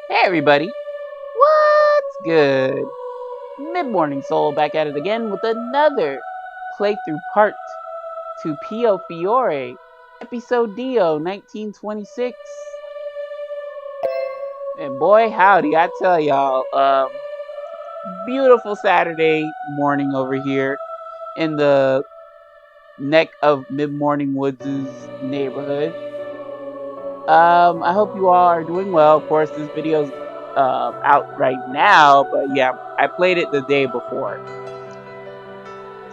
Hey everybody, what's good? MidMorningSol back at it again with another playthrough part to Piofiore, Episodio 1926. And boy howdy, I tell y'all, beautiful Saturday morning over here in the neck of MidMorning Woods' neighborhood. I hope you all are doing well. Of course, this video's out right now, but yeah, I played it the day before.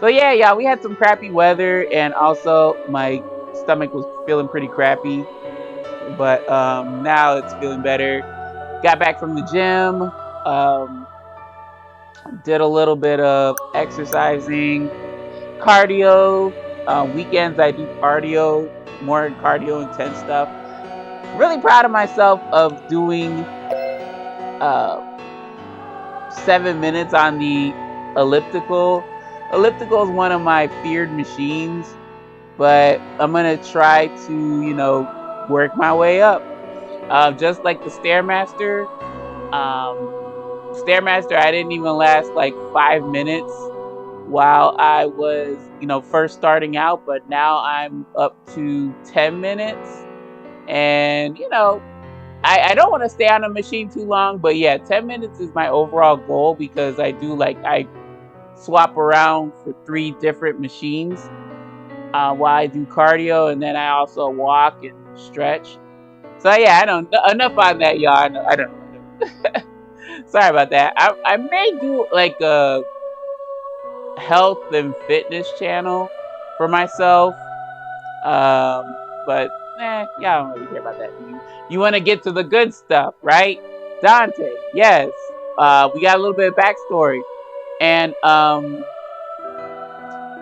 So yeah, we had some crappy weather, and also my stomach was feeling pretty crappy, but now it's feeling better. Got back from the gym, did a little bit of exercising, cardio. Weekends I do cardio, more cardio intense stuff. Really proud of myself of doing 7 minutes on the elliptical. Elliptical is one of my feared machines, but I'm gonna try to, work my way up. Just like the Stairmaster. Stairmaster, I didn't even last like 5 minutes while I was, first starting out, but now I'm up to 10 minutes. And, I don't want to stay on a machine too long, but yeah, 10 minutes is my overall goal because I swap around for 3 different machines while I do cardio, and then I also walk and stretch. So yeah, I don't enough on that, y'all. I don't know. Sorry about that. I may do like a health and fitness channel for myself, but y'all don't really care about that. You want to get to the good stuff, right? Dante, yes. We got a little bit of backstory, and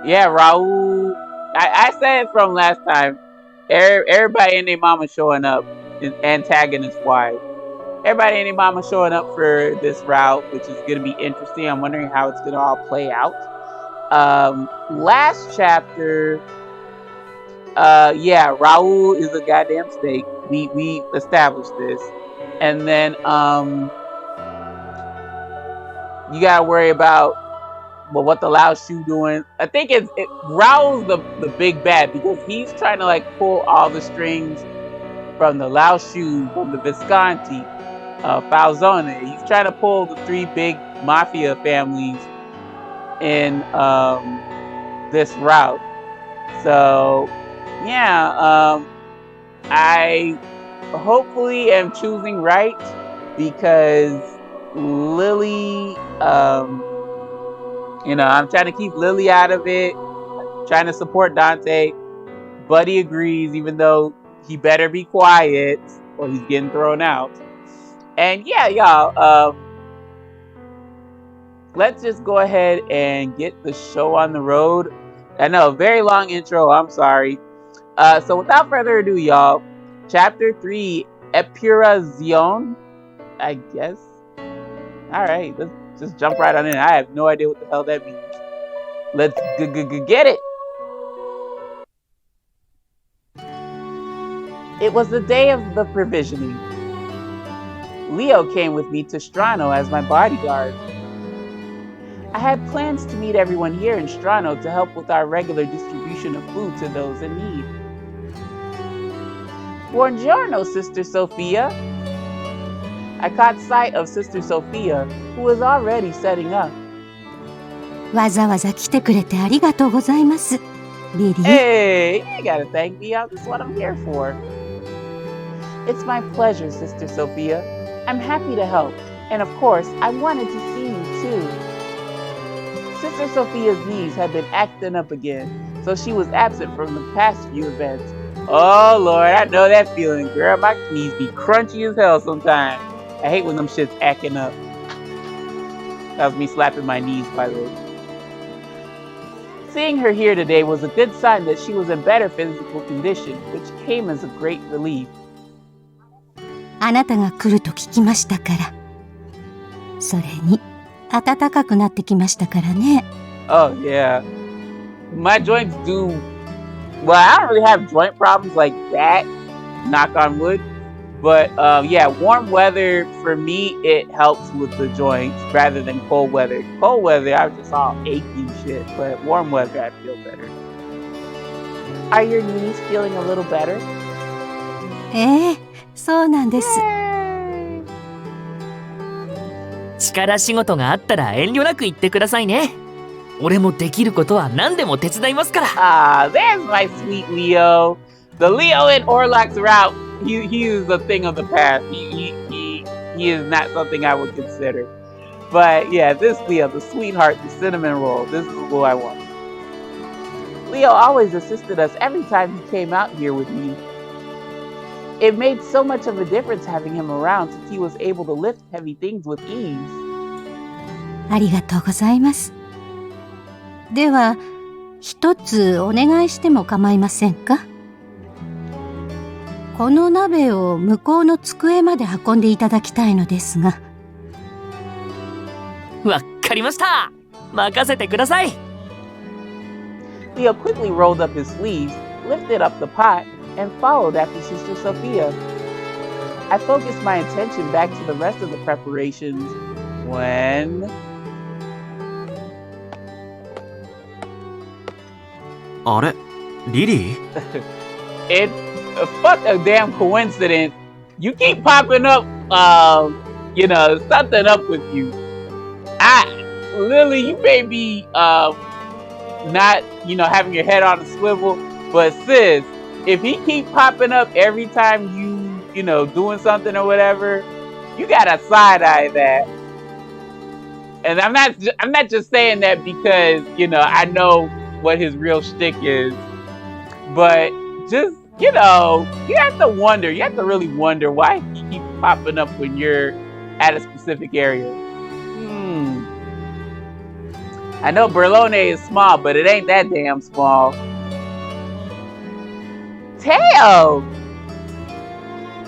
yeah, Raul. I said it from last time. Everybody and their mama showing up, antagonist wise. Everybody and their mama showing up for this route, which is gonna be interesting. I'm wondering how it's gonna all play out. Last chapter, yeah, Raul is a goddamn snake. We established this, and then you gotta worry about what the Lao Shu doing. I think Raul's the big bad because he's trying to like pull all the strings from the Lao Shu, from the Visconti, Falzone. He's trying to pull the 3 big mafia families in this route. So yeah, I hopefully am choosing right because Lily, I'm trying to keep Lily out of it, trying to support Dante. Buddy agrees, even though he better be quiet or he's getting thrown out. And yeah, y'all, let's just go ahead and get the show on the road. I know, very long intro, I'm sorry. So without further ado, y'all, chapter 3, Episodio, I guess. Alright, let's just jump right on in. I have no idea what the hell that means. Let's get it! It was the day of the provisioning. Leo came with me to Strano as my bodyguard. I had plans to meet everyone here in Strano to help with our regular distribution of food to those in need. Buongiorno, Sister Sophia. I caught sight of Sister Sophia, who was already setting up. わざわざ来てくれてありがとうございます、リリー。 Hey, you ain't gotta thank me. That's what I'm here for. It's my pleasure, Sister Sophia. I'm happy to help. And of course, I wanted to see you too. Sister Sophia's knees had been acting up again, so she was absent from the past few events. Oh Lord, I know that feeling, girl. My knees be crunchy as hell sometimes. I hate when them shits acting up. That was me slapping my knees, by the way. Seeing her here today was a good sign that she was in better physical condition, which came as a great relief. あなたが来ると聞きましたから。それに、暖かくなってきましたからね。Oh yeah. My joints do... Well, I don't really have joint problems like that, knock on wood. But yeah, warm weather for me, it helps with the joints rather than cold weather. Cold weather, I was just all achy and shit. But warm weather, I feel better. Are your knees feeling a little better? そうなんです。Yay! 力仕事があったら遠慮なく言ってくださいね。俺もできることは何でも手伝いますから。Ah, there's my sweet Leo. The Leo in Orloc's route, he is a thing of the past. He is not something I would consider. But yeah, this Leo, the sweetheart, the cinnamon roll, this is who I want. Leo always assisted us every time he came out here with me. It made so much of a difference having him around since he was able to lift heavy things with ease. ありがとうございます。では、一つお願いしても構いませんか？この鍋を向こうの机まで運んでいただきたいのですが。わかりました。任せてください。Leo quickly rolled up his sleeves, lifted up the pot, and followed after Sister Sophia. I focused my attention back to the rest of the preparations when... あれ、リリー？ It's fuck a damn coincidence. You keep popping up, something up with you. Lily, you may be, not, having your head on a swivel, but sis, if he keep popping up every time you doing something or whatever, you gotta side eye that. And I'm not just saying that because I know what his real shtick is, but just you have to wonder. You have to really wonder why he keeps popping up when you're at a specific area. I know Berlone is small, but it ain't that damn small. Teo!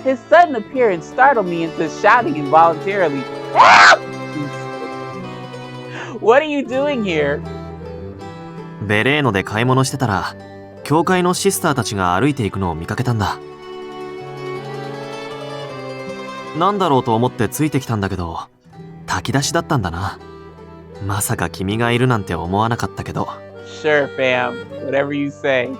His sudden appearance startled me into shouting involuntarily. Help! What are you doing here? ベレーノで買い物してたら、教会のシスターたちが歩いていくのを見かけたんだ。なんだろうと思ってついてきたんだけど、炊き出しだったんだな。まさか君がいるなんて思わなかったけど。Sure, fam. Whatever you say.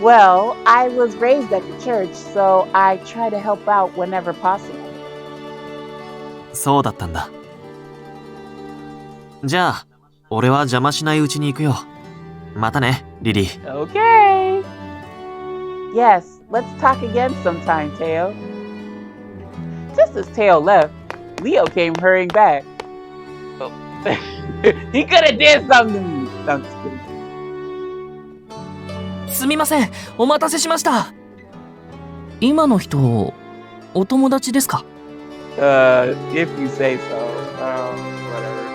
Well, I was raised at the church, so I try to help out whenever possible. そうだったんだ。じゃあ、俺は邪魔しないうちに行くよ。またね、リリー。Okay. Yes, let's talk again sometime, Teo. Just as Teo left, Leo came hurrying back. Oh. He could have did something to me. I'm just kidding. すみません、お待たせしました。今の人、お友達ですか？ If you say so. Whatever.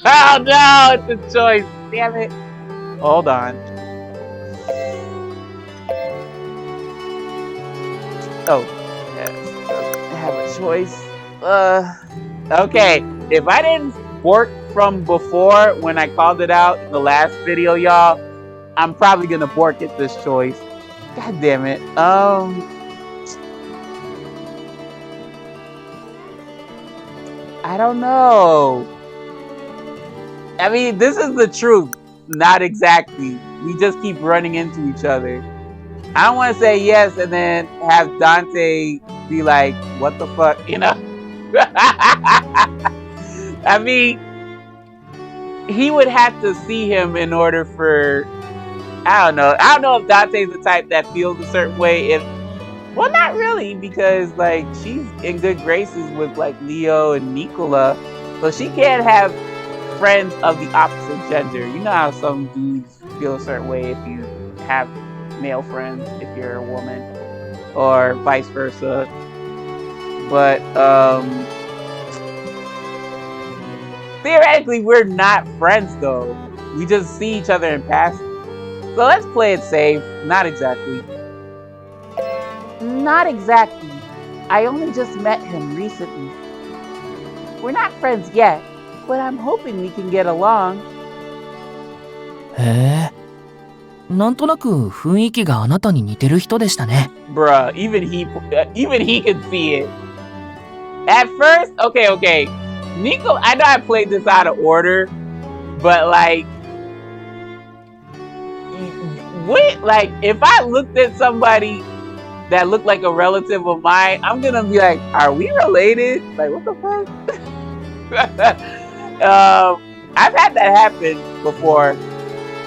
Oh no, it's a choice. Damn it. Hold on. Oh, yes. I have a choice. Okay. If I didn't work from before when I called it out in the last video, y'all, I'm probably gonna bork at this choice. God damn it. I don't know. I mean, this is the truth. Not exactly. We just keep running into each other. I don't want to say yes and then have Dante be like, what the fuck, I mean, he would have to see him in order for... I don't know if Dante's the type that feels a certain way. Well, not really, because she's in good graces with Leo and Nicola, so she can't have friends of the opposite gender. You know how some dudes feel a certain way if you have male friends if you're a woman, or vice versa. But theoretically, we're not friends though. We just see each other in passing. So let's play it safe. Not exactly. Not exactly. I only just met him recently. We're not friends yet, but I'm hoping we can get along. へえ、なんとなく雰囲気があなたに似てる人でしたね。Bruh, even he could see it. At first, okay. Nico, I know I played this out of order, but like, wait, like if I looked at somebody that looked like a relative of mine, I'm gonna be like, are we related? Like, what the fuck? I've had that happen before,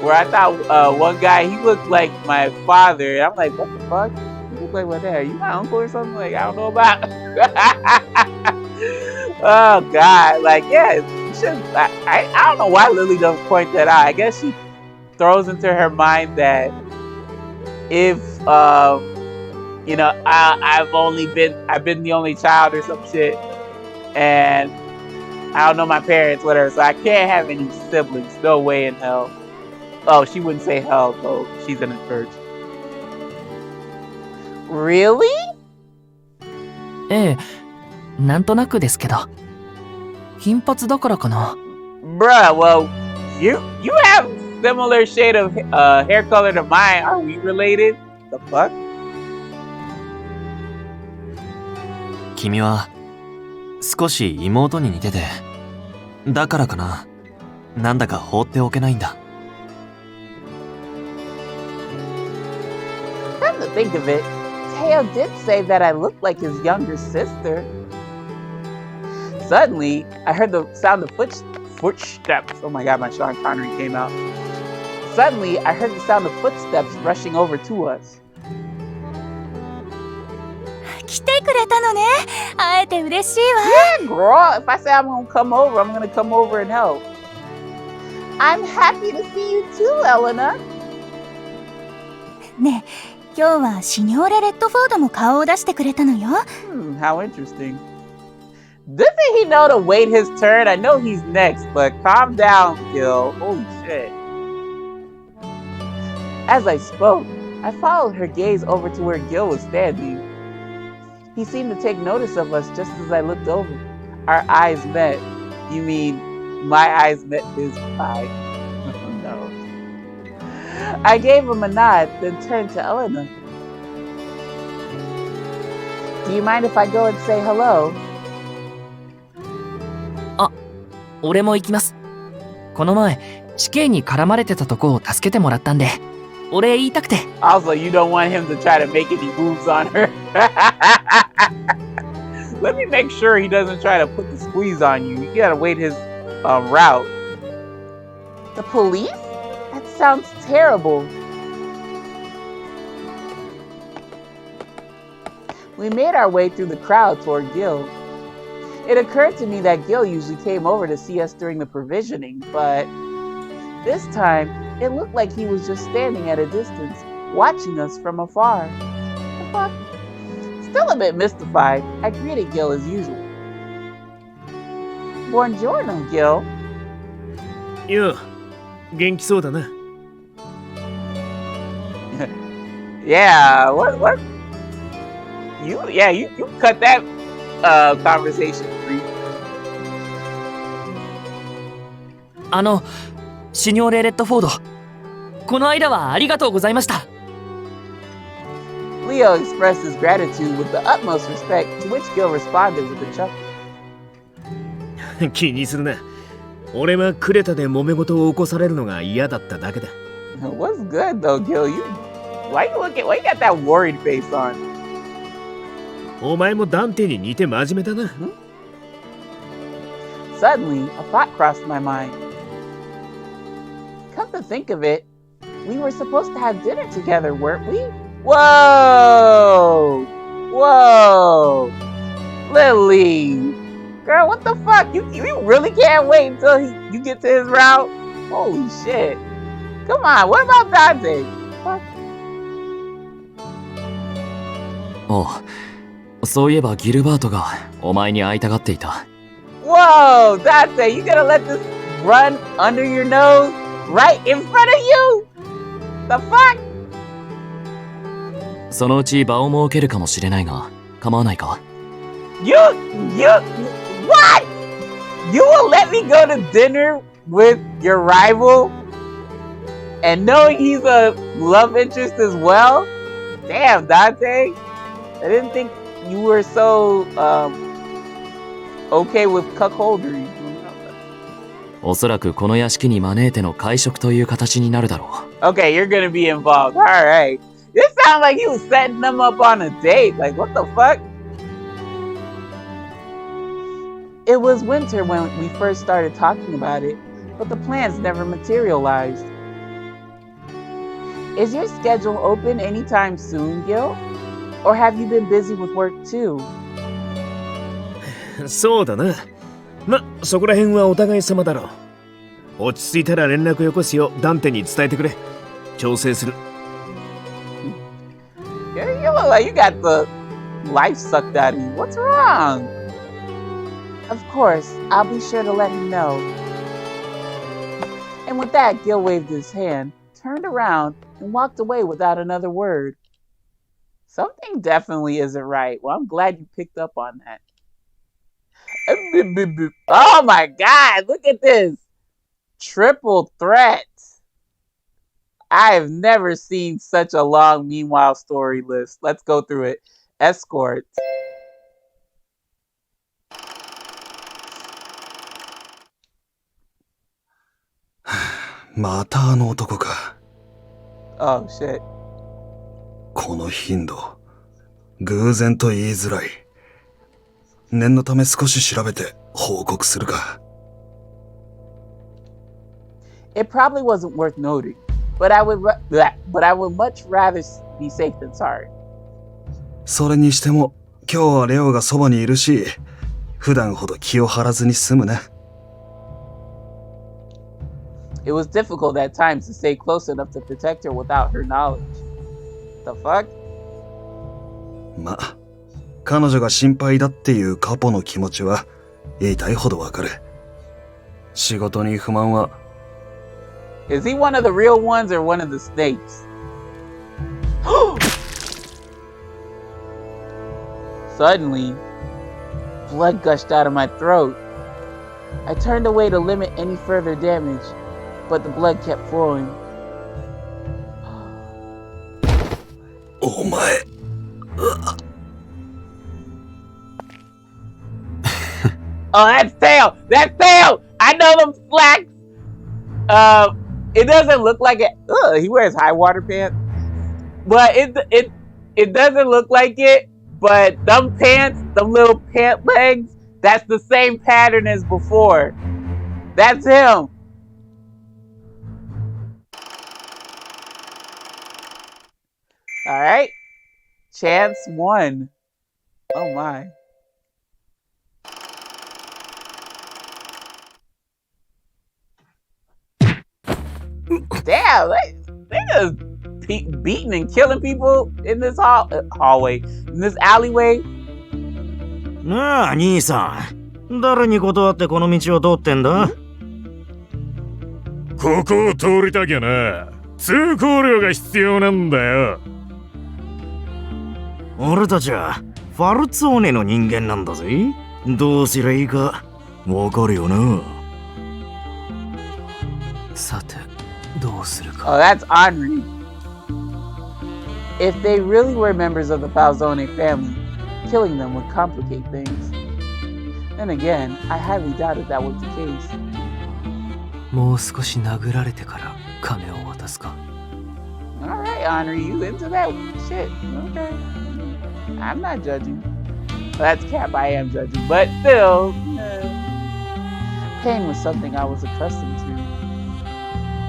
where I thought one guy, he looked like my father, and I'm like, what the fuck? You look like my dad. Are you my uncle or something? Like, I don't know about. Oh God, like, yeah, you should. I don't know why Lily doesn't point that out. I guess she throws into her mind that if you know, I've been the only child or some shit, and I don't know my parents, whatever, so I can't have any siblings. No way in hell. Oh, she wouldn't say hell, though. She's in a church. Really? ええ、なんとなくですけど。金髪だからかな。Bruh, well, you have similar shade of hair color to mine. Are we related? The fuck? 君は少し妹に似てて、だからかな。なんだか放っておけないんだ。Come to think of it, Teo did say that I looked like his younger sister. Suddenly, I heard the sound of footsteps. Oh my god, my Sean Connery came out. Suddenly, I heard the sound of footsteps rushing over to us. 来てくれたのね。会えて嬉しいわ。 Yeah, girl, if I say I'm gonna come over, I'm gonna come over and help. I'm happy to see you too, Elena. ねえ、今日はシニョーレ・レッドフォードも顔を出してくれたのよ。How interesting. Doesn't he know to wait his turn? I know he's next, but calm down, Gil. Holy shit. As I spoke, I followed her gaze over to where Gil was standing. He seemed to take notice of us just as I looked over. Our eyes met. You mean my eyes met his eye? No. I gave him a nod, then turned to Elena. Do you mind if I go and say hello? 俺も行きます。この前、死刑に絡まれてたとこを助けてもらったんで、お礼言いたくて。Also, you don't want him to try to make any moves on her. Let me make sure he doesn't try to put the squeeze on you. You gotta wait his route. The police? That sounds terrible. We made our way through the crowd toward Gil. It occurred to me that Gil usually came over to see us during the provisioning, but this time, it looked like he was just standing at a distance, watching us from afar. The fuck? Still a bit mystified, I greeted Gil as usual. Buongiorno, Gil. いや、元気そうだな。Yeah, what? You cut that conversation brief. シニョーレ・レッドフォード。この間はありがとうございました。Leo expressed his gratitude with the utmost respect, to which Gil responded with a chuckle. 気にするな。俺はクレタで揉め事を起こされるのが嫌だっただけだ。What's good though, Gil? Why you got that worried face on? お前もダンテに似て真面目だな。Suddenly, a thought crossed my mind. Come to think of it, we were supposed to have dinner together, weren't we? Whoa! Lily! Girl, what the fuck? You really can't wait until you get to his route? Holy shit. Come on, what about Dante? Fuck. おう、そういえばギルバートがお前に会いたがっていた。Whoa, Dante, you gonna let this run under your nose right in front of you? The fuck? そのうち場を設けるかもしれないが、構わないか？ What? You will let me go to dinner with your rival? And knowing he's a love interest as well? Damn, Dante. I didn't think you were so okay with cuckoldry. おそらくこの屋敷に招いての会食という形になるだろう。Okay, you're gonna be involved. Alright. This sounds like he was setting them up on a date. Like, what the fuck? It was winter when we first started talking about it, but the plans never materialized. Is your schedule open anytime soon, Gil? Or have you been busy with work too? そうだな。ま、そこら辺はお互い様だろう。落ち着いたら連絡よこすようダンテに伝えてくれ。調整する。You look like you got the life sucked out of you. What's wrong? Of course, I'll be sure to let him know. And with that, Gil waved his hand, turned around, and walked away without another word. Something definitely isn't right. Well, I'm glad you picked up on that. Oh my god, look at this. Triple threat. I have never seen such a long meanwhile story list. Let's go through it. Escort. Oh shit. この頻度、偶然と言いづらい。念のため少し調べて報告するか。It probably wasn't worth noting, but I would much rather be safe than sorry. それにしても、今日はレオがそばにいるし、普段ほど気を張らずに済むね。It was difficult at times to stay close enough to protect her without her knowledge. The fuck? ま、彼女が心配だっていうカポの気持ちは言いたいほどわかる。仕事に不満は。Is he one of the real ones or one of the snakes? Suddenly, blood gushed out of my throat. I turned away to limit any further damage, but the blood kept flowing. お前。Oh, that's tail! That's tail! I know them slacks! It doesn't look like it. Ugh, he wears high water pants. But it doesn't look like it. But them pants, them little pant legs, that's the same pattern as before. That's him. Alright. Chance 1. Oh my. Damn, they just beating and killing people in this hallway, in this alleyway. なあ、兄さん。誰に断ってこの道を通ってんだ？ここを通りたきゃな。通行料が必要なんだよ。俺たちはファルツォーネの人間なんだぜ。どうすりゃいいかわかるよな。さて、どうするか。Oh, that's Henri. If they really were members of the Falzone family, killing them would complicate things. Then again, I highly doubted that was the case. もう少し殴られてから金を渡すか。Alright, Henri, you into that shit. Okay. I'm not judging. Well, that's cap, I am judging. But still, pain was something I was accustomed to.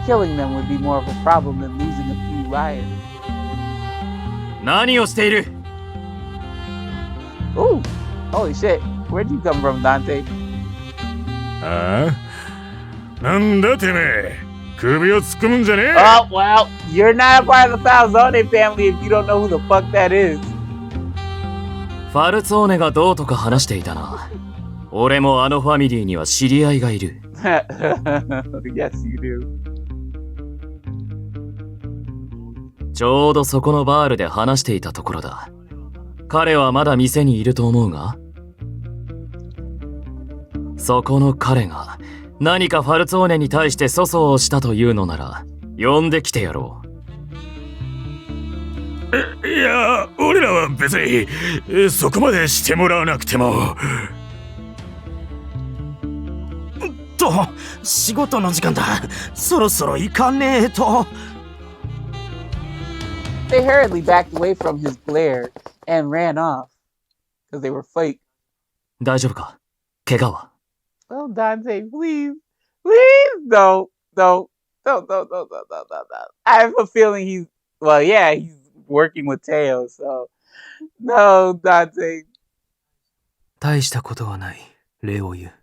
Killing them would be more of a problem than losing a few lions. 何をしている？ Ooh, holy shit. Where'd you come from, Dante? ああ？なんだてめえ。首を突っ込むんじゃねえ。 Oh, well, you're not a part of the Falzone family if you don't know who the fuck that is. ファルツォーネがどうとか話していたな。俺もあのファミリーには知り合いがいる。Yes, you do. ちょうどそこのバールで話していたところだ。彼はまだ店にいると思うが、そこの彼が何かファルツォーネに対して粗相をしたというのなら、呼んできてやろいや、俺らは別にそこまでしてもらわなくても。仕事の時間だ。そろそろ行かねえと。They hurriedly backed away from his glare and ran off because they were fake. 大丈夫か？怪我は？ Oh, Dante, please, please don't. I have a feeling he's working with Teo, so no, Dante. 大したことはない。礼を言う。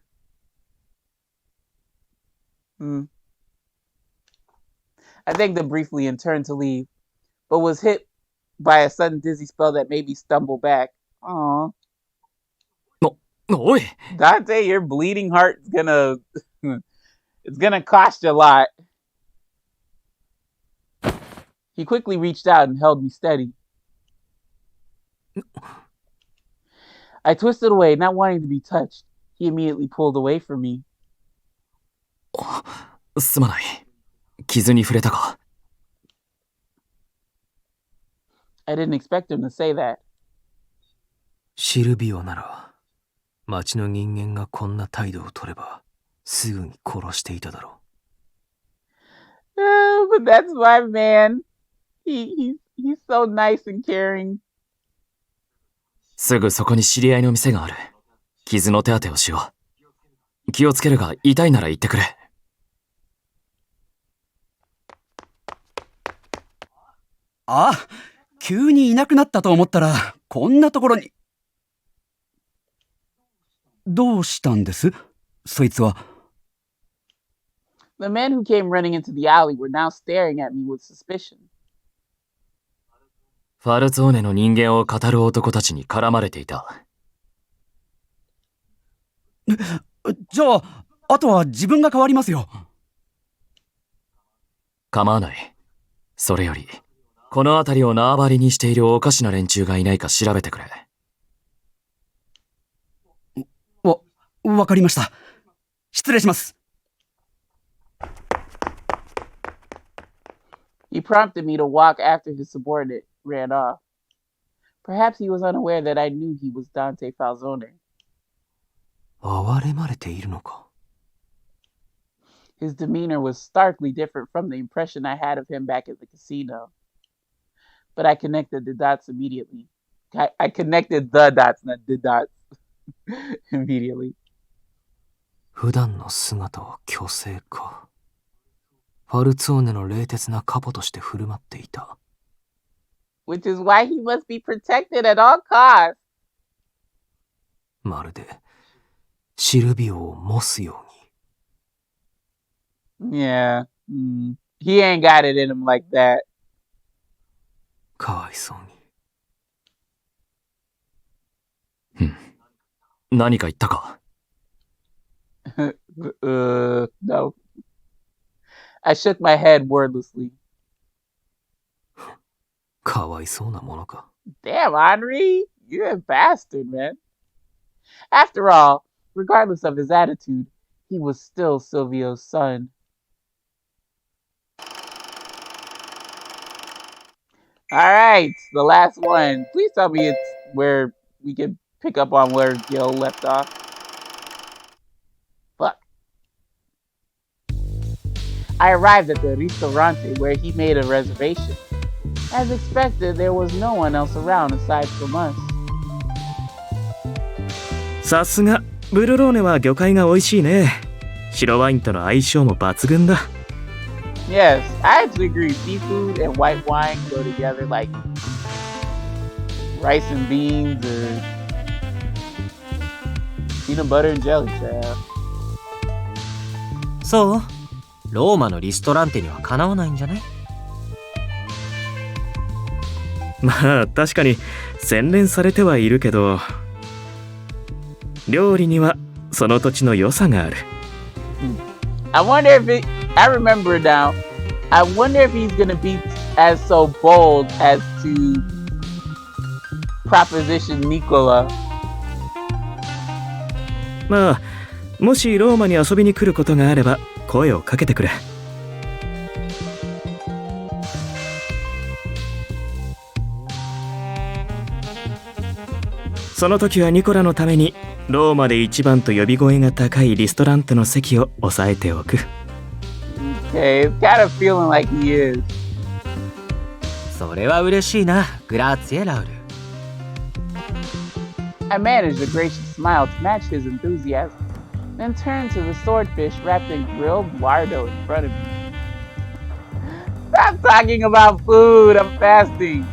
I thanked them briefly and turned to leave, but was hit by a sudden dizzy spell that made me stumble back. Aww. おい Dante, your bleeding heart's gonna it's gonna cost you a lot. He quickly reached out and held me steady. I twisted away, not wanting to be touched. He immediately pulled away from me. すまない。傷に触れたか。I didn't expect him to say that. シルビオなら、町の人間がこんな態度を取れば、すぐに殺していただろう。But that's my man. He's so nice and caring. すぐそこに知り合いの店がある。傷の手当てをしよう。気をつけるが、痛いなら言ってくれ。あ、急にいなくなったと思ったら、こんなところに。どうしたんです？そいつは。The men who came running into the alley were now staring at me with suspicion. ファルツォーネの人間を語る男たちに絡まれていた。じゃあ、あとは自分が代わりますよ。構わない。それより、この辺りを縄張りにしているおかしな連中がいないか調べてくれ。わかりました。失礼します。He prompted me to walk after his subordinate ran off. Perhaps he was unaware that I knew he was Dante Falzone. 哀れまれているのか。His demeanor was starkly different from the impression I had of him back at the casino. But I connected the dots immediately. I connected the dots, not the dots, immediately. 普段の姿は虚勢か。ファルツォーネの冷徹なカポとして振る舞っていた。Which is why he must be protected at all costs. まるでシルビオを模すように。Yeah. He ain't got it in him like that. かわいそうに。何か言ったかNo. I shook my head wordlessly. かわいそうなものか。Damn, Henri, you're a bastard, man. After all, regardless of his attitude, he was still Silvio's son. Alright, the last one. Please tell me it's where we can pick up on where Gil left off. Fuck. I arrived at the ristorante where he made a reservation. As expected, there was no one else around aside from us. さすが、ブルローネは魚介が美味しいね。白ワインとの相性も抜群だ。Yes, I actually agree. Seafood and white wine go together like rice and beans or peanut butter and jelly, child. そう？ローマのリストランテにはかなわないんじゃない？まあ確かに洗練されてはいるけど、料理にはその土地の良さがある。I wonder if I remember now. I wonder if he's gonna be as so bold as to proposition Nicola. まあもしローマに遊びに来ることがあれば声をかけてくれ。その時はニコラのためにローマで一番と呼び声が高いリストランテの席を押さえておく。Okay, it's kind of feeling like he is. それは嬉しいな。グラーツィエラウル。I managed a gracious smile to match his enthusiasm, then turned to the swordfish wrapped in grilled lardo in front of me. Stop talking about food, I'm fasting.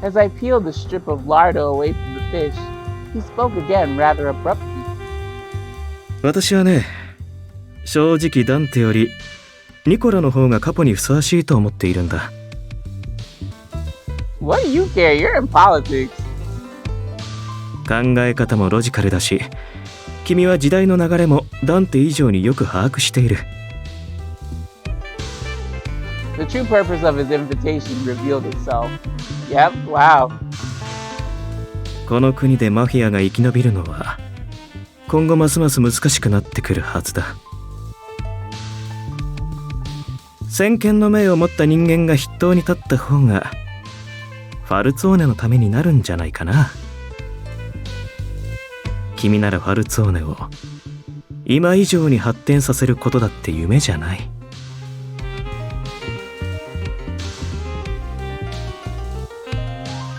As I peeled the strip of lardo away from the fish, he spoke again rather abruptly. 私はね、正直ダンテよりニコラの方がカポにふさわしいと思っているんだ。What do you care? You're in politics. 考え方もロジカルだし、君は時代の流れもダンテ以上によく把握している。The true purpose of his invitation revealed itself. Yep, wow. この国でマフィアが生き延びるのは今後ますます難しくなってくるはずだ。先見の明を持った人間が筆頭に立った方がファルツォーネのためになるんじゃないかな。君ならファルツォーネを今以上に発展させることだって夢じゃない。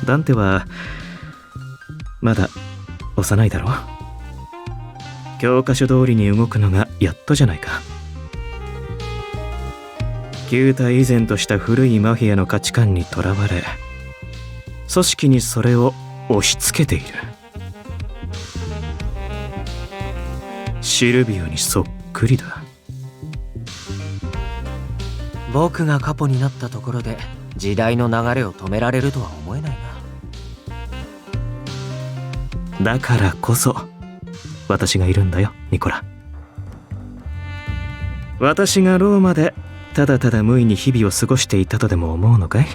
ダンテはまだ幼いだろう。教科書通りに動くのがやっとじゃないか。旧態依然とした古いマフィアの価値観にとらわれ、組織にそれを押し付けている。シルビオにそっくりだ。僕がカポになったところで時代の流れを止められるとは思えないな。だからこそ私がいるんだよ、ニコラ。私がローマでただただ無意に日々を過ごしていたとでも思うのかい？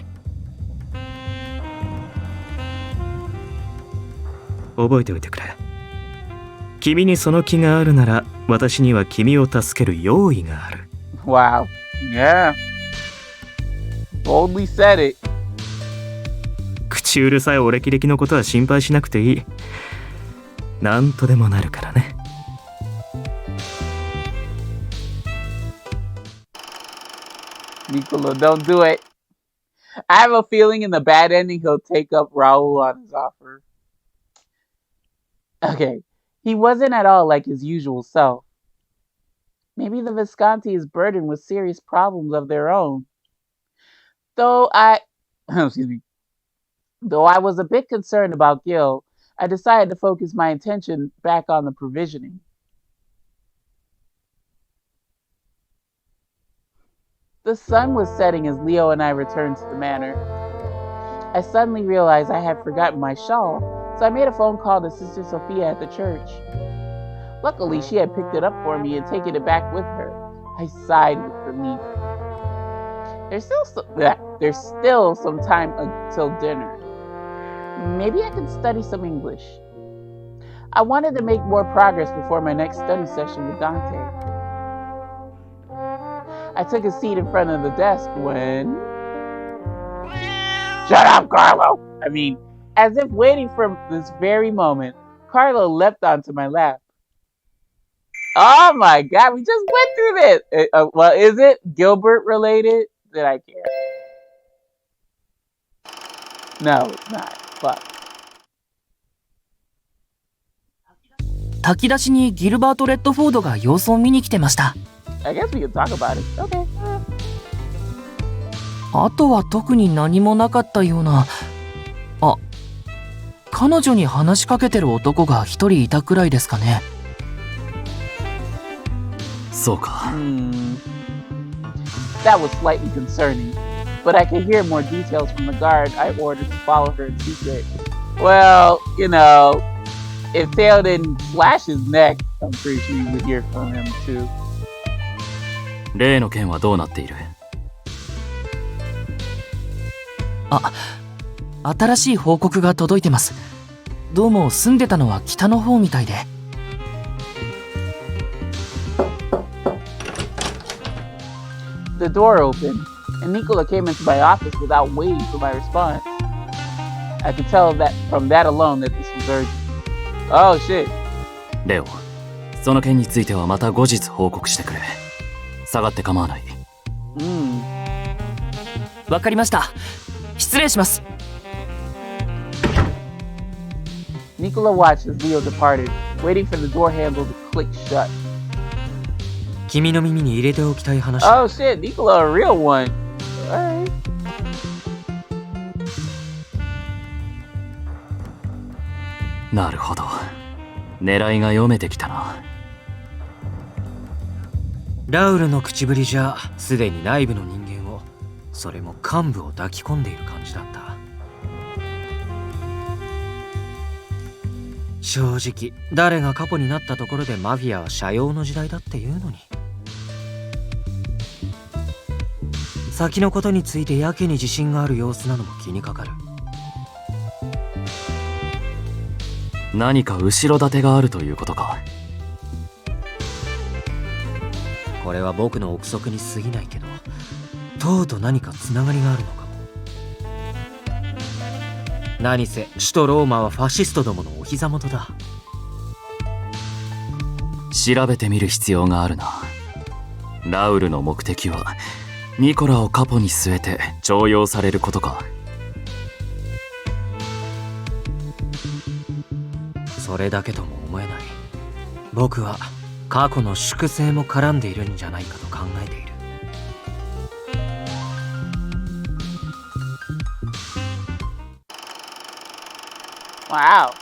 覚えておいてくれ。君にその気があるなら、私には君を助ける用意がある。Wow. Yeah. Boldly said it. 口うるさいお歴々のことは心配しなくていい。なんとでもなるからね。Nicola, don't do it. I have a feeling in the bad ending he'll take up Raul on his offer. Okay, he wasn't at all like his usual self. Maybe the Visconti is burdened with serious problems of their own. Though I was a bit concerned about Gil, I decided to focus my attention back on the provisioning. The sun was setting as Leo and I returned to the manor. I suddenly realized I had forgotten my shawl, so I made a phone call to Sister Sophia at the church. Luckily, she had picked it up for me and taken it back with her. I sighed with relief. There's still some time until dinner. Maybe I could study some English. I wanted to make more progress before my next study session with Dante. I took a seat in front of the desk when... Shut up, Carlo! I mean, as if waiting for this very moment, Carlo leapt onto my lap. Oh my god, we just went through this! Well, is it Gilbert related? Did I care? No, it's not. Fuck. 炊き出しにギルバート・レッドフォードが様子を見に来てました。I guess we could talk about it. Okay. あとは特に何もなかったような。あ、彼女に話しかけてる男が一人いたくらいですかね。そうか。That was slightly concerning, but I could hear more details from the guard I ordered to follow her in secret. Well, you know, if Tail didn't slash his neck, I'm pretty sure you would hear from him too. 例の件はどうなっている？あ、新しい報告が届いてます。どうも住んでたのは北の方みたいで。The door opened, and Nicola came into my office without waiting for my response. I could tell that from that alone that this was urgent. Oh shit. レオ、その件についてはまた後日報告してくれ。下がって構わない。わかりました。失礼します。Nicola watched as Leo departed, waiting for the door handle to click shut. 君の耳に入れておきたい話。Oh shit, Nicola, a real one. Alright. なるほど。狙いが読めてきたな。ラウルの口ぶりじゃすでに内部の人間を、それも幹部を抱き込んでいる感じだった。正直誰がカポになったところでマフィアは斜陽の時代だっていうのに。先のことについてやけに自信がある様子なのも気にかかる。何か後ろ盾があるということか。これは僕の憶測に過ぎないけど、とうとう何かつながりがあるのかも。何せ首都ローマはファシストどものお膝元だ。調べてみる必要があるな。ラウルの目的はニコラをカポに据えて重用されることか。それだけとも思えない。僕は過去の粛清も絡んでいるんじゃないかと考えている。Wow.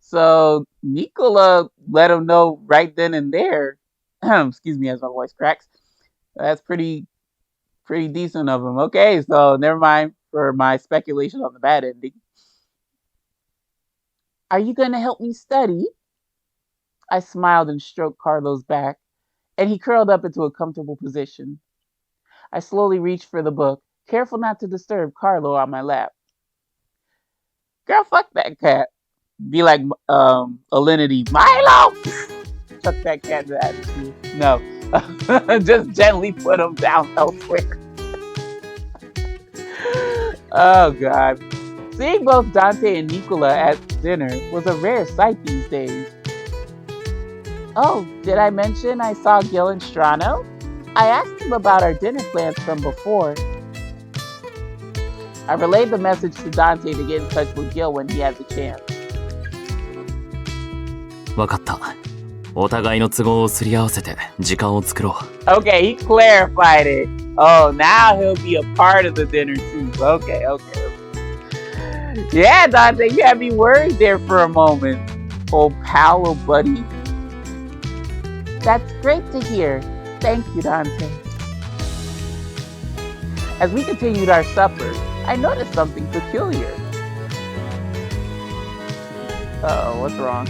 So Nicola let him know right then and there. Excuse me as my voice cracks. That's pretty decent of him. Okay, so never mind for my speculation on the bad ending. Are you going to help me study? I smiled and stroked Carlo's back, and he curled up into a comfortable position. I slowly reached for the book, careful not to disturb Carlo on my lap. Girl, fuck that cat. Be like Alinity. Milo! Chuck that cat to the atmosphere. No. Just gently put him down elsewhere. Oh, God. Seeing both Dante and Nicola at dinner was a rare sight these days. Oh, did I mention I saw Gil and Strano? I asked him about our dinner plans from before. I relayed the message to Dante to get in touch with Gil when he had the chance. わかった。お互いの都合をすり合わせて時間を作ろう。Okay, he clarified it. Oh, now he'll be a part of the dinner too. Okay. Yeah, Dante, you had me worried there for a moment. Old pal, old buddy. That's great to hear. Thank you, Dante. As we continued our supper, I noticed something peculiar. Uh-oh, what's wrong?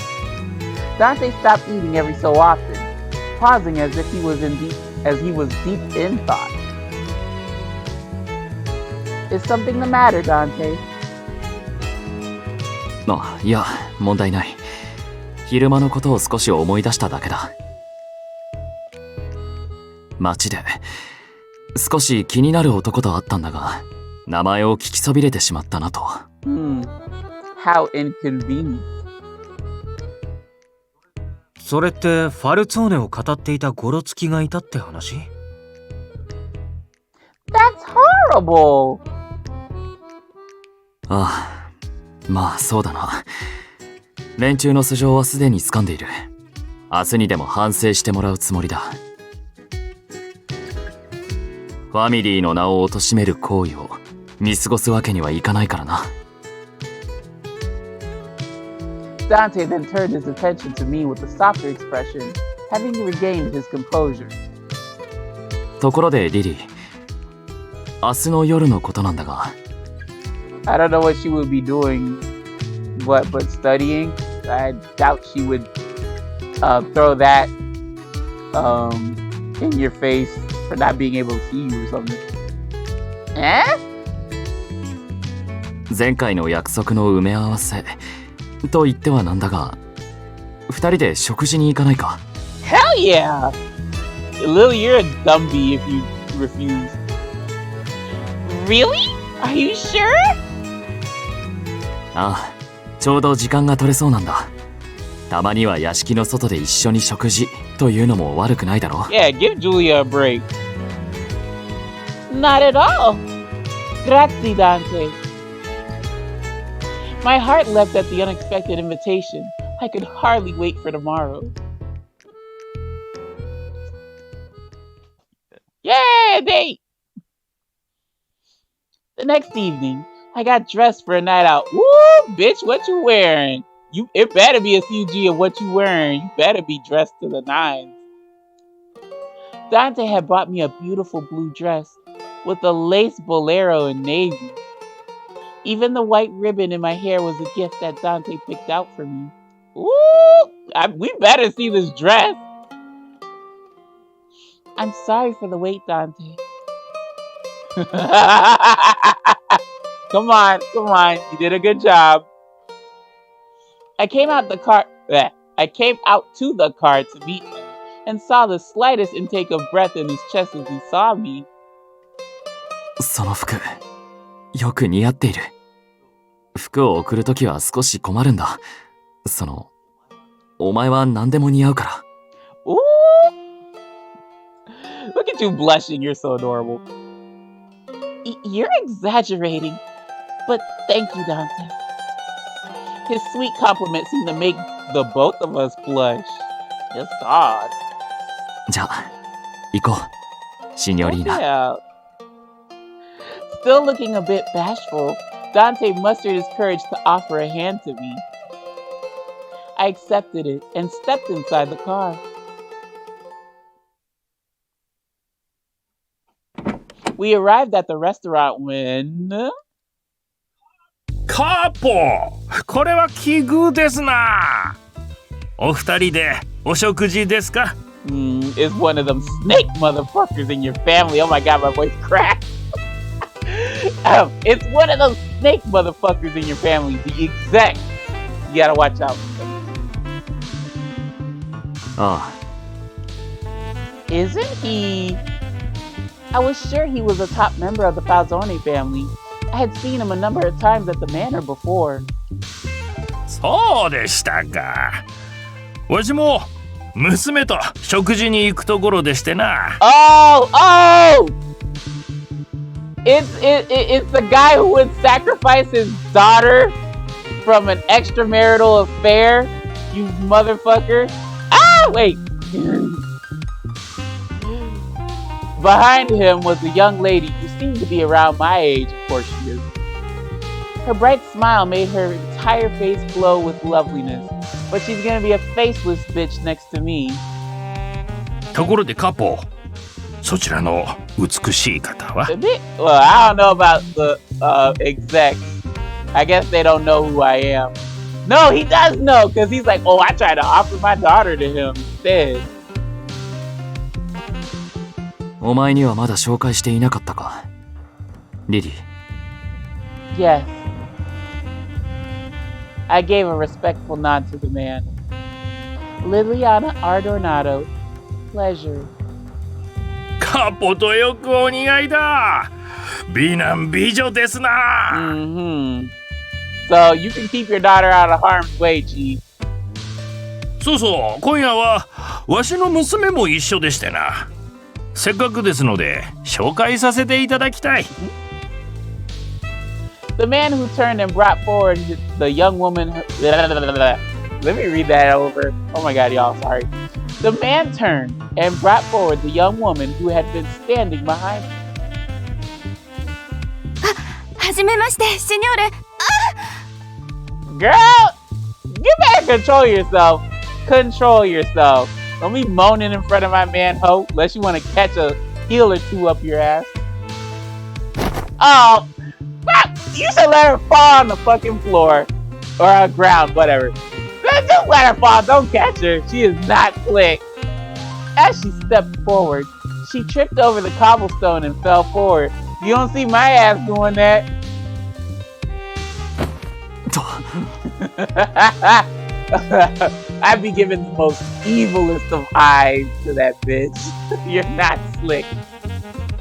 Dante stopped eating every so often, pausing as if he was deep in thought. Is something the matter, Dante? あ、いや、問題ない。昼間のことを少し思い出しただけだ。街で少し気になる男と会ったんだが、名前を聞きそびれてしまったなと。How inconvenient. それってファルツォーネを語っていたゴロツキがいたって話？ That's horrible! ああ、まあそうだな。連中の素性はすでに掴んでいる。明日にでも反省してもらうつもりだ。ファミリーの名を貶める行為を見過ごすわけにはいかないからな。Dante then turned his attention to me with a softer expression, having regained his composure. ところでリリー、明日の夜のことなんだが。I don't know what she would be doing, but studying. I doubt she would throw that in your face for not being able to see you or something. 前回の約束の埋め合わせと言ってはなんだが、二人で食事に行かないか？ Hell yeah! Lily, you're a dumbie if you refuse. Really? Are you sure? ああ、ちょうど時間が取れそうなんだ。たまには屋敷の外で一緒に食事というのも悪くないだろ。Yeah, give Julia a break. Not at all. Grazie, Dante. My heart leapt at the unexpected invitation. I could hardly wait for tomorrow. Yeah, date! The next evening, I got dressed for a night out. Woo, bitch, what you wearing? It better be a CG of what you wearing. You better be dressed to the nines. Dante had bought me a beautiful blue dress with a lace bolero in navy. Even the white ribbon in my hair was a gift that Dante picked out for me. Ooh, we better see this dress. I'm sorry for the wait, Dante. Come on. You did a good job. I came out to the car to meet him and saw the slightest intake of breath in his chest as he saw me. その服、よく似合っている。服を送るときは少し困るんだ。お前は何でも似合うから。Ooh! Look at you blushing, you're so adorable. You're exaggerating, but thank you, Dante. His sweet compliment seemed to make the both of us blush. Yes, God. じゃあ、行こう、シニョリーナ。Yeah. Still looking a bit bashful, Dante mustered his courage to offer a hand to me. I accepted it and stepped inside the car. We arrived at the restaurant when... カポ、これは奇遇ですな。お二人でお食事ですか？ It's one of them snake motherfuckers in your family. Oh my god, my voice cracked. It's one of those snake motherfuckers in your family. The exec. You gotta watch out. Ah. Isn't he? I was sure he was a top member of the Falzone family. I had seen him a number of times at the manor before. そうでしたか。わしも娘と食事に行くところでしてな。Oh! It's the guy who would sacrifice his daughter from an extramarital affair. You motherfucker. Ah, wait. Behind him was a young lady who seemed to be around my age, of course she is. Her bright smile made her entire face glow with loveliness, but she's gonna be a faceless bitch next to me. ところでカポ、そちらの美しい方は？ Well, I don't know about the execs. I guess they don't know who I am. No, he does know, because he's like, oh, I tried to offer my daughter to him instead. お前にはまだ紹介していなかったか、リリー。Yes. I gave a respectful nod to the man. Liliana Ardornado. Pleasure. カポとよくお似合いだ。美男美女ですな。So you can keep your daughter out of harm's way, G. そうそう、今夜はわしの娘も一緒でしてな。せっかくですので紹介させていただきたい。The man who turned and brought forward the young woman. Let me read that over. Oh my god, y'all, sorry. The man turned and brought forward the young woman who had been standing behind him. はじめまして、シニョール。Girl, you better control yourself. Control yourself. Don't be moaning in front of my man, ho, unless you want to catch a heel or two up your ass. Oh, fuck! You should let her fall on the fucking floor. Or on ground, whatever. Just let her fall, don't catch her. She is not slick. As she stepped forward, she tripped over the cobblestone and fell forward. You don't see my ass doing that. I'd be giving the most evilest of eyes to that bitch. You're not slick.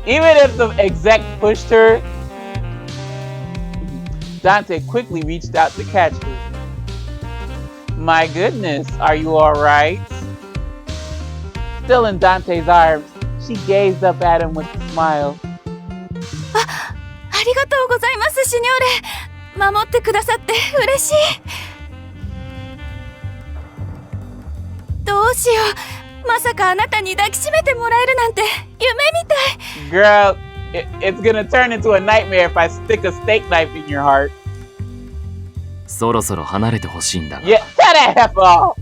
Even if the exec pushed her, Dante quickly reached out to catch her. My goodness, are you alright? Still in Dante's arms, she gazed up at him with a smile. ありがとうございます、シニョーレ。守ってくださって嬉しい。どうしよう。まさかあなたに抱きしめてもらえるなんて夢みたい。Girl, it's gonna turn into a nightmare if I stick a steak knife in your heart. そろそろ離れてほしいんだが。Yeah, shut the F off!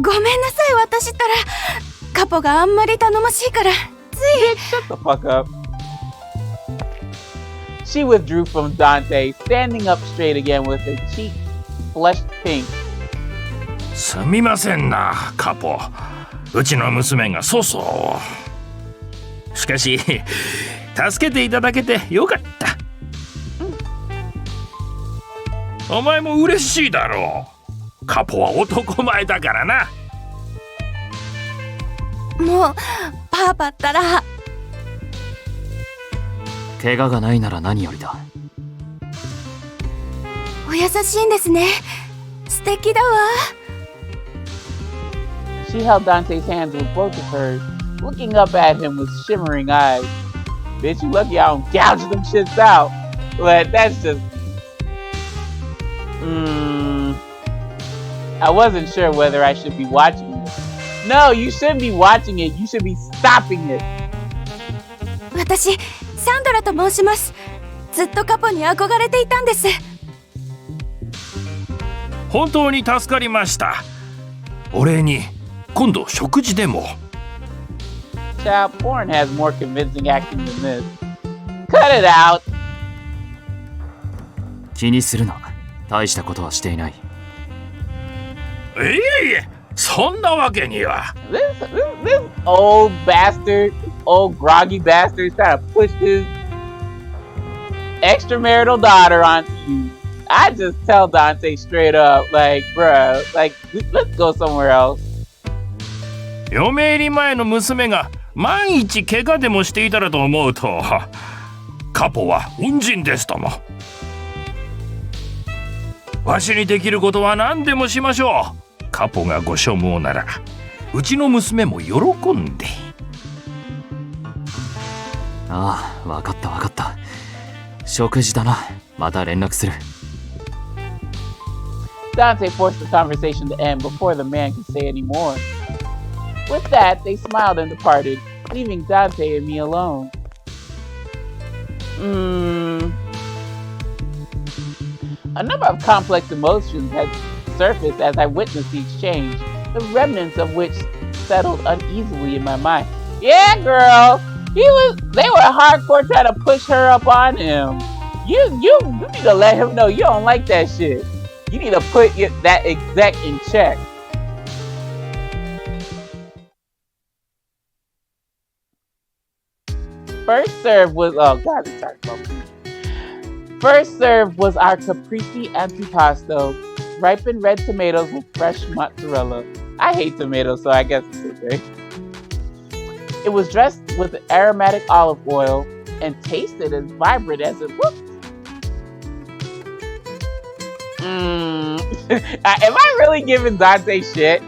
ごめんなさい、私ったら。カポがあんまり頼もしいから、つい。Shut the fuck up. She withdrew from Dante, standing up straight again with her cheeks flushed pink. すみませんな、カポ。うちの娘が粗相を。しかし、助けていただけてよかった。お前も嬉しいだろう。カポは男前だからな。もう、パパったら。怪我がないなら何よりだ。お優しいんですね。素敵だわ。She held Dante's hands with both of hers, looking up at him with shimmering eyes. Bitch, you lucky I don't gouge them shits out. But that's just... I wasn't sure whether I should be watching it. No, you shouldn't be watching it. You should be stopping it. 私、サンドラと申します。ずっとカポに憧れていたんです。本当に助かりました。お礼に今度食事でも。Child porn has more convincing acting than this. Cut it out. 気にするな。大したことはしていない。いえいえ、そんなわけには。This old bastard, old groggy bastard is trying to push his extramarital daughter onto you. I just tell Dante straight up, like, bruh, like, let's go somewhere else. 嫁入り前の娘が万一怪我でもしていたらと思うと、カポは恩人ですとも。わしにできることは何でもしましょう。カポがご所望なら、うちの娘も喜んで。ああ、わかったわかった。食事だな。また連絡する。Dante forced the conversation to end before the man could say any more. With that, they smiled and departed, leaving Dante and me alone. A number of complex emotions had surfaced as I witnessed the exchange, the remnants of which settled uneasily in my mind. Yeah, girl, they were hardcore trying to push her up on him. You need to let him know you don't like that shit. You need to put that exec in check. First serve was First serve was our caprese antipasto, ripened red tomatoes with fresh mozzarella. I hate tomatoes, so I guess it's okay. It was dressed with aromatic olive oil and tasted as vibrant as it looked. Am I really giving Dante shit?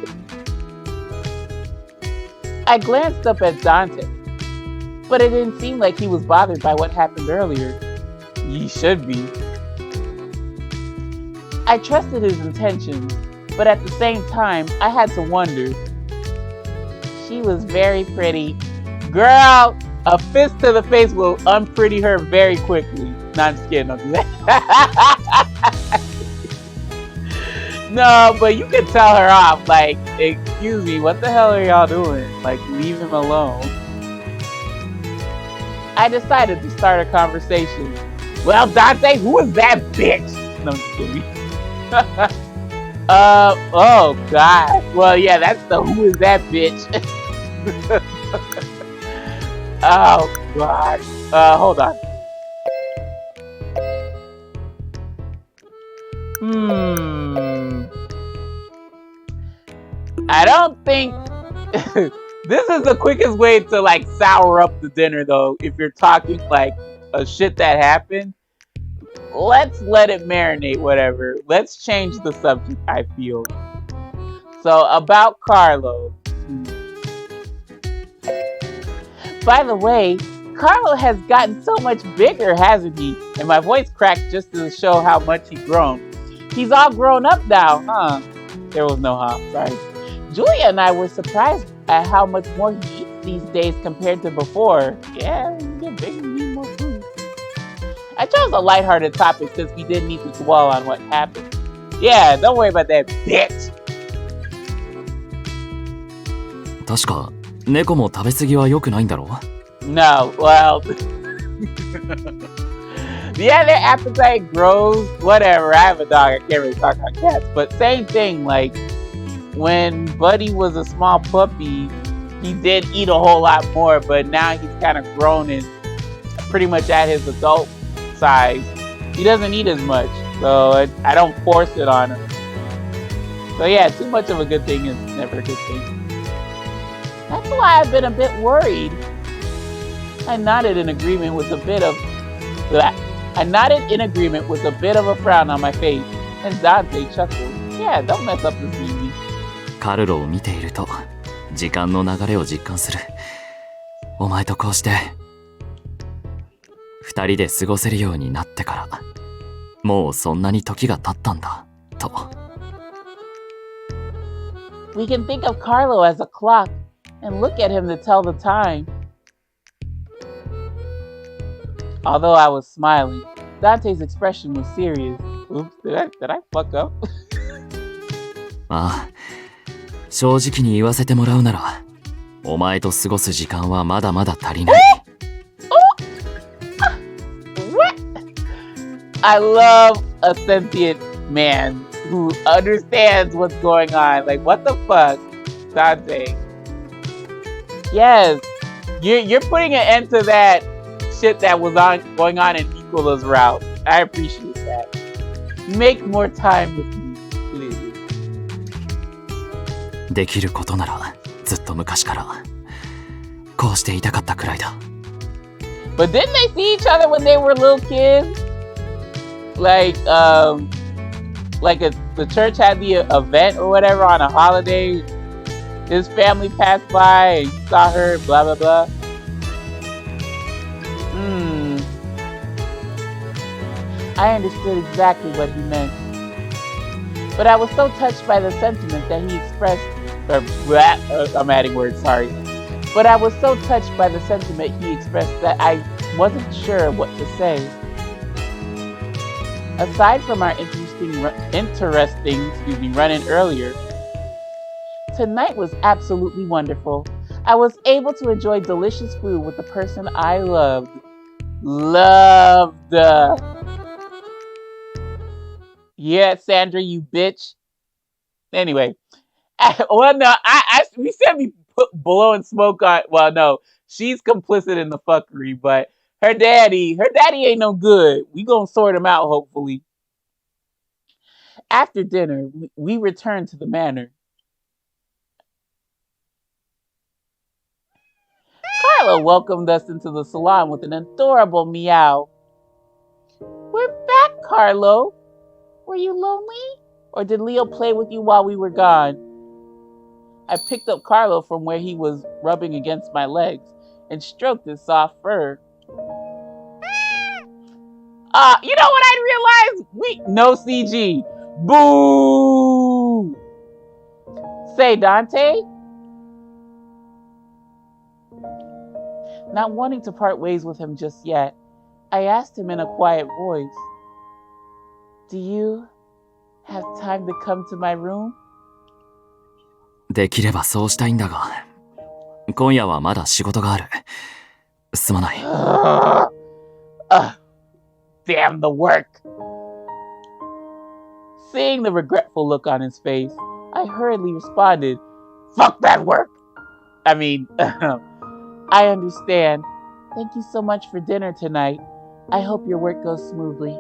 I glanced up at Dante, but it didn't seem like he was bothered by what happened earlier. He should be. I trusted his intentions, but at the same time, I had to wonder. She was very pretty. Girl, a fist to the face will unpretty her very quickly. No, I'm just kidding. Don't do that. No, but you can tell her off. Like, excuse me, what the hell are y'all doing? Like, leave him alone. I decided to start a conversation. Well, Dante, who is that bitch? No, I'm just kidding. Oh, God. Well, yeah, that's the who is that bitch. Oh, God. Hold on. I don't think this is the quickest way to like sour up the dinner though. If you're talking like a shit that happened, let's let it marinate, whatever. Let's change the subject, I feel. So, about Carlo. By the way, Carlo has gotten so much bigger, hasn't he? And my voice cracked just to show how much he's grown. He's all grown up now, huh? There was no huh, sorry. Julia and I were surprised at how much more he eats these days compared to before. Yeah, you get bigger, you need more food. I chose a lighthearted topic since we didn't need to dwell on what happened. Yeah, don't worry about that, bitch. 確か、猫も食べ過ぎは良くないんだろ No, well, yeah, their appetite grows, whatever. I have a dog, I can't really talk about cats, but same thing, like, when Buddy was a small puppy, he did eat a whole lot more, but now he's kind of grown and pretty much at his adult size. He doesn't eat as much, so I don't force it on him. So yeah, too much of a good thing is never a good thing. That's why I've been a bit worried. I nodded in agreement with a bit of a frown on my face, and Dante chuckled. Yeah, don't mess up this evening. カルロを見ていると、時間の流れを実感する。お前とこうして、二人で過ごせるようになってから、もうそんなに時が経ったんだ、と。We can think of Carlo as a clock and look at him to tell the time. Although I was smiling, Dante's expression was serious. Oops, did I fuck up? ああ、正直に言わせてもらうなら、お前と過ごす時間はまだまだ足りない。What? I love a sentient man who understands what's going on. Like, what the fuck, Dante? Yes, you're putting an end to that shit that was going on in Nicola's route. I appreciate that. Make more time with me, please. できることならずっと昔からこうしていたかったくらいだ。But didn't they see each other when they were little kids? Like the church had the event or whatever on a holiday. His family passed by and you saw her, blah blah blah. I understood exactly what he meant. But I was so touched by the sentiment that he expressed, I'm adding words, sorry. But I was so touched by the sentiment he expressed that I wasn't sure what to say. Aside from our interesting run-in earlier, tonight was absolutely wonderful. I was able to enjoy delicious food with the person I loved. Yeah, Sandra, you bitch. Anyway, we said we put blowing smoke on. Well, no, she's complicit in the fuckery, but her daddy ain't no good. We gonna sort him out, hopefully. After dinner, we returned to the manor. Carlo welcomed us into the salon with an adorable meow. We're back, Carlo. Were you lonely? Or did Leo play with you while we were gone? I picked up Carlo from where he was rubbing against my legs and stroked his soft fur. You know what I realized? No CG. Boo! Say, Dante? Not wanting to part ways with him just yet, I asked him in a quiet voice, Do you have time to come to my room? できればそうしたいんだが、今夜はまだ仕事がある。すまない。Damn the work. Seeing the regretful look on his face, I hurriedly responded, Fuck that work! I mean, I understand. Thank you so much for dinner tonight. I hope your work goes smoothly.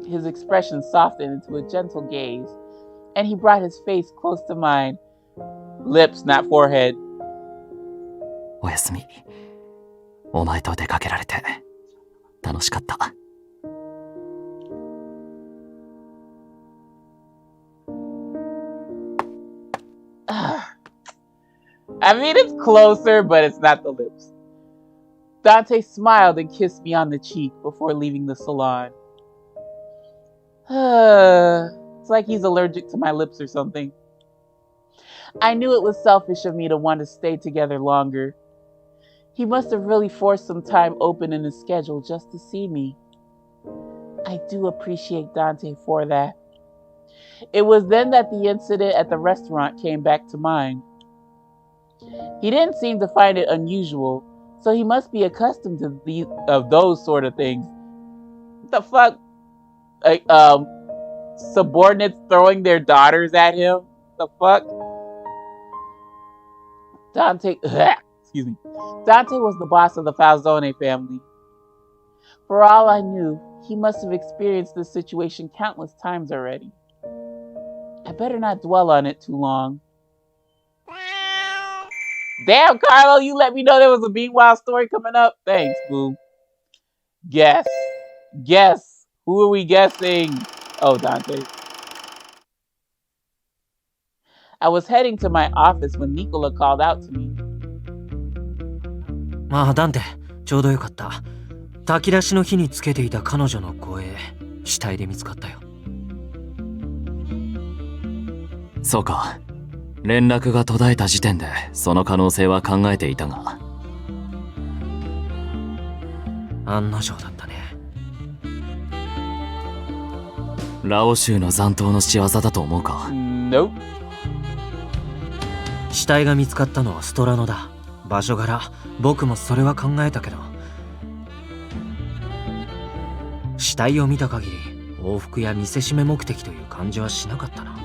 His expression softened into a gentle gaze, and he brought his face close to mine. Lips, not forehead. おやすみ。お前と出かけられて楽しかった。I mean, it's closer, but it's not the lips. Dante smiled and kissed me on the cheek before leaving the salon. It's like he's allergic to my lips or something. I knew it was selfish of me to want to stay together longer. He must have really forced some time open in his schedule just to see me. I do appreciate Dante for that. It was then that the incident at the restaurant came back to mind. He didn't seem to find it unusual, so he must be accustomed to those sort of things. What the fuck? Like, subordinates throwing their daughters at him? The fuck? Excuse me. Dante was the boss of the Falzone family. For all I knew, he must have experienced this situation countless times already. I better not dwell on it too long. Damn, Carlo, you let me know there was a meanwhile story coming up. Thanks, boo. Guess. Who are we guessing? Oh, Dante. I was heading to my office when Nicola called out to me. ああ、ダンテ、ちょうどよかった。炊き出しの日につけていた彼女の声、死体で見つかったよ。そうか。連絡が途絶えた時点でその可能性は考えていたが。案の定だったね。ラオ州の残党の仕業だと思うか？ Nope. 死体が見つかったのはストラノだ。場所柄、僕もそれは考えたけど。死体を見た限り、往復や見せしめ目的という感じはしなかったな。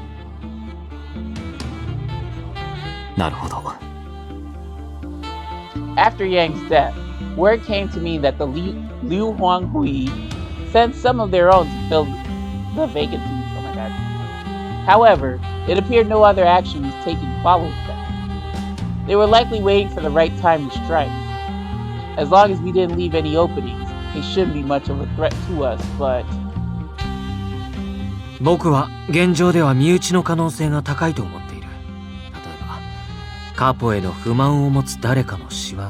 なるほど。After Yang's death, word came to me that the Liu Huanghui sent some of their own to fill the vacancies. Oh my god. However, it appeared no other action was taken following that. They were likely waiting for the right time to strike. As long as we didn't leave any openings, it shouldn't be much of a threat to us, but... 僕は現状では身内の可能性が高いと思っている。例えば、カポへの不満を持つ誰かの仕業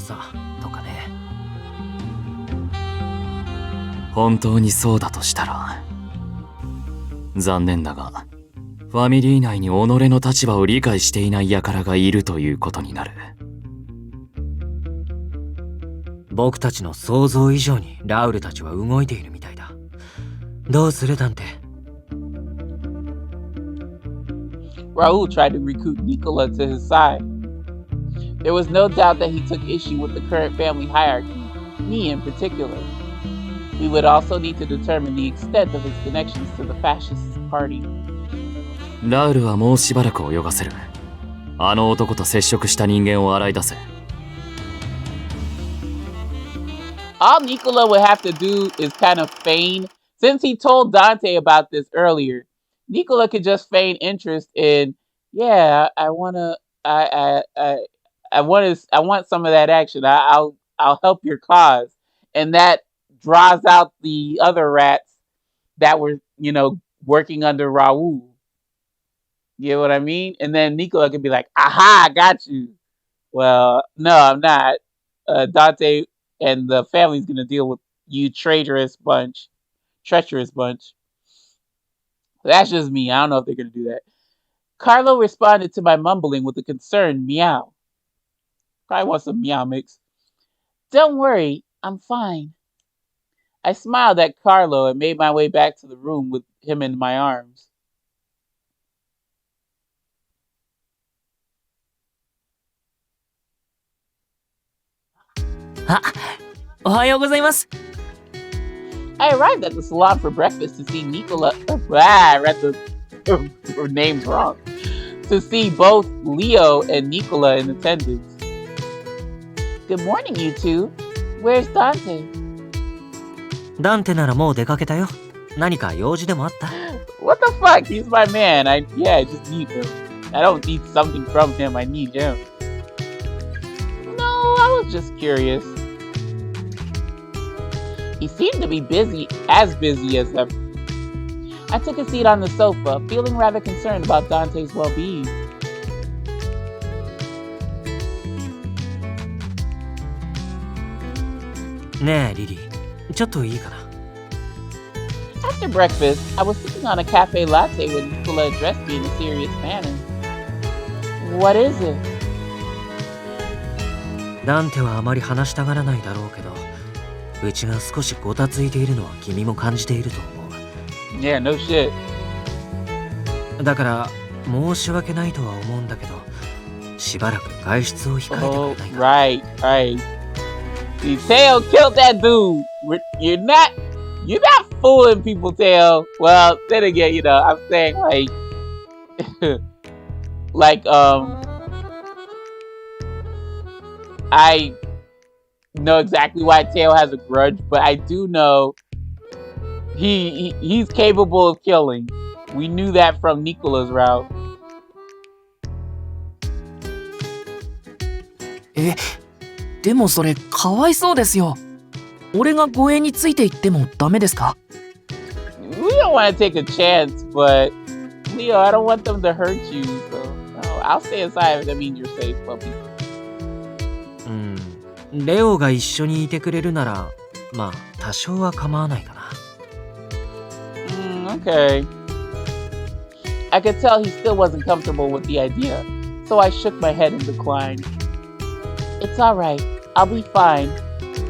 とかね。本当にそうだとしたら、残念だが、ファミリー内に己の立場を理解していない輩がいるということになる。僕たちの想像以上にラウルたちは動いているみたいだ。どうするなんて。Raul tried to recruit Nicola to his side. There was no doubt that he took issue with the current family hierarchy, me in particular. We would also need to determine the extent of his connections to the fascist party. ラウルはもうしばらく泳がせる。あの男と接触した人間を洗い出せ。All Nicola would have to do is kind of feign. Since he told Dante about this earlier, Nicola could just feign interest in, yeah, I want some of that action. I'll help your cause, and that draws out the other rats that were, working under Raul. You know what I mean? And then Nicola could be like, aha, I got you. Well, no, I'm not. Dante and the family's going to deal with you treacherous bunch. That's just me. I don't know if they're going to do that. Carlo responded to my mumbling with a concerned meow. Probably want some meow mix. Don't worry, I'm fine. I smiled at Carlo and made my way back to the room with him in my arms. Ohayou gozaimasu. I arrived at the salon for breakfast to see Nicola. I read the names wrong. To see both Leo and Nicola in attendance. Good morning, you two. Where's Dante? ダンテならもう出かけたよ。何か用事でもあった？ What the fuck? He's my man. I just need him. I don't need something from him. I need him. No, I was just curious. He seemed to be as busy as ever. I took a seat on the sofa, feeling rather concerned about Dante's well-being. After breakfast, I was sitting on a cafe latte when Nicola addressed me in a serious manner. What is it? ダンテはあまり話したがらないだろうけど、うちが少しごたついているのは君も感じていると思う。Yeah, no shit. だから申し訳ないとは思うんだけど、しばらく外出を控えてくれないか。Right. See, Teo killed that dude. You're not fooling people, Teo. Well, then again, you know, I'm saying like, I know exactly why Teo has a grudge, but I do know he's capable of killing. We knew that from Nicola's route. でもそれかわいそうですよ。俺が護衛について行ってもダメですか？ We don't want to take a chance, but Leo, I don't want them to hurt you, so no, I'll stay inside if that means you're safe, puppy. レオが一緒にいてくれるなら、まあ多少は構わないかな。Okay. I could tell he still wasn't comfortable with the idea, so I shook my head and declined. It's alright. I'll be fine.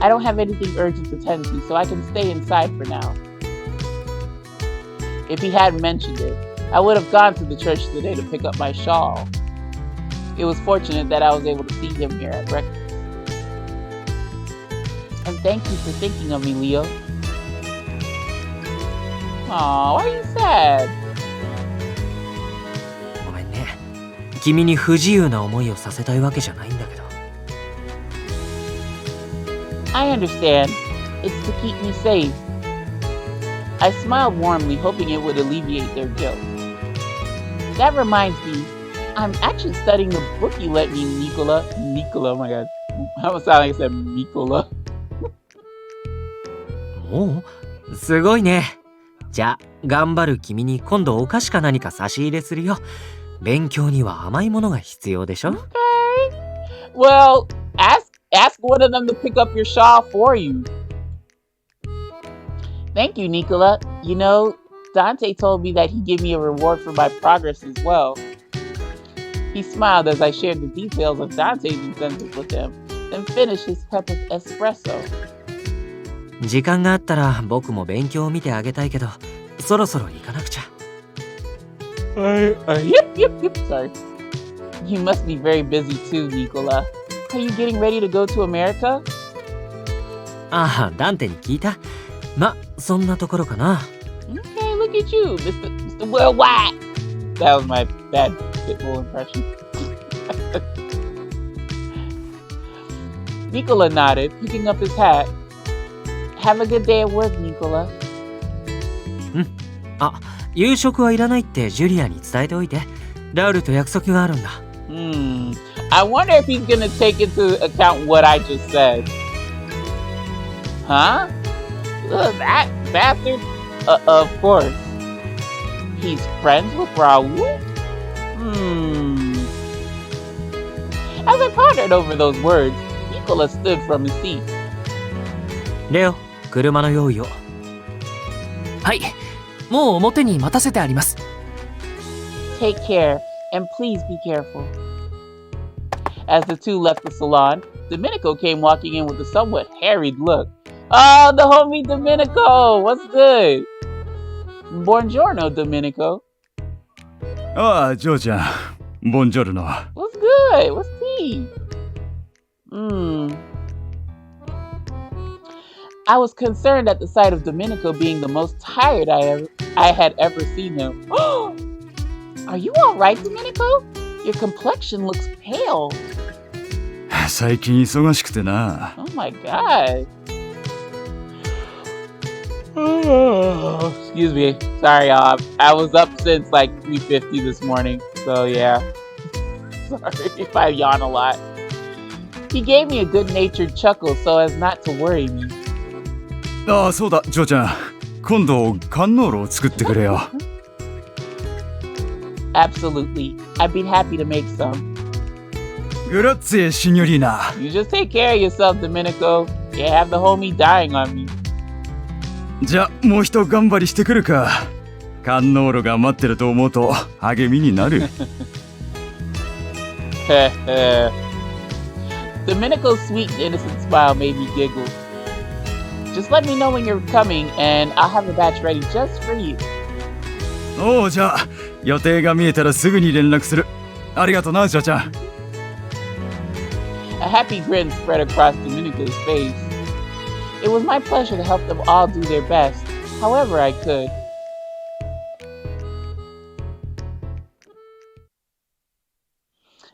I don't have anything urgent to tend to, so I can stay inside for now. If he hadn't mentioned it, I would have gone to the church today to pick up my shawl. It was fortunate that I was able to see him here at breakfast. And thank you for thinking of me, Leo. Aw, why are you sad? ごめんね。君に不自由な思いをさせたいわけじゃないんだけど。I understand. It's to keep me safe. I smiled warmly, hoping it would alleviate their guilt. That reminds me, I'm actually studying the book you let me, Nicola. Nicola, oh my god. I almost sound like I said Nicola. もうすごいね。じゃあ頑張る君に今度お菓子か何か差し入れするよ。勉強には甘いものが必要でしょ。Okay. Well, ask one of them to pick up your shawl for you. Thank you, Nicola. You know, Dante told me that he'd give me a reward for my progress as well. He smiled as I shared the details of Dante's incentives with him, then finished his cup of espresso. 時間があったら僕も勉強を見てあげたいけど、そろそろ行かなくちゃ。Yep. Sorry. You must be very busy too, Nicola. Are you getting ready to go to America? ああ、ダンテに聞いた。ま、そんなところかな。Okay, look at you, Mr. Worldwide. That was my bad Pitbull impression. Nicola nodded, picking up his hat. Have a good day at work, Nicola. あ、夕食はいらないってジュリアに伝えておいて。ラウルと約束があるんだ。I wonder if he's gonna take into account what I just said. Huh? Ugh, that bastard? Of course. He's friends with Raul? As I pondered over those words, Nicola stood from his seat. レオ、車の用意を。はい、もう表に待たせてあります。Take care, and please be careful. As the two left the salon, Domenico came walking in with a somewhat harried look. Oh, the homie Domenico! What's good? Buongiorno, Domenico. ああ、ジョーちゃん。ボンジョルノ。What's good? What's tea? I was concerned at the sight of Domenico being the most tired I had ever seen him. Are you all right, Domenico? Your complexion looks pale. 最近忙しくてな。Oh my god. Excuse me. Sorry, y'all. I was up since like 3:50 this morning. So yeah. Sorry if I yawn a lot. He gave me a good-natured chuckle so as not to worry me. ああ、そうだ、ジョーちゃん。今度、観音炉を作ってくれよ。Absolutely. I'd be happy to make some. グラッツェ、シニョリーナ。You just take care of yourself, Domenico. Can't have the homie dying on me. じゃあ、もう一頑張りしてくるか。観音炉が待ってると思うと励みになる。Domenico's sweet and innocent smile made me giggle. Just let me know when you're coming and I'll have a batch ready just for you. おう、じゃあ予定が見えたらすぐに連絡する。ありがとな、ジョーちゃん。A happy grin spread across Domenico's face. It was my pleasure to help them all do their best, however I could.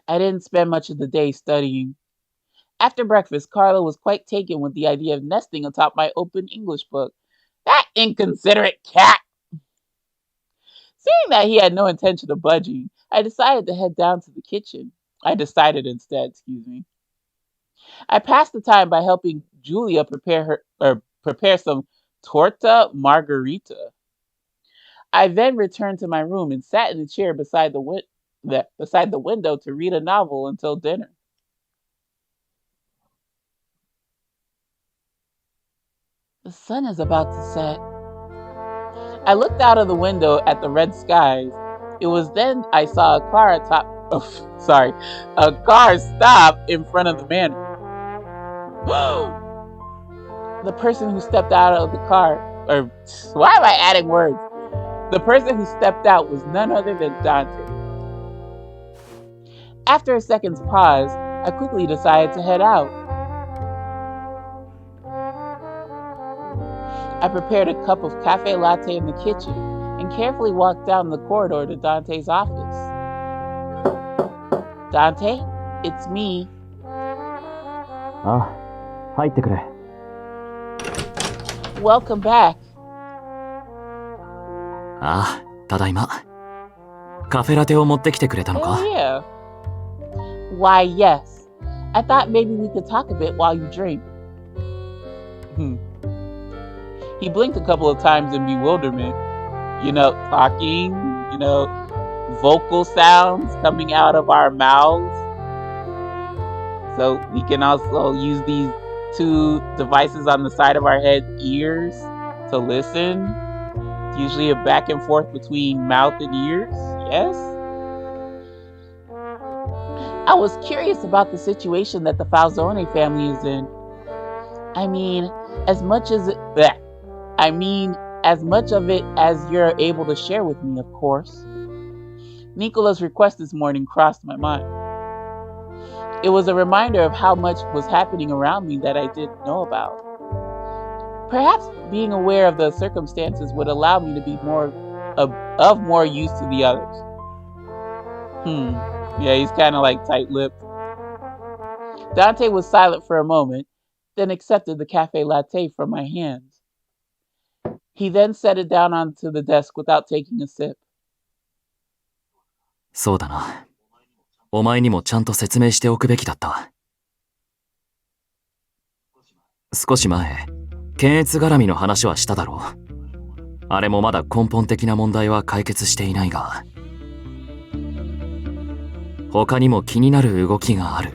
I didn't spend much of the day studying. After breakfast, Carlo was quite taken with the idea of nesting atop my open English book. That inconsiderate cat! Seeing that he had no intention of budging, I decided to head down to the kitchen. I passed the time by helping Julia prepare some torta margarita. I then returned to my room and sat in a chair beside the window to read a novel until dinner. The sun is about to set. I looked out of the window at the red skies. It was then I saw a car stop in front of the manor. The person who stepped out of the car, or why am I adding words? The person who stepped out was none other than Dante. After a second's pause, I quickly decided to head out. I prepared a cup of cafe latte in the kitchen and carefully walked down the corridor to Dante's office. Dante, it's me. ああ、入ってくれ。Welcome back. ああ、ただいま。カフェラテを持ってきてくれたのか？ Oh, yeah. Why, yes. I thought maybe we could talk a bit while you drink. He blinked a couple of times in bewilderment. Talking, vocal sounds coming out of our mouths. So we can also use these two devices on the side of our head, ears, to listen. It's usually a back and forth between mouth and ears. Yes? I was curious about the situation that the Falzone family is in. I mean, as much of it as you're able to share with me, of course. Nicola's request this morning crossed my mind. It was a reminder of how much was happening around me that I didn't know about. Perhaps being aware of the circumstances would allow me to be of more use to the others. Yeah, he's kind of like tight-lipped. Dante was silent for a moment, then accepted the cafe latte from my hands. He then set it down onto the desk without taking a sip. そうだな。お前にもちゃんと説明しておくべきだった。少し前、検閲絡みの話はしただろう。あれもまだ根本的な問題は解決していないが、他にも気になる動きがある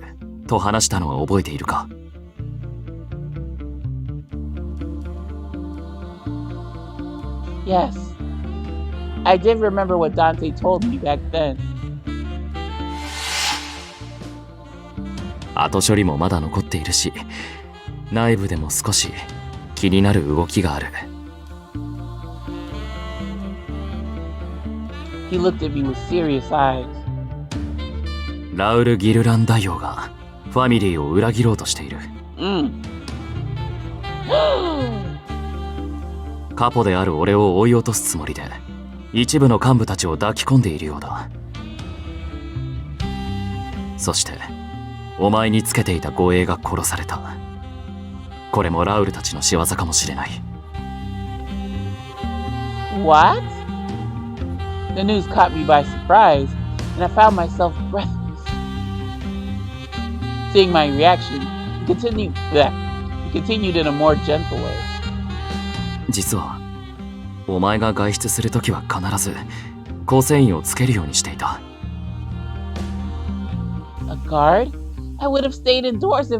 と話したのは覚えているか？ Yes, I did remember what Dante told me back then. 後処理もまだ残っているし、内部でも少し気になる動きがある。He looked at me with serious eyes. ラウル・ギルラン大王がファミリーを裏切ろうとしている。カポである俺を追い落とすつもりで一部の幹部たちを抱き込んでいるようだ。そしてお前につけていた護衛が殺された。これもラウルたちの仕業かもしれない。 What? The news caught me by surprise, and I found myself breathless. Seeing my reaction, he continued in a more gentle way. 実はお前が外出するときは必ず構成員をつけるようにしていた。 A guard? I would have stayed indoors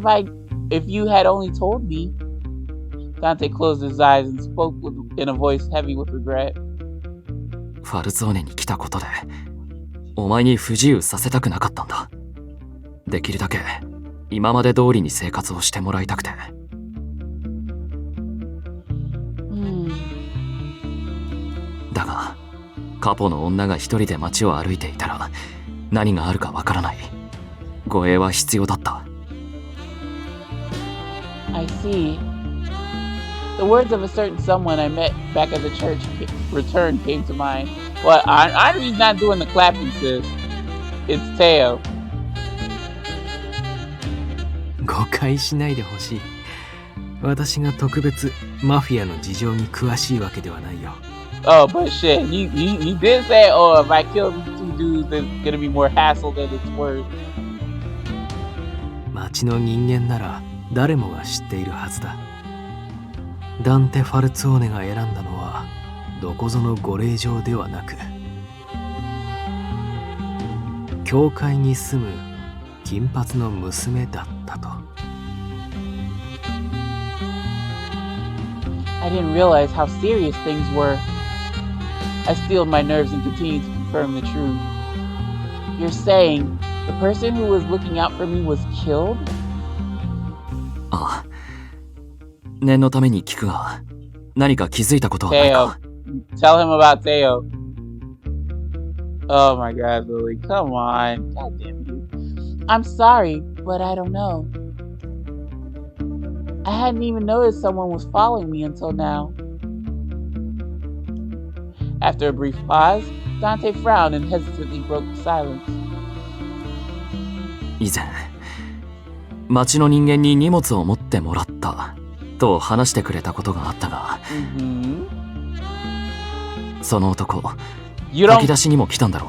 if you had only told me. Dante closed his eyes and spoke in a voice heavy with regret. ファルツォーネに来たことでお前に不自由させたくなかったんだ。できるだけ今まで通りに生活をしてもらいたくて。だがカポの女が一人で街を歩いていたら何があるかわからない。護衛は必要だった。 I see. The words of a certain someone I met back at the church return came to mind. Well, Henri's not doing the clapping, sis. It's Teo. 誤解しないでほしい。私が特別マフィアの事情に詳しいわけではないよ。Oh, but shit, he did say, oh, if I kill these two dudes, it's gonna be more hassle than it's worth. 町の人間なら誰もが知っているはずだ。ダンテ・ファルツォーネが選んだのはどこぞのご令嬢ではなく、教会に住む金髪の娘だったと。I didn't realize how serious things were. I steeled my nerves and continued to confirm the truth. You're saying the person who was looking out for me was killed? ああ、念のために聞くが、何か気づいたことはないか？ Tell him about Teo. Oh my god, Lily, come on. God damn you. I'm sorry, but I don't know. I hadn't even noticed someone was following me until now. After a brief pause, Dante frowned and hesitantly broke the silence. 以前、町の人間に荷物を持ってもらったと話してくれたことがあったが、その男、炊き出しにも来たんだろ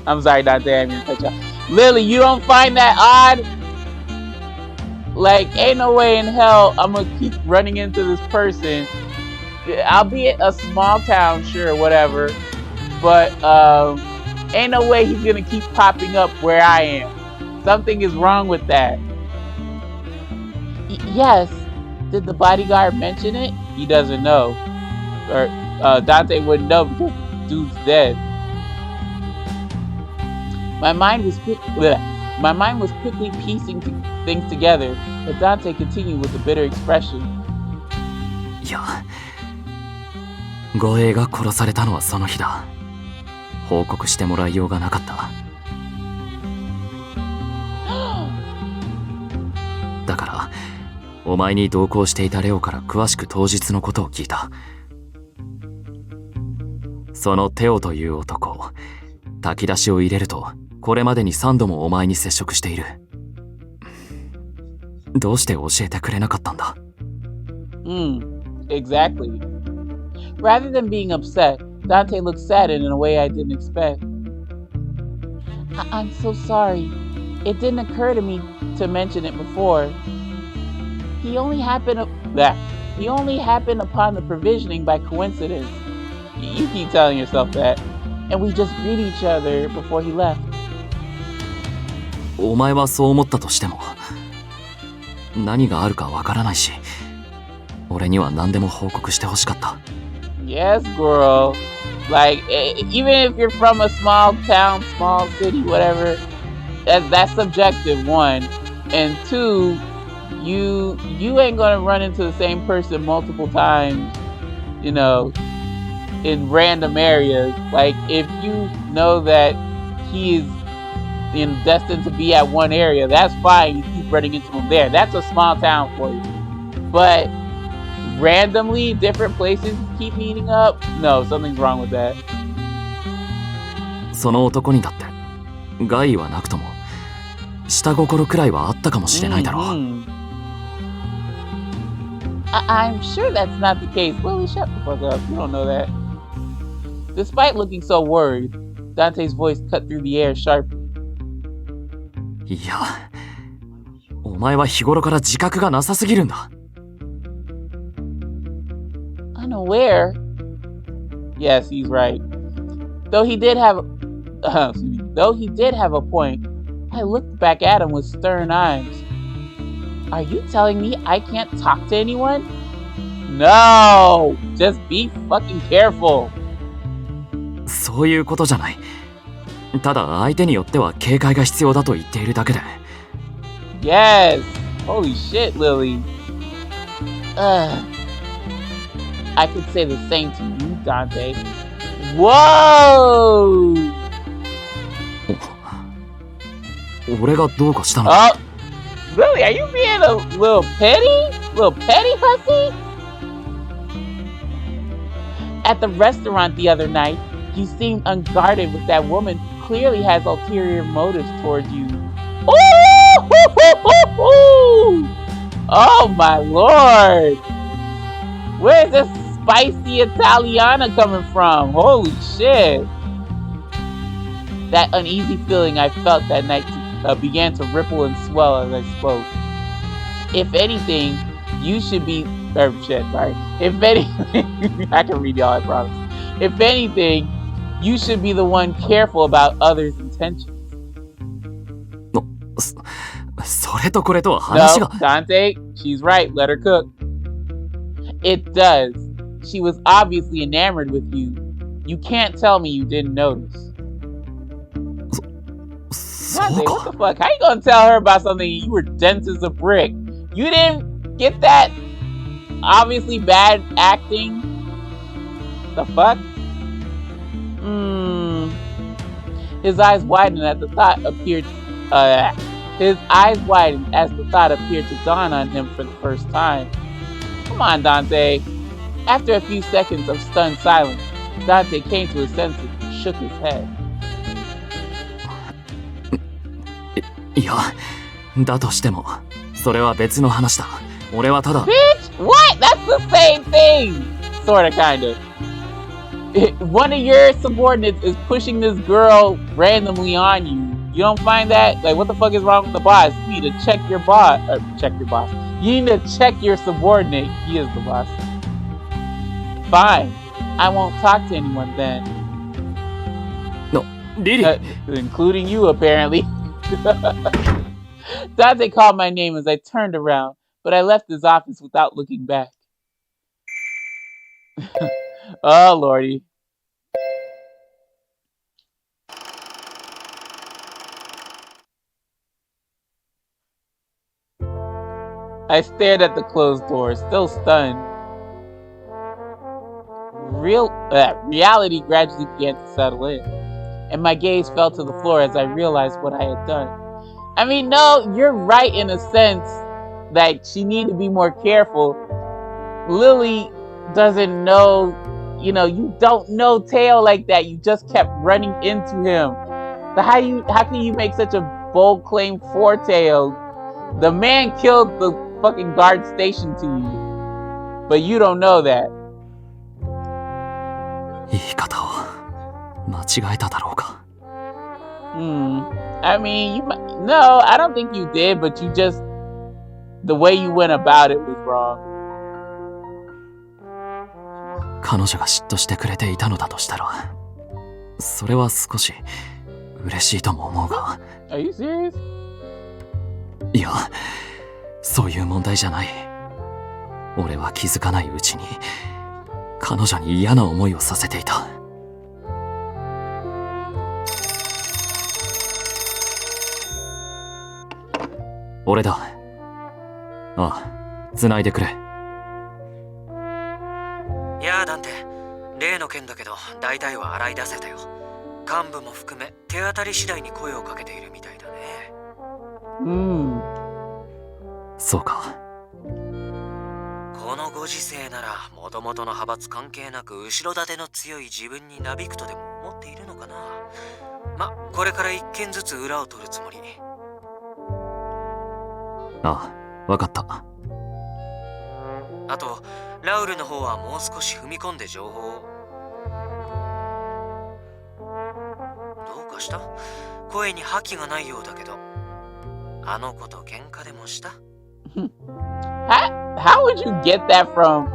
う。I'm sorry, Dante, I'm gonna cut you off. Lily, you don't find that odd? Like, ain't no way in hell I'm gonna keep running into this person. Albeit a small town, sure, whatever. But, ain't no way he's gonna keep popping up where I am. Something is wrong with that. Yes. Did the bodyguard mention it? He doesn't know. Or, Dante wouldn't know because the dude's dead. My mind was quickly piecing things together, but Dante continued with a bitter expression. いや、護衛が殺されたのはその日だ。報告してもらいようがなかった。だから、お前に同行していたレオから詳しく当日のことを聞いた。そのテオという男、炊き出しを入れると、これまでに3度もお前に接触している。どうして教えてくれなかったんだ？ Exactly. Rather than being upset, Dante looked saddened in a way I didn't expect. I'm so sorry. It didn't occur to me to mention it before. He only happened upon the provisioning by coincidence. You keep telling yourself that. And we just greeted each other before he left. お前はそう思ったとしても、何があるかわからないし、俺には何でも報告してほしかった。Yes, girl. Like, even if you're from a small town, small city, whatever, that's subjective, one. And two, you ain't gonna run into the same person multiple times, you know, in random areas. Like, if you know that he is destined to be at one area, that's fine. You keep running into him there. That's a small town for you. But randomly, different places keep meeting up? No, something's wrong with that. その男にだって害はなくとも下心くらいはあったかもしれないだろう。I'm sure that's not the case. Lily, shut the fuck up. You don't know that. Despite looking so worried, Dante's voice cut through the air sharply. いや、お前は日頃から自覚がなさすぎるんだ。unaware. Yes, he's right. Though he did have a point, I looked back at him with stern eyes. Are you telling me I can't talk to anyone? No! Just be fucking careful. そういうことじゃない。ただ相手によっては警戒が必要だと言っているだけで。Yes! Holy shit, Lily. I could say the same to you, Dante. Whoa! 俺がどうかしたの？ Oh, Lily, are you being a little petty? Little petty hussy? At the restaurant the other night, you seemed unguarded with that woman who clearly has ulterior motives toward you. Ooh! Oh my lord! Where's this spicy Italiana coming from? Holy shit! That uneasy feeling I felt that night began to ripple and swell as I spoke. If anything, you should be... If anything... I can read y'all, I promise. If anything, you should be the one careful about others' intentions. それとこれとは話が。No, Dante, she's right. Let her cook. It does. She was obviously enamored with you. You can't tell me you didn't notice. Dante, what the fuck? How you gonna tell her about something you were dense as a brick? You didn't get that obviously bad acting? The fuck? His eyes widened as the thought appeared to dawn on him for the first time. Come on, Dante. After a few seconds of stunned silence, Dante came to his senses and shook his head. いや、だとしても、それは別の話だ。俺はただ。Bitch! What? That's the same thing! Sorta, kinda. One of your subordinates is pushing this girl randomly on you. You don't find that? Like, what the fuck is wrong with the boss? You need to check your boss. Check your boss. You need to check your subordinate. He is the boss. Fine. I won't talk to anyone then. No, Didi. Including you, apparently. Dante called my name as I turned around, but I left his office without looking back. Oh, lordy. I stared at the closed door, still stunned. Reality gradually began to settle in, and my gaze fell to the floor as I realized what I had done. I mean, no, you're right in a sense that she needed to be more careful. Lily doesn't know, you don't know Teo like that. You just kept running into him. So how can you make such a bold claim for Teo? The man killed the fucking guard stationed to you, but you don't know that. 言い方を間違えただろうか。I mean, no, I don't think you did, but the way you went about it was wrong. 彼女が嫉妬してくれていたのだとしたら、それは少し嬉しいとも思うが。Are you serious? いや、そういう問題じゃない。俺は気づかないうちに彼女に嫌な思いをさせていた。俺だ。ああ、繋いでくれ。いやー、ダンテ、例の件だけど大体は洗い出せたよ。幹部も含め手当たり次第に声をかけているみたいだね。そうか。このご時世ならもともとの派閥関係なく後ろ盾の強い自分になびくとでも思っているのかな。ま、これから一件ずつ裏を取るつもり。ああ、わかった。あとラウルの方はもう少し踏み込んで情報を。どうかした？声に覇気がないようだけど。あの子と喧嘩でもした？How would you get that from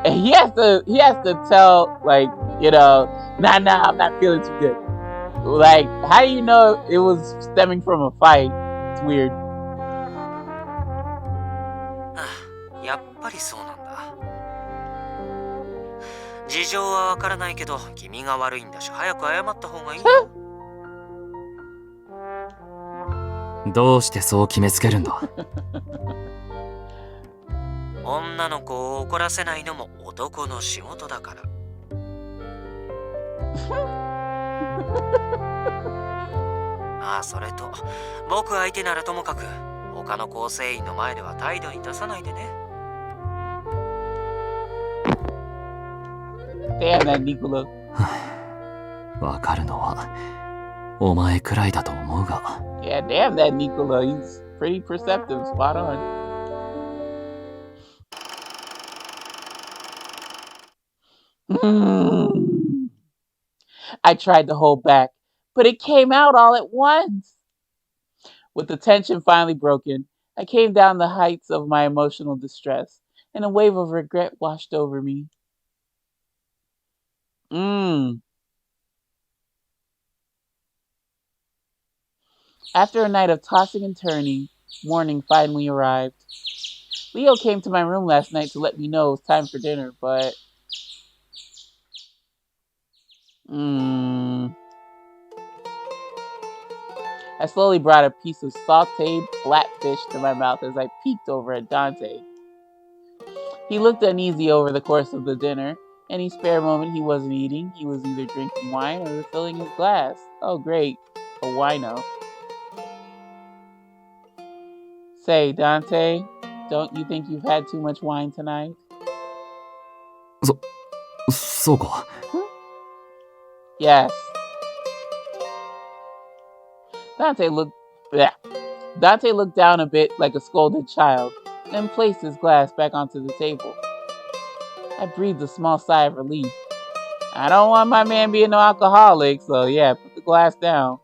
And he has to tell, like, nah, I'm not feeling too good. Like, how do you know it was stemming from a fight? It's weird. やっぱりそうなんだ。事情はわからないけど、君が悪いんだし、早く謝った方がいいよ。どうしてそう決めつけるんだ？女の子を怒らせないのも男の仕事だから。ああ、それと、僕相手ならともかく、他の構成員の前では態度に出さないでね。Damn that Nicola. わかるのはお前くらいだと思うが。Yeah, damn that Nicola. He's pretty perceptive. Spot on. I tried to hold back, but it came out all at once. With the tension finally broken, I came down the heights of my emotional distress, and a wave of regret washed over me. After a night of tossing and turning, morning finally arrived. Leo came to my room last night to let me know it was time for dinner, but... I slowly brought a piece of sauteed flatfish to my mouth as I peeked over at Dante. He looked uneasy over the course of the dinner. Any spare moment he wasn't eating, he was either drinking wine or refilling his glass. Oh great, a wino. Say, Dante, don't you think you've had too much wine tonight? そうか。Yes. Dante looked down a bit like a scolded child, then placed his glass back onto the table. I breathed a small sigh of relief. I don't want my man being no alcoholic, so yeah, put the glass down.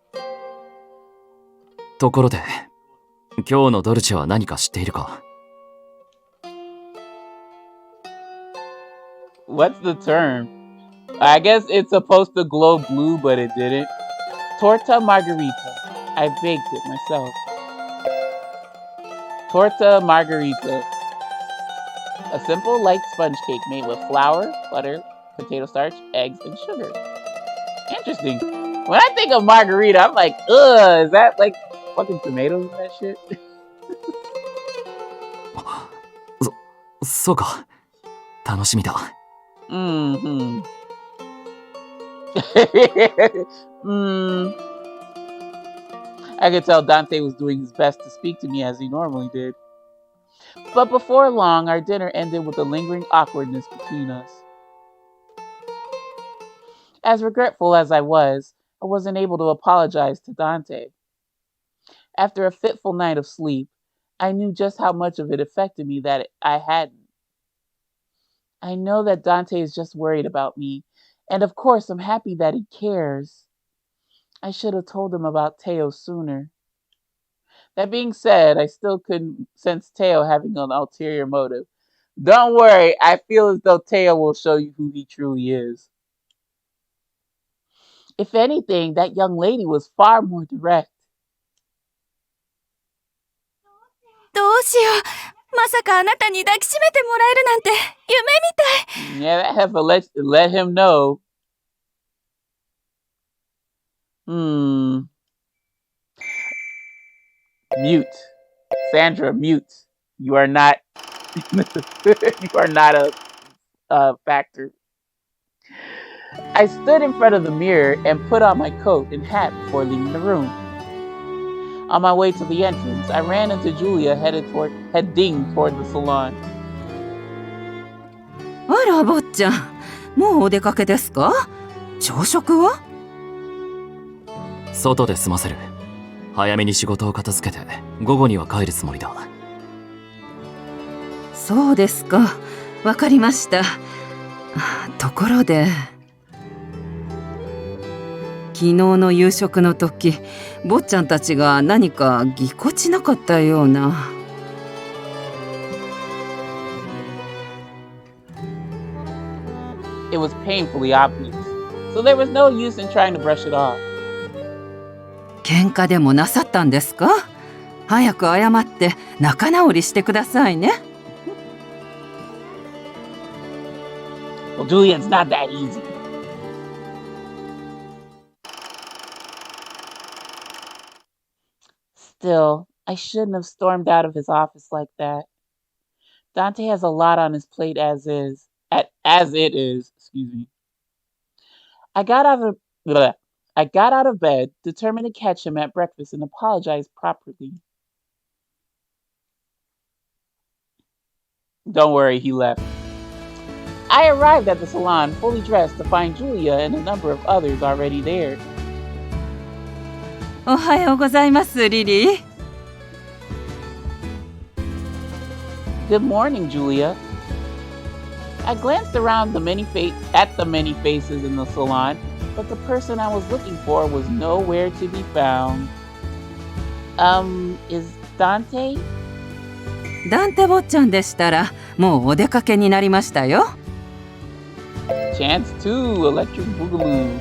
ところで、今日のドルチェは何か知っているか？ What's the term? I guess it's supposed to glow blue, but it didn't. Torta margarita. I baked it myself. Torta margarita. A simple, light sponge cake made with flour, butter, potato starch, eggs, and sugar. Interesting. When I think of margarita, I'm like, ugh, is that like fucking tomatoes and that shit? そうか。楽しみだ。I could tell Dante was doing his best to speak to me as he normally did. But before long, our dinner ended with a lingering awkwardness between us. As regretful as I wasn't able to apologize to Dante. After a fitful night of sleep, I knew just how much of it affected me that I hadn't. I know that Dante is just worried about me, and of course I'm happy that he cares. I should have told him about Teo sooner. That being said, I still couldn't sense Teo having an ulterior motive. Don't worry, I feel as though Teo will show you who he truly is. If anything, that young lady was far more direct. どうしよう。まさかあなたに抱きしめてもらえるなんて夢みたい。 Yeah, that heifer let him know. Mute. Sandra, mute. You are not you are not a factor. I stood in front of the mirror and put on my coat and hat before leaving the room. On my way to the entrance, I ran into Julia heading toward the salon. あら、坊ちゃん。もうお出かけですか？朝食は？外で済ませる。早めに仕事を片付けて、午後には帰るつもりだ。そうですか。わかりました。ところで、昨日の夕食の時、坊ちゃんたちが何かぎこちなかったような。It was painfully obvious, so there was no use in trying to brush it off. 喧嘩でもなさったんですか？早く謝って仲直りしてくださいね。Well, Julia, it's not that easy. Still, I shouldn't have stormed out of his office like that. Dante has a lot on his plate as is. As it is, excuse me. I got out of bed, determined to catch him at breakfast and apologize properly. Don't worry, he left. I arrived at the salon fully dressed to find Julia and a number of others already there. おはようございます、リリー。Good morning, Julia. I glanced around at the many faces in the salon, but the person I was looking for was nowhere to be found. Is Dante? ダンテ坊ちゃんでしたら、もうお出かけになりましたよ。Chance 2, Electric Boogaloo.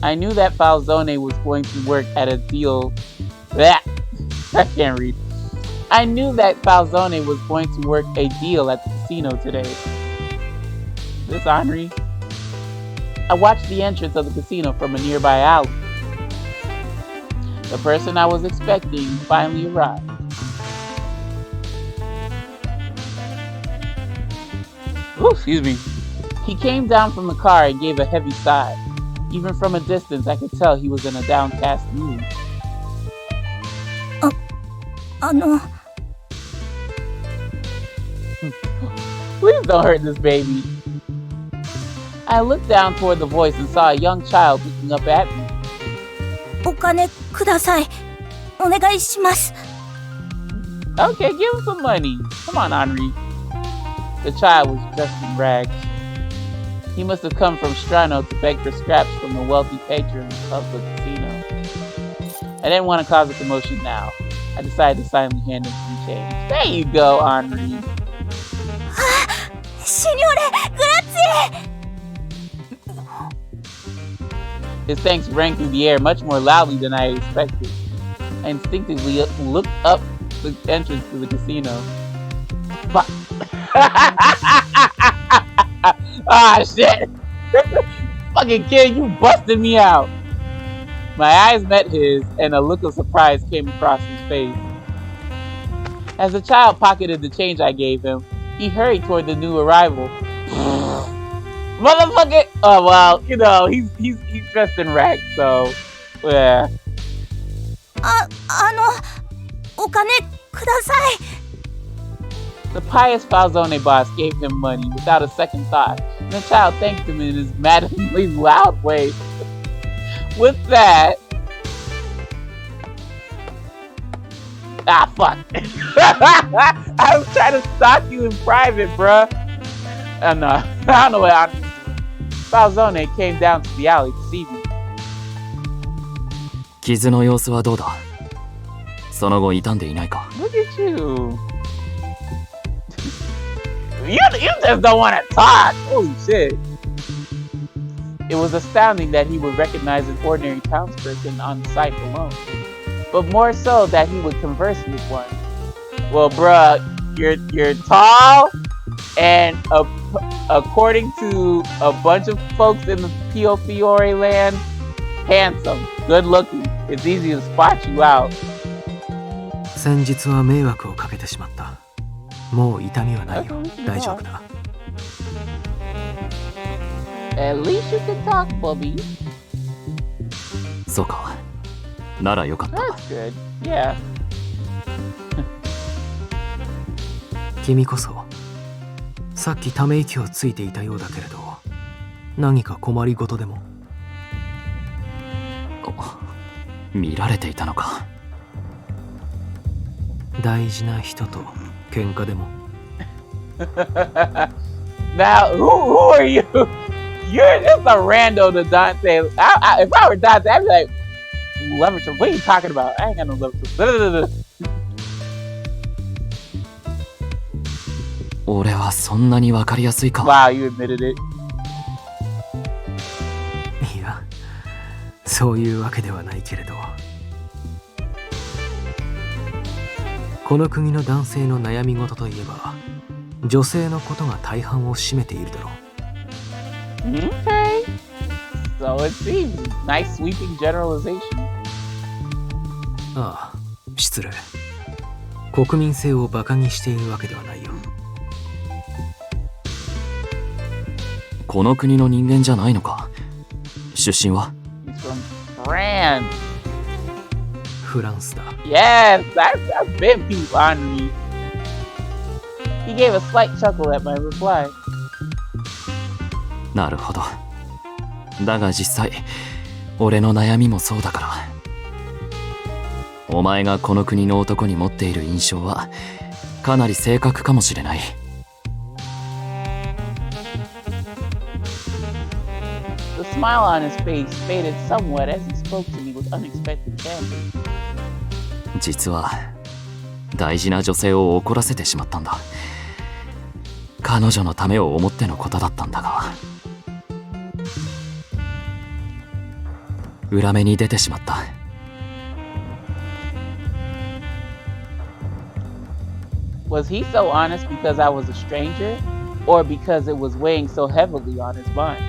I knew that Falzone was going to work at a deal. I can't read. I knew that Falzone was going to work a deal at the casino today. This Henri. I watched the entrance of the casino from a nearby alley. The person I was expecting finally arrived. Ooh, excuse me. He came down from the car and gave a heavy sigh. Even from a distance, I could tell he was in a downcast mood. Please don't hurt this baby. I looked down toward the voice and saw a young child looking up at me. お金ください。お願いします。 Okay, give him some money. Come on, Henri. The child was dressed in rags. He must have come from Strano to beg for scraps from the wealthy patrons of the casino. I didn't want to cause a commotion now. I decided to silently hand him some change. There you go, Henri. Signore, grazie! His thanks rang through the air much more loudly than I expected. I instinctively looked up the entrance to the casino. Ah, shit! Fucking kid, you busted me out! My eyes met his, and a look of surprise came across his face. As the child pocketed the change I gave him, he hurried toward the new arrival. Motherfucker! Oh, well, you know, he's dressed in rags, so, yeah. お金ください。 The pious Falzone boss gave him money without a second thought, and the child thanked him in his maddeningly loud way. With that... Ah, fuck. I was trying to stalk you in private, bruh. I don't know what I... Falzone came down to the alley to see me. 傷の様子はどうだ？その後傷んでいないか？ Look at you. You just don't want to talk. Holy shit. It was astounding that he would recognize an ordinary townsperson on sight alone, but more so that he would converse with one. Well, bruh, you're tall, and according to a bunch of folks in the Piofiore land, handsome, good looking. It's easy to spot you out. 先日は迷惑をかけてしまった。もう痛みはないよ。大丈夫だ。At least you can talk, Bobby. そうか。ならよかった。That's good. Yeah. 君こそ、さっきため息をついていたようだけれど、何か困りごとでも。見られていたのか。大事な人と喧嘩でも。Now, who are you? You're just a rando to Dante. If I were Dante, I'd be like, leverage. What are you talking about? I ain't got no leverage. 俺はそんなにわかりやすいか。 Wow, you admitted it. いや、そういうわけではないけれど、この国の男性の悩み事といえば、女性のことが大半を占めているだろう。Okay. So it seems. Nice sweeping generalization. ああ、失礼。国民性をバカにしているわけではないよ。この国の人間じゃないのか。出身は？ He's from France. フランスだ。 Yes, I've been peep on me. He gave a slight chuckle at my reply. なるほど。だが実際、俺の悩みもそうだから。お前がこの国の男に持っている印象はかなり正確かもしれない。The smile on his face faded somewhat as he spoke to me with unexpected candor. 実は大事な女性を怒らせてしまったんだ。彼女のためを思ってのことだったんだが、裏目に出てしまった。Was he so honest because I was a stranger, or because it was weighing so heavily on his mind?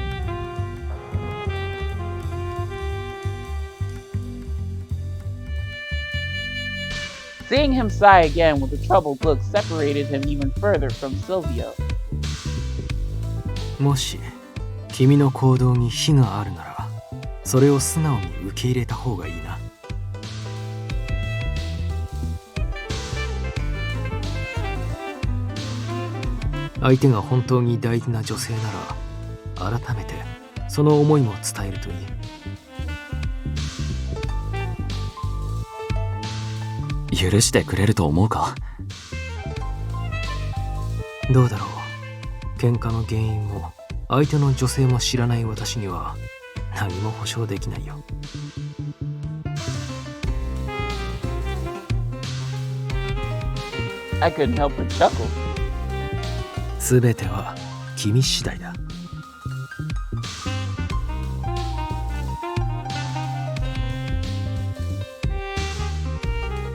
Seeing him sigh again with a troubled look separated him even further from Silvio. もし君の行動に非があるなら、それを素直に受け入れた方がいいな。相手が本当に大事な女性なら、改めてその思いも伝えるといい。許してくれると思うか？どうだろう。喧嘩の原因も相手の女性も知らない私には何も保証できないよ。I couldn't help but chuckle. すべては君次第だ。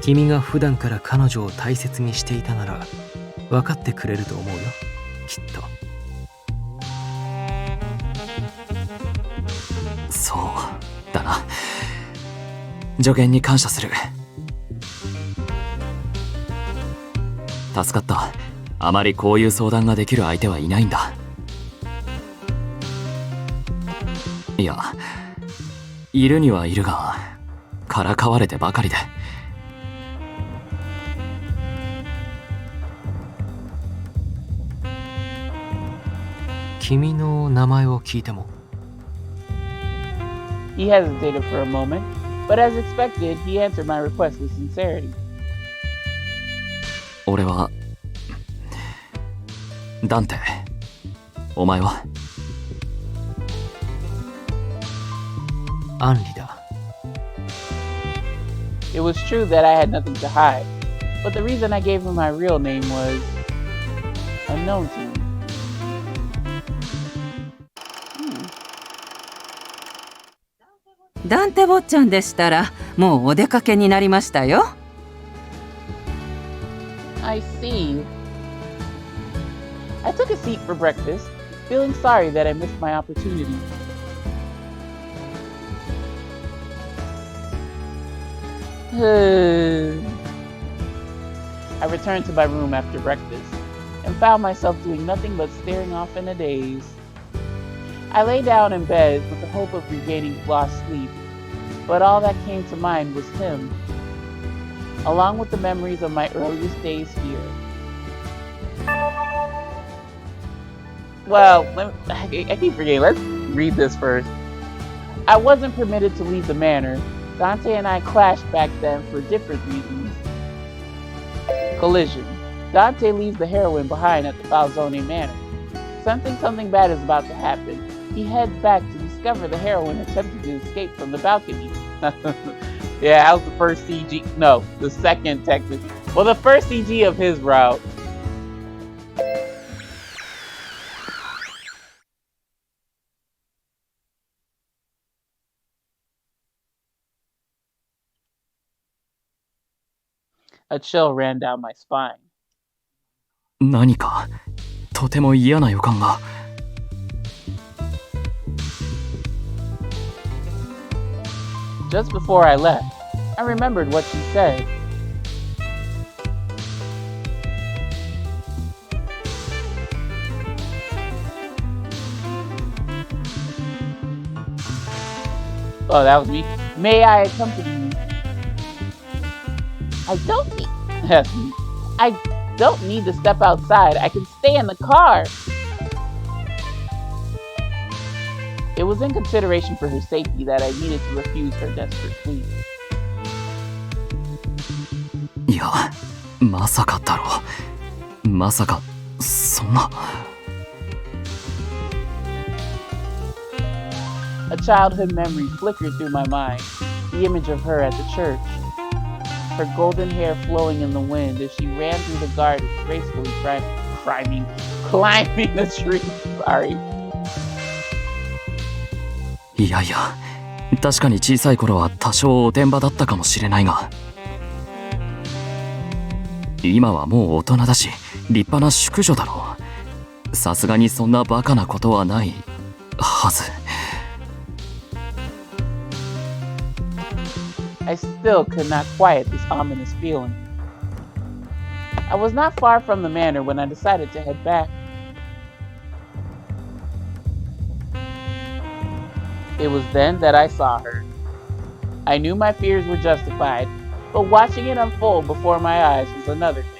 君が普段から彼女を大切にしていたなら分かってくれると思うよ、きっと。そうだな。助言に感謝する。助かった。あまりこういう相談ができる相手はいないんだ。いや、いるにはいるが、からかわれてばかりで。君の名前を聞いても。He hesitated for a moment, but as expected, he answered my request with sincerity. 俺はダンテ。お前は？アンリだ。It was true that I had nothing to hide, but the reason I gave him my real name was unknown to me. ダンテ坊ちゃんでしたらもうお出かけになりましたよ。I see. I took a seat for breakfast, feeling sorry that I missed my opportunity. I returned to my room after breakfast and found myself doing nothing but staring off in a daze. I lay down in bed with the hope of regaining lost sleep, but all that came to mind was him, along with the memories of my earliest days here. Well, I keep forgetting. Let's read this first. I wasn't permitted to leave the manor. Dante and I clashed back then for different reasons. Collision. Dante leaves the heroine behind at the Falzone manor. Something bad is about to happen. He heads back to discover the heroine attempting to escape from the balcony. Yeah, that was the first CG. No, the second technically. Well, the first CG of his route. A chill ran down my spine. 何かとても嫌な予感が。Just before I left, I remembered what she said. Oh, that was me. May I accompany you? I don't need. That's me. I don't need to step outside. I can stay in the car. It was in consideration for her safety that I needed to refuse her desperate plea. いや、まさかだろう。まさか、そんな。A childhood memory flickered through my mind, the image of her at the church. Her golden hair flowing in the wind as she ran through the garden, gracefully climbing the tree. Sorry. いやいや、確かに小さい頃は多少おてんばだったかもしれないが、今はもう大人だし、立派な淑女だろう。さすがにそんなバカなことはないはず。I still could not quiet this ominous feeling. I was not far from the manor when I decided to head back. It was then that I saw her. I knew my fears were justified, but watching it unfold before my eyes was another thing.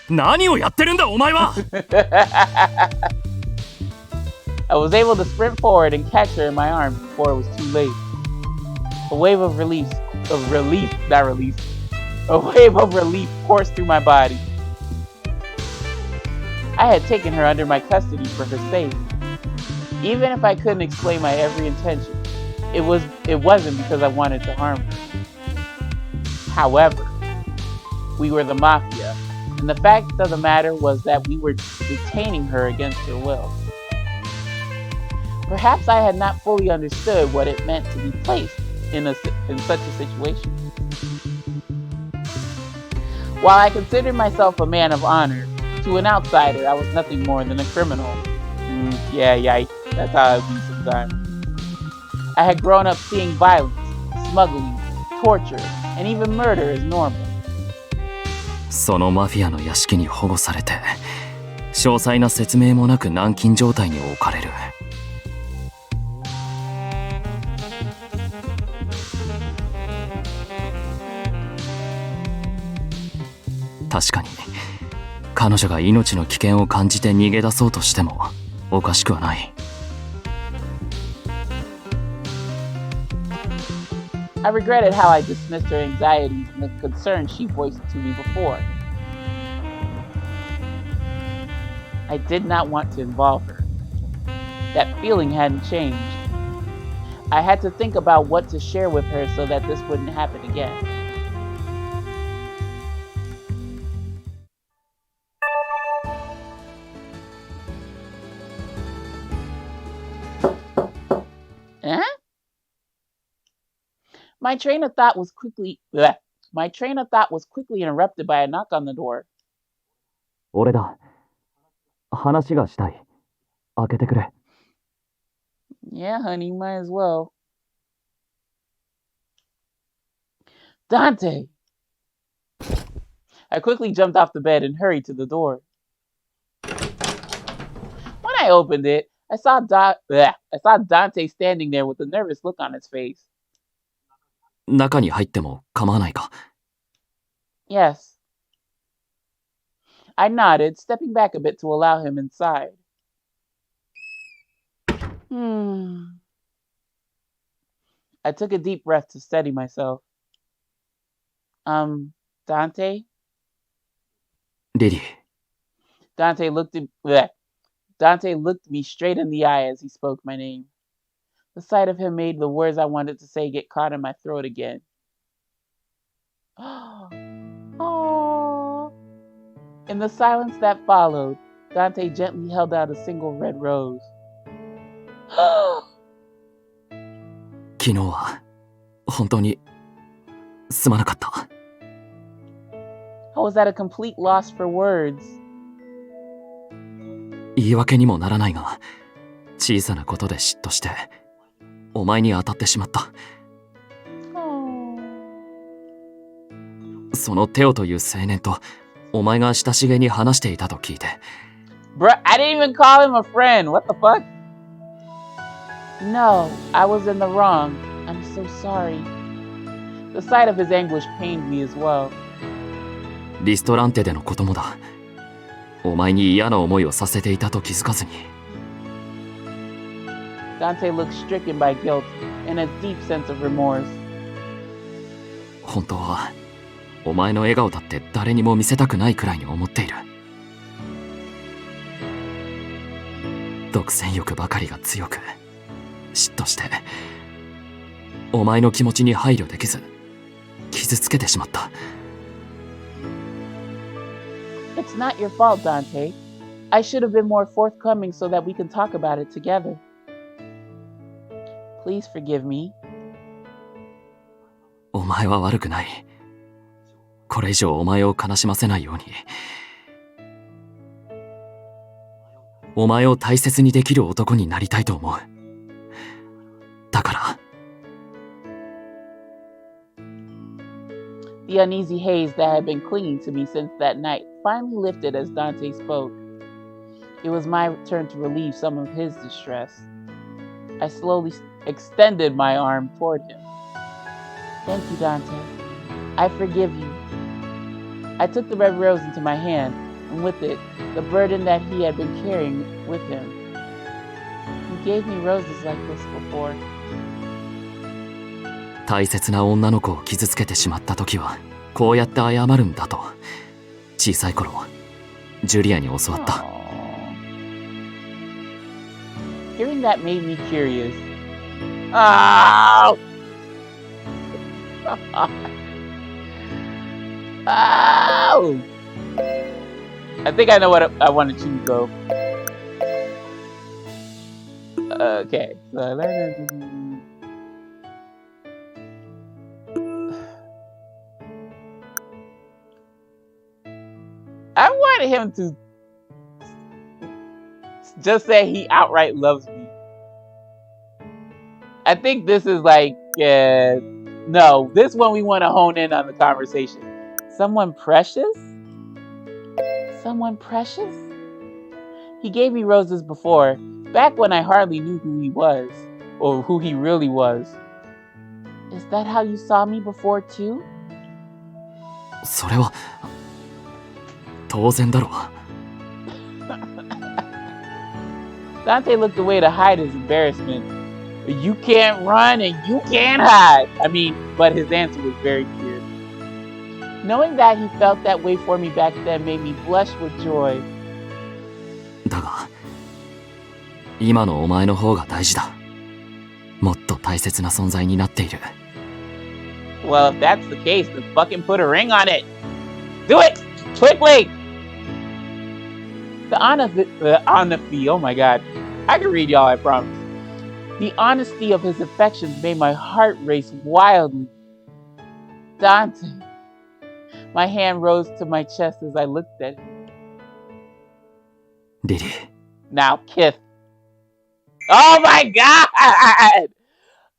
何をやってるんだお前はI was able to sprint forward and catch her in my arms before it was too late. A wave of relief coursed through my body. I had taken her under my custody for her sake. Even if I couldn't explain my every intention, it wasn't because I wanted to harm her. However, we were the mafia, and the fact of the matter was that we were detaining her against her will. Perhaps I had not fully understood what it meant to be placed in such a situation. While I considered myself a man of honor, to an outsider I was nothing more than a criminal. Yeah, yikes. That's how it be sometimes. I had grown up seeing violence, smuggling, torture, and even murder as normal. そのマフィアの屋敷に保護されて、詳細な説明もなく軟禁状態に置かれる。確かに彼女が命の危険を感じて逃げ出そうとしてもおかしくはない。I regretted how I dismissed her anxieties and the concerns she voiced to me before. I did not want to involve her. That feeling hadn't changed. I had to think about what to share with her so that this wouldn't happen again. Huh? My train of thought was quickly interrupted by a knock on the door. 俺だ。話がしたい。開けてくれ。Yeah, honey, might as well. Dante! I quickly jumped off the bed and hurried to the door. When I opened it, I saw Dante standing there with a nervous look on his face. 中に入っても構わないか。Yes. I nodded, stepping back a bit to allow him inside. I took a deep breath to steady myself. Dante? リリー。Dante looked me straight in the eye as he spoke my name. The sight of him made the words I wanted to say get caught in my throat again. Oh. In the silence that followed, Dante gently held out a single red rose. 昨日は本当にすまなかった。I was at a complete loss for words. 言い訳にもならないが、小さなことで嫉妬して、お前に当たってしまった。そのテオという青年と、お前が親しげに話していたと聞いて。Bruh, I didn't even call him a friend. What the fuck? No, I was in the wrong. I'm so sorry. The sight of his anguish pained me as well. リストランテでのこともだ。お前に嫌な思いをさせていたと気づかずに。Dante looked stricken by guilt and a deep sense of remorse. 本当は、お前の笑顔だって誰にも見せたくないくらいに思っている。独占欲ばかりが強く、嫉妬して、お前の気持ちに配慮できず、傷つけてしまった。It's not your fault, Dante. I should have been more forthcoming so that we can talk about it together. Please forgive me. お前は悪くない。これ以上お前を悲しませないように。お前を大切にできる男になりたいと思う。だから。The uneasy haze that had been clinging to me since that night finally lifted as Dante spoke. It was my turn to relieve some of his distress. I slowly extended my arm toward him. Thank you, Dante. I forgive you. I took the red rose into my hand, and with it, the burden that he had been carrying with him. He gave me roses like this before. 大切な女の子を傷つけてしまった時は、こうやって謝るんだと、小さい頃、ジュリアに教わった。Hearing that made me curious. Oh! Oh! I think I know what I want to choose though. Okay, so I wanted him to just say he outright loves me. I think this is like, no, this one we want to hone in on the conversation. Someone precious? Someone precious? He gave me roses before, back when I hardly knew who he was, or who he really was. Is that how you saw me before too? それは当然だろう。Dante looked away to hide his embarrassment. You can't run and you can't hide. I mean, but his answer was very clear. Knowing that he felt that way for me back then made me blush with joy. だが、今のお前の方が大事だ。もっと大切な存在になっている。Well, if that's the case, then fucking put a ring on it. Do it! Quickly! The honesty, oh my god. I can read y'all, I promise. The honesty of his affections made my heart race wildly. Dante. My hand rose to my chest as I looked at him. Lily. Now kiss. Oh my god!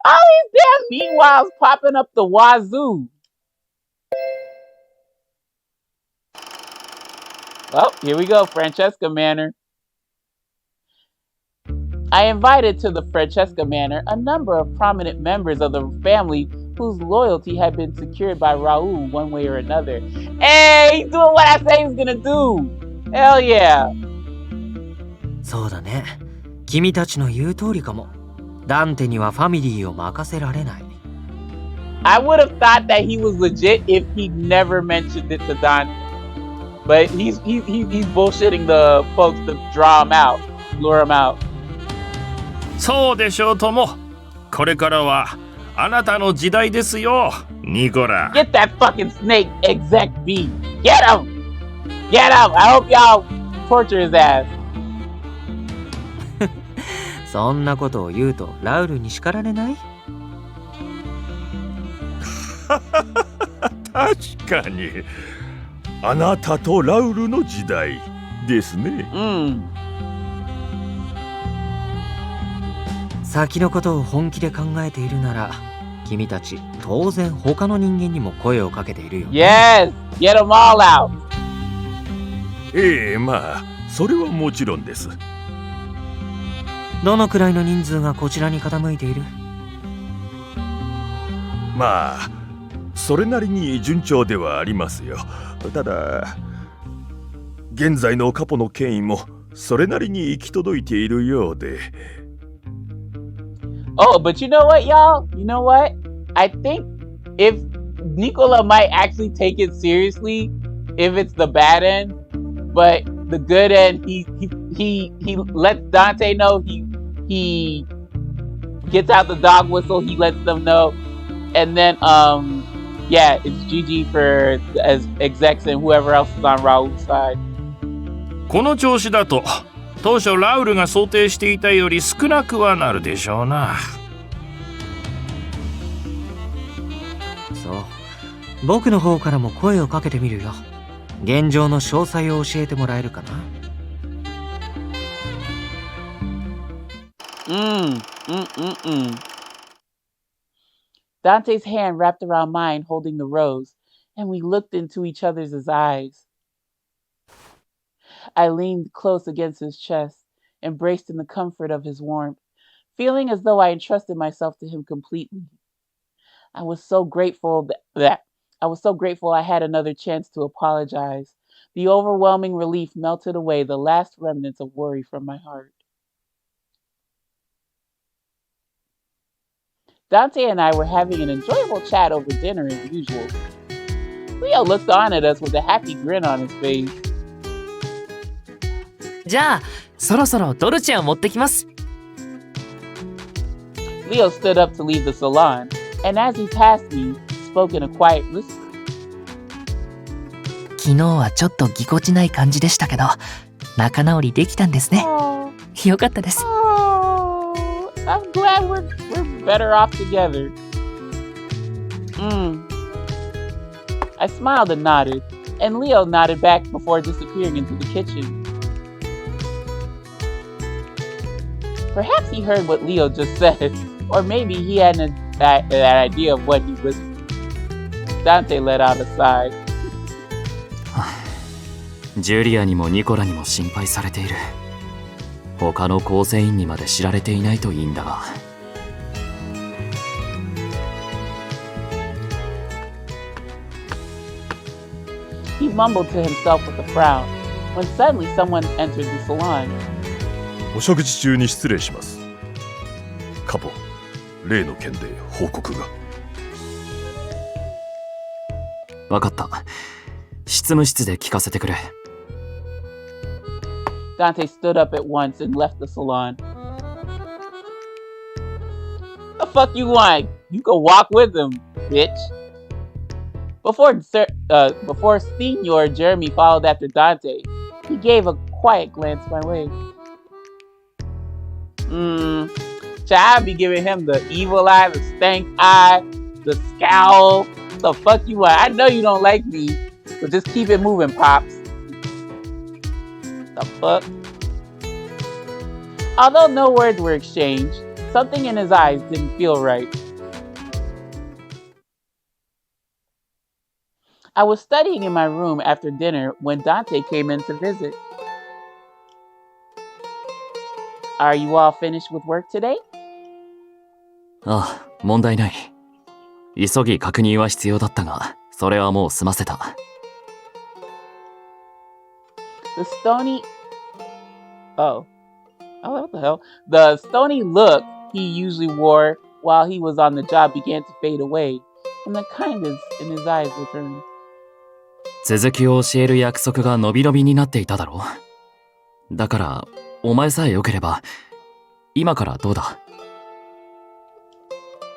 All these damn meanwhiles popping up the wazoo. Oh, here we go, Francesca Manor. I invited to the Francesca Manor a number of prominent members of the family whose loyalty had been secured by Raul one way or another. Hey, he's doing what I say he's gonna do. Hell yeah. そうだね。君たちの言う通りかも。ダンテにはファミリーを任せられない。I would have thought that he was legit if he never mentioned it to Dante. But he's bullshitting the folks to draw him out, lure him out. そうでしょうとも。これからはあなたの時代ですよ、ニコラ。Get that fucking snake, exec B. Get him! Get him! I hope y'all torture his ass. そんなことを言うとラウルに叱られない？確かに。あなたとラウルの時代ですね。先のことを本気で考えているなら、君たち当然他の人間にも声をかけているよね。Yes! Get them all out! ええ、まあ、それはもちろんです。どのくらいの人数がこちらに傾いている？まあ、それなりに順調ではありますよ。ただ、現在のカポの権威もそれなりに行き届いているようで。Oh, but you know what, y'all? You know what? I think if Nicola might actually take it seriously if it's the bad end, but the good end, he lets Dante know, he gets out the dog whistle, he lets them know, and then yeah, it's GG for as execs and whoever else is on Raul's side. この調子だと当初ラウルが想定していたより少なくはなるでしょうな。そう、僕の方からも声をかけてみるよ。現状の詳細を教えてもらえるかな。Dante's hand wrapped around mine holding the rose, and we looked into each other's eyes. I leaned close against his chest, embraced in the comfort of his warmth, feeling as though I entrusted myself to him completely. I was so grateful I had another chance to apologize. The overwhelming relief melted away the last remnants of worry from my heart. Dante and I were having an enjoyable chat over dinner as usual. Leo looked on at us with a happy grin on his face. じゃあ、そろそろドルチェを持ってきます。Leo stood up to leave the salon, and as he passed me, spoke in a quiet whisper. 昨日はちょっとぎこちない感じでしたけど、仲直りできたんですね。よかったです。I'm glad we're better off together. I smiled and nodded, and Leo nodded back before disappearing into the kitchen. Perhaps he heard what Leo just said, or maybe he had an idea of what he whispered. Dante let out a sigh. ジュリアにもニコラにも心配されている。他の構成員にまで知られていないといいんだが。He mumbled to himself with a frown, when suddenly someone entered the salon. お食事中に失礼します。カポ、例の件で報告が。わかった。執務室で聞かせてくれ。Dante stood up at once and left the salon. The fuck you want? You can walk with him, bitch. Before Senior Jeremy followed after Dante, he gave a quiet glance my way. I'd be giving him the evil eye, the stank eye, the scowl. The fuck you want? I know you don't like me, but just keep it moving, Pops. The fuck? Although no words were exchanged, something in his eyes didn't feel right. I was studying in my room after dinner when Dante came in to visit. Are you all finished with work today? ああ、問題ない。急ぎ確認は必要だったが、それはもう済ませた。The stony... Oh, what the hell? The stony look he usually wore while he was on the job began to fade away, and the kindness in his eyes returned. 続きを教える約束が伸び伸びになっていただろう。だから、お前さえ良ければ、今からどうだ？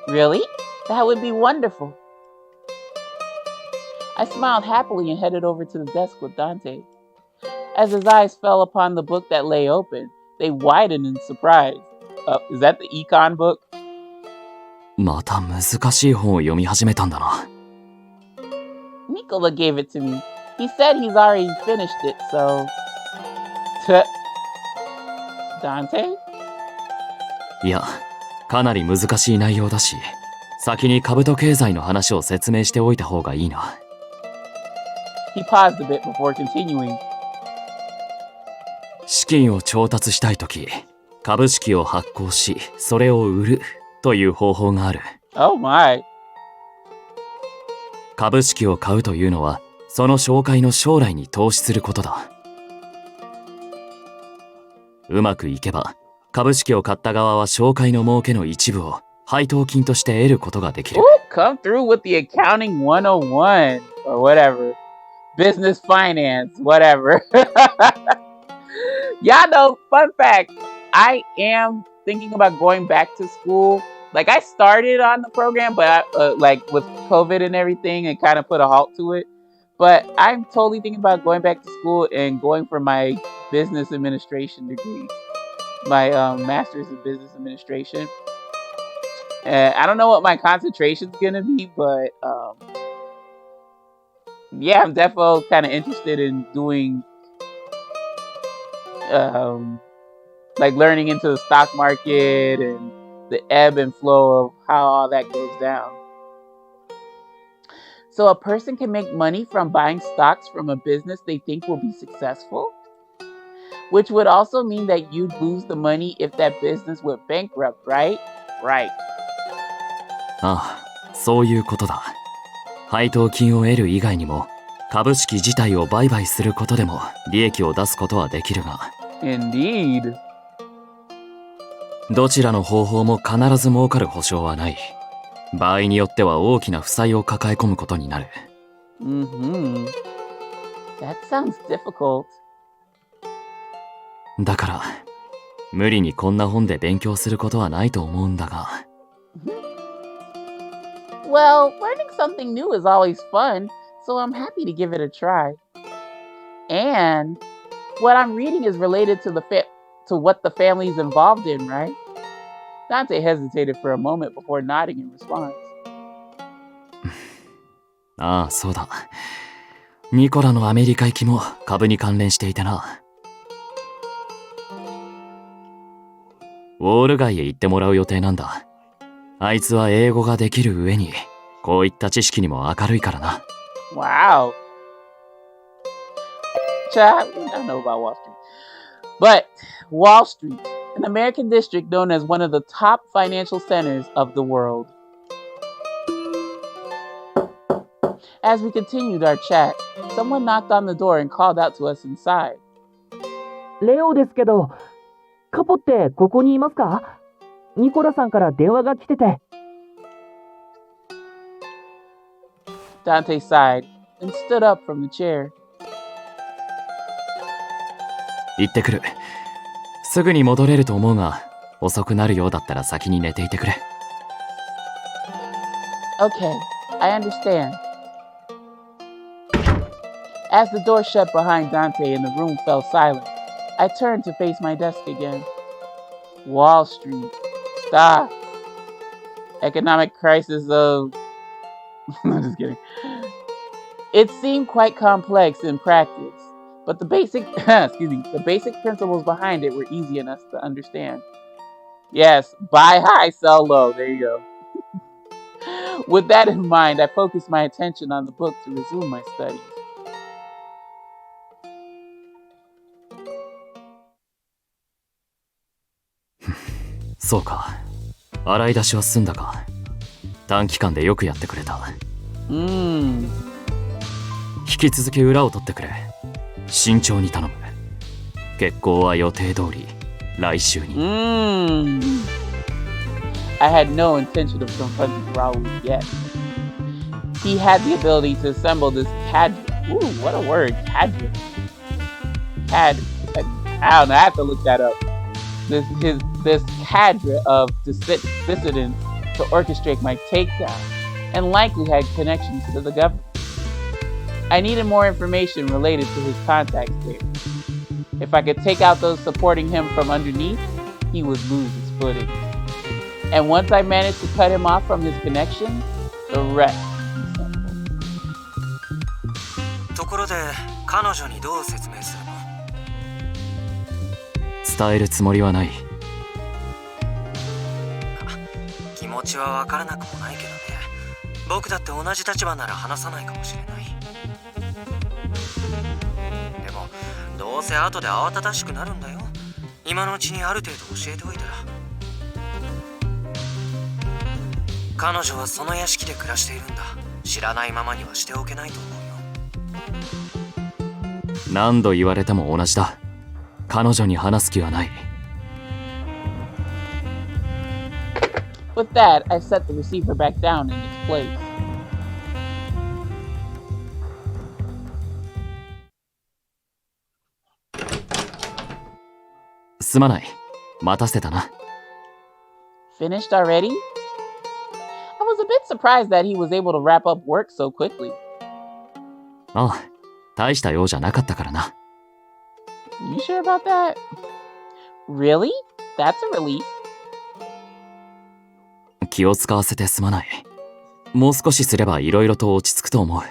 Really? That would be wonderful. I smiled happily and headed over to the desk with Dante. As his eyes fell upon the book that lay open, they widened in surprise. Is that the econ book? また難しい本を読み始めたんだな。Nicola gave it to me. He said he's already finished it, so... Dante? いや、かなり難しい内容だし、先に株と経済の話を説明しておいた方がいいな。He paused a bit before continuing. 資金を調達したいとき、株式を発行し、それを売るという方法がある。Oh my. 株式を買うというのは、その紹介の将来に投資することだ。うまくいけば、株式を買った側は紹介の儲けの一部を配当金として得ることができる。Ooh, come through with the accounting 101 or whatever. Business finance, whatever. Y'all know, fun fact, I am thinking about going back to school. Like, I started on the program, but like with COVID and everything, it kind of put a halt to it. But I'm totally thinking about going back to school and going for my business administration degree. My master's in business administration. I don't know what my concentration's gonna be, but yeah, I'm definitely kind of interested in doing like learning into the stock market and the ebb and flow of how all that goes down. So a person can make money from buying stocks from a business they think will be successful, which would also mean that you'd lose the money if that business went bankrupt, right? Right. ああ、そういうことだ。配当金を得る以外にも、株式自体を売買することでも利益を出すことはできるが。Indeed. どちらの方法も必ず儲かる保証はない。場合によっては大きな負債を抱え込むことになる。Mm-hmm. That sounds difficult. だから、無理にこんな本で勉強することはないと思うんだが。Well, learning something new is always fun, so I'm happy to give it a try. And what I'm reading is related to to what the family's involved in, right? Dante hesitated for a moment before nodding in response. ああ、そうだ。ニコラのアメリカ行きも株に関連していてな。ウォール街へ行ってもらう予定なんだ。あいつは英語ができる上に、こういった知識にも明るいからな。Wow. Child, I don't know about Wall Street. But Wall Street, an American district known as one of the top financial centers of the world. As we continued our chat, someone knocked on the door and called out to us inside. レオですけど、カポってここにいますか？ニコラさんから電話が来てて。Dante sighed and stood up from the chair. 行ってくる。すぐに戻れると思うが、遅くなるようだったら先に寝ていてくれ。Okay, I understand. As the door shut behind Dante and the room fell silent, I turned to face my desk again. Wall Street, stocks, economic crisis of... I'm just kidding. It seemed quite complex in practice, but the basic principles behind it were easy enough to understand. Yes, buy high, sell low. There you go. With that in mind, I focused my attention on the book to resume my studies. そうか。洗い出しは済んだか。短期間でよくやってくれた。引き続き裏を取ってくれ。慎重に頼む。決行は予定通り来週に。I had no intention of confronting Raul yet. He had the ability to assemble this cadre. Ooh, what a word, cadre. I don't know, I have to look that up. This cadre of dissidents to orchestrate my takedown, and likely had connections to the government. I needed more information related to his contacts there. If I could take out those supporting him from underneath, he would lose his footing. And once I managed to cut him off from his connections, the rest would be simple. ころで彼女にどう説明するの？伝えるつもりはない。気持ちはわからなくもないけどね。僕だって同じ立場なら話さないかもしれない。でもどうせ後で慌ただしくなるんだよ。今のうちにある程度教えておいたら。彼女はその屋敷で暮らしているんだ。知らないままにはしておけないと思うよ。何度言われても同じだ。彼女に話す気はない。With that, I set the receiver back down in its place. すまない。待たせたな。Finished already? I was a bit surprised that he was able to wrap up work so quickly. ああ、大した用じゃなかったからな。You sure about that? Really? That's a relief. 気を使わせてすまない。もう少しすれば色々と落ち着くと思う。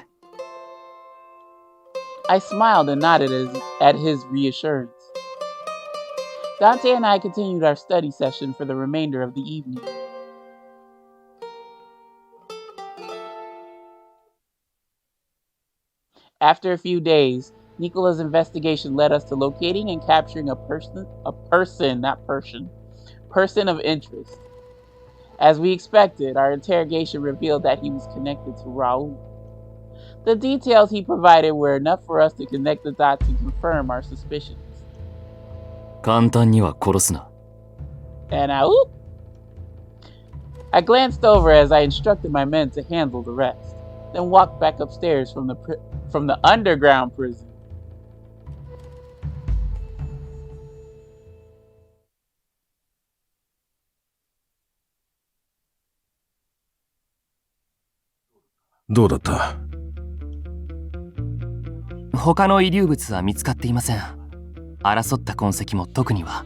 I smiled and nodded at his reassurance. Dante and I continued our study session for the remainder of the evening. After a few days, Nicola's investigation led us to locating and capturing a person of interest. As we expected, our interrogation revealed that he was connected to Raul. The details he provided were enough for us to connect the dots and confirm our suspicions. 簡単には殺すな。And I glanced over as I instructed my men to handle the rest, then walked back upstairs from the underground prison. どうだった？他の遺留物は見つかっていません。争った痕跡も特には。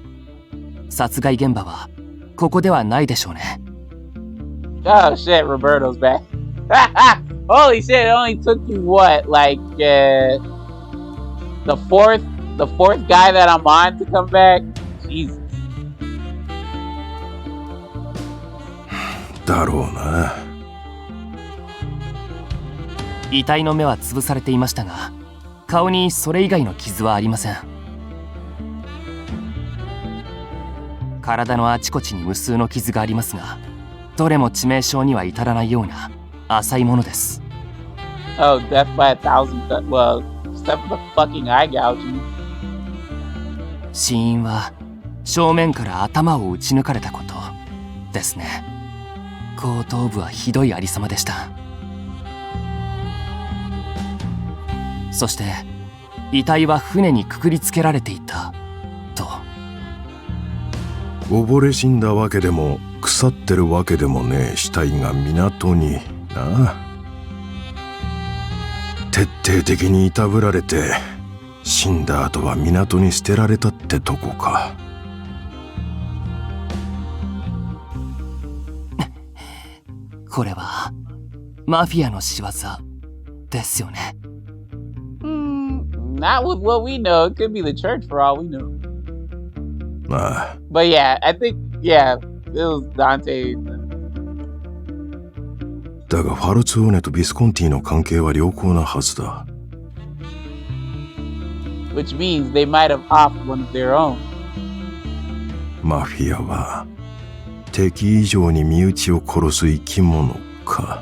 殺害現場はここではないでしょうね。Oh shit, Roberto's back. Holy shit, it only took you what, like the fourth guy that I'm on to come back? Jesus. だろうな。遺体の目は潰されていましたが、顔にそれ以外の傷はありません。体のあちこちに無数の傷がありますが、どれも致命傷には至らないような浅いものです。Oh, death by 1,000 well, except for the fucking eye gouging. 死因は正面から頭を撃ち抜かれたことですね。後頭部はひどいありさまでした。そして遺体は船にくくりつけられていたと。溺れ死んだわけでも腐ってるわけでもねえ死体が港にな。徹底的にいたぶられて死んだ後は港に捨てられたってとこか。これはマフィアの仕業ですよね。Not with what we know. It could be the church for all we know. ああ。But yeah, I think, yeah, it was Dante. だがファルツォーネとビスコンティの関係は良好なはずだ。Which means they might have offed one of their own. マフィアは敵以上に身内を殺す生き物か。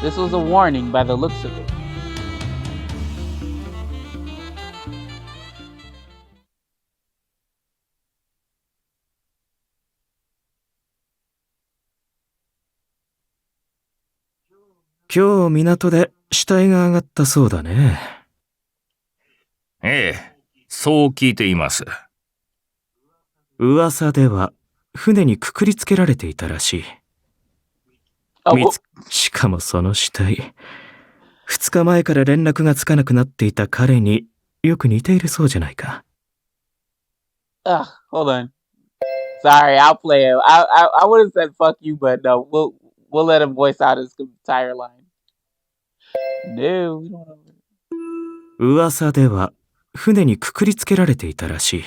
This was a warning by the looks of it. 今日港で死体が上がったそうだね。ええ、そう聞いています。噂では船にくくりつけられていたらしい。しかもその死体、2日前から連絡がつかなくなっていた彼によく似ているそうじゃないか。Ugh, hold on. Sorry, I'll play it. I would have said fuck you, but no, we'll let him voice out his entire line. No, we don't know. 噂では船にくくりつけられていたらしい。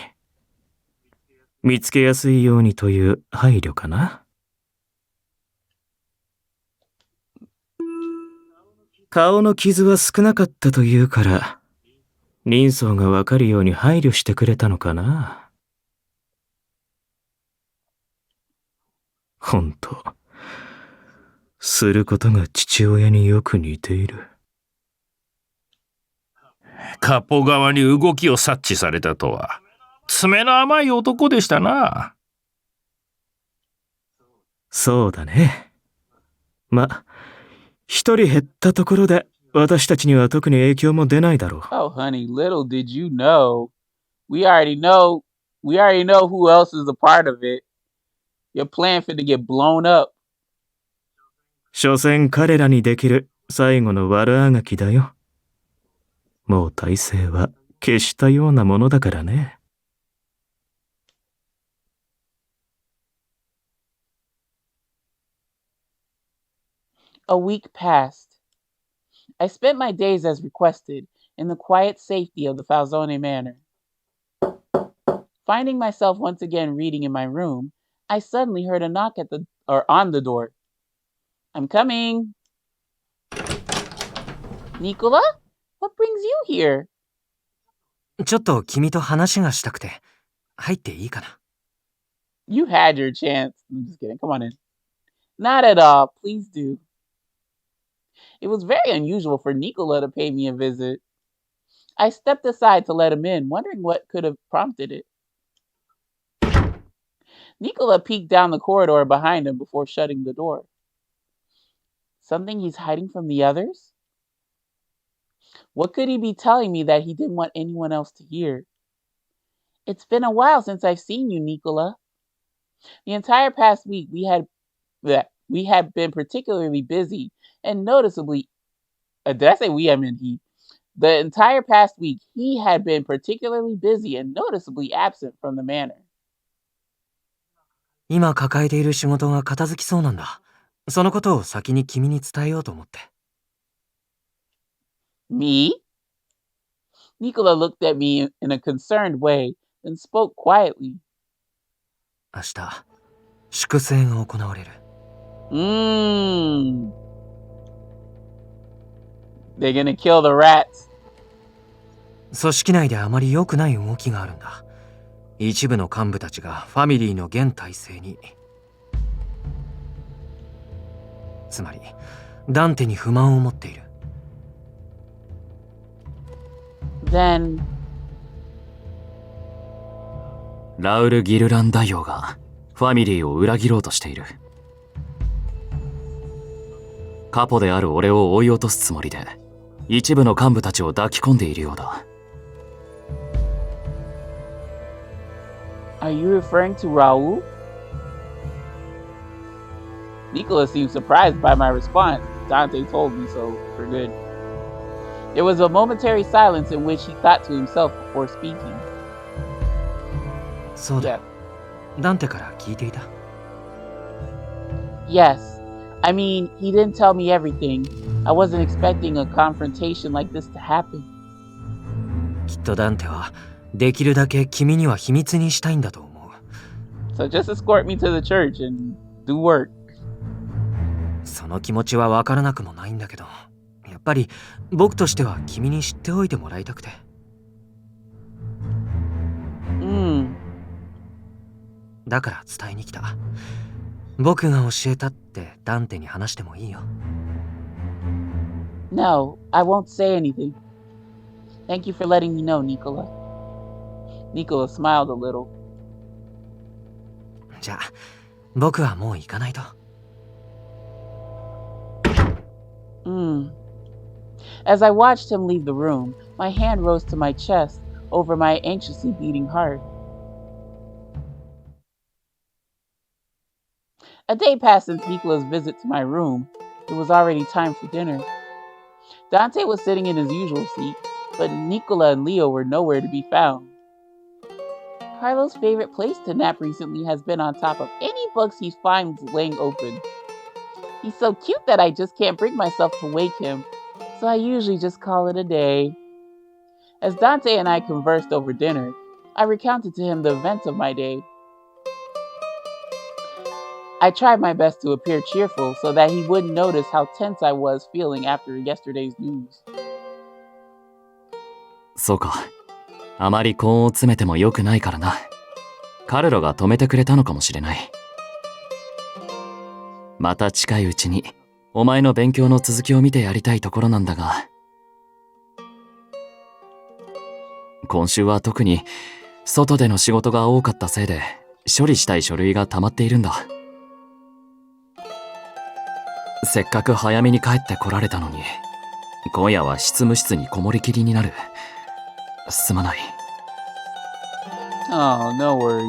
見つけやすいようにという配慮かな。顔の傷は少なかったというから、人相がわかるように配慮してくれたのかな。ほんと、することが父親によく似ている。カポ側に動きを察知されたとは、爪の甘い男でしたな。そうだね。ま、一人減ったところで私たちには特に影響も出ないだろう。Oh, honey, little did you know. We already know who else is a part of it. Your plan finna get blown up. 所詮彼らにできる最後の悪あがきだよ。もう体制は消したようなものだからね。A week passed. I spent my days as requested in the quiet safety of the Falzone manor. Finding myself once again reading in my room, I suddenly heard a knock on the door. I'm coming. Nicola? What brings you here? ちょっと君と話がしたくて、入っていいかな？ You had your chance. I'm just kidding. Come on in. Not at all. Please do. It was very unusual for Nicola to pay me a visit. I stepped aside to let him in, wondering what could have prompted it. Nicola peeked down the corridor behind him before shutting the door. Something he's hiding from the others? What could he be telling me that he didn't want anyone else to hear? It's been a while since I've seen you, Nicola. The entire past week we had been particularly busy and noticeably did I say we? I mean he. The entire past week he had been particularly busy and noticeably absent from the manor. 今抱えている仕事が片付きそうなんだ。そのことを先に君に伝えようと思って。Me? Nicola looked at me in a concerned way, then spoke quietly. 明日、粛清が行われる。They're gonna kill the rats. 組織内であまり良くない動きがあるんだ。一部の幹部たちがファミリーの現体制に。つまり、ダンテに不満を持っている。Then... ラウル・ギルラン大王がファミリーを裏切ろうとしている。カポである俺を追い落とすつもりで一部の幹部たちを抱き込んでいるようだ。Are you referring to Raul? Nicola seemed surprised by my response. Dante told me so for good. There was a momentary silence in which he thought to himself before speaking. そうだ。ダンテから聞いていた。Yes. I mean, he didn't tell me everything. I wasn't expecting a confrontation like this to happen. きっとダンテはできるだけ君には秘密にしたいんだと思う。So just escort me to the church and do work. その気持ちは分からなくもないんだけど、やっぱり僕としては君に知っておいてもらいたくて。だから伝えに来た。僕が教えたってダンテに話してもいいよ。No, I won't say anything. Thank you for letting me know, Nicola. Nicola smiled a little. じゃあ、僕はもう行かないと。As I watched him leave the room, my hand rose to my chest over my anxiously beating heart. A day passed since Nicola's visit to my room. It was already time for dinner. Dante was sitting in his usual seat, but Nicola and Leo were nowhere to be found. Carlo's favorite place to nap recently has been on top of any books he finds laying open. He's so cute that I just can't bring myself to wake him, so I usually just call it a day. As Dante and I conversed over dinner, I recounted to him the events of my day. I tried my best to appear cheerful so that he wouldn't notice how tense I was feeling after yesterday's news. そうか。あまり根を詰めても良くないからな。カルロが止めてくれたのかもしれない。また近いうちにお前の勉強の続きを見てやりたいところなんだが、今週は特に外での仕事が多かったせいで処理したい書類が溜まっているんだ。せっかく早めに帰ってこられたのに、今夜は執務室にこもりきりになる。すまない。Oh, no worries.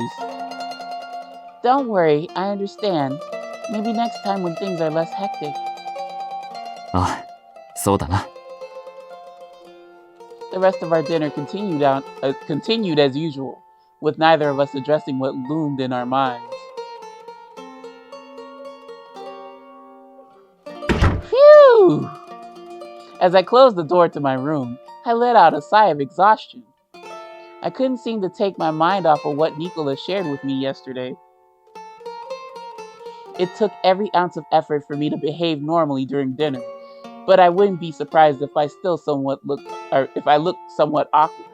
Don't worry, I understand. Maybe next time when things are less hectic. あ、そうだな。The rest of our dinner continued as usual, with neither of us addressing what loomed in our minds. Phew! As I closed the door to my room, I let out a sigh of exhaustion. I couldn't seem to take my mind off of what Nicola shared with me yesterday. It took every ounce of effort for me to behave normally during dinner, but I wouldn't be surprised if I looked somewhat awkward.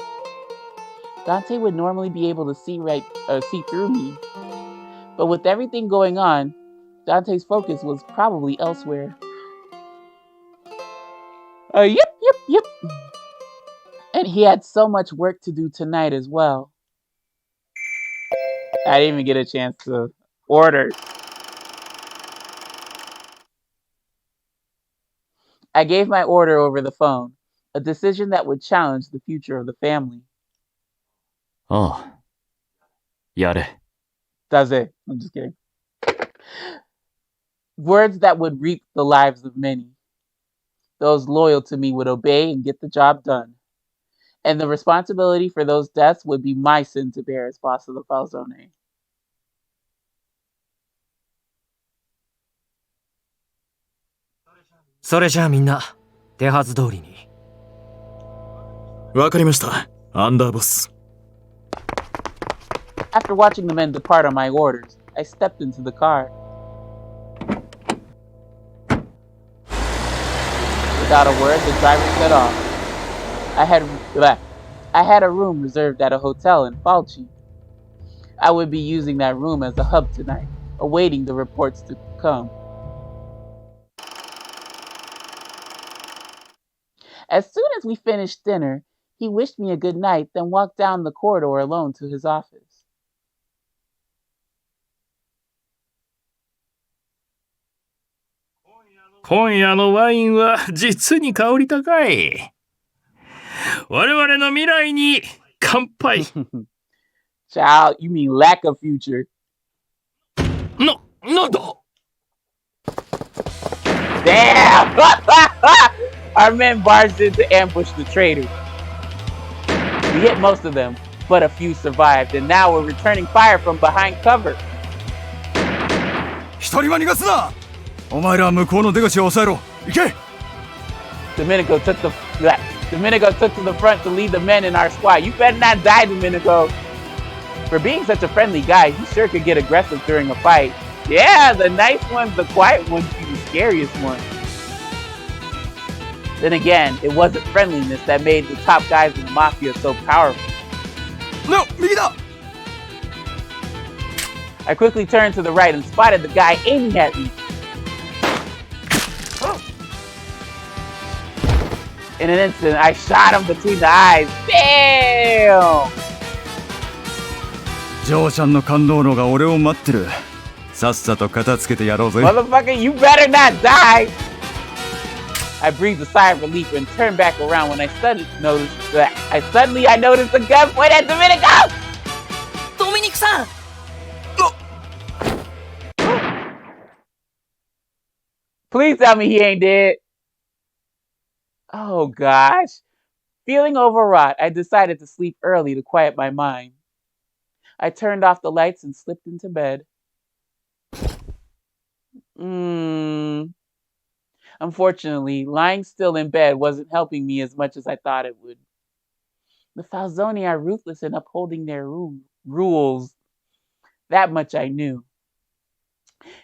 Dante would normally be able to see through me, but with everything going on, Dante's focus was probably elsewhere. Yep. And he had so much work to do tonight as well. I didn't even get a chance to order. I gave my order over the phone, a decision that would challenge the future of the family. ああ。やれ。Does it? I'm just kidding. Words that would reap the lives of many. Those loyal to me would obey and get the job done. And the responsibility for those deaths would be my sin to bear as boss of the Falzone. それじゃあみんな、手はず通りに。わかりました、アンダーボス。After watching the men depart on my orders, I stepped into the car. Without a word, the driver set off. I had a room reserved at a hotel in Falchi. I would be using that room as a hub tonight, awaiting the reports to come. As soon as we finished dinner, he wished me a good night, then walked down the corridor alone to his office. 今夜のワインは実に香り高い。我々の未来に乾杯。Child, you mean lack of future. なんだ Damn! Our men barged in to ambush the traitors. We hit most of them, but a few survived, and now we're returning fire from behind cover. 一人は逃がすな。お前らは向こうの出口を抑えろ。行け。Domenico took to the front to lead the men in our squad. You better not die, Domenico. For being such a friendly guy, he sure could get aggressive during a fight. Yeah, the nice ones, the quiet ones, be the scariest ones. Then again, it wasn't friendliness that made the top guys in the mafia so powerful. No, 右だ。I quickly turned to the right and spotted the guy aiming at me. In an instant, I shot him between the eyes. Damn! ジョーちゃんの感動のが俺を待ってる。さっさと片付けてやろうぜ。Motherfucker, you better not die! I breathed a sigh of relief and turned back around when I suddenly noticed a gun point at Domenico! ドミニクさん Please tell me he ain't dead. Oh gosh. Feeling overwrought, I decided to sleep early to quiet my mind. I turned off the lights and slipped into bed. Unfortunately, lying still in bed wasn't helping me as much as I thought it would. The Falzone are ruthless in upholding their rules. That much I knew.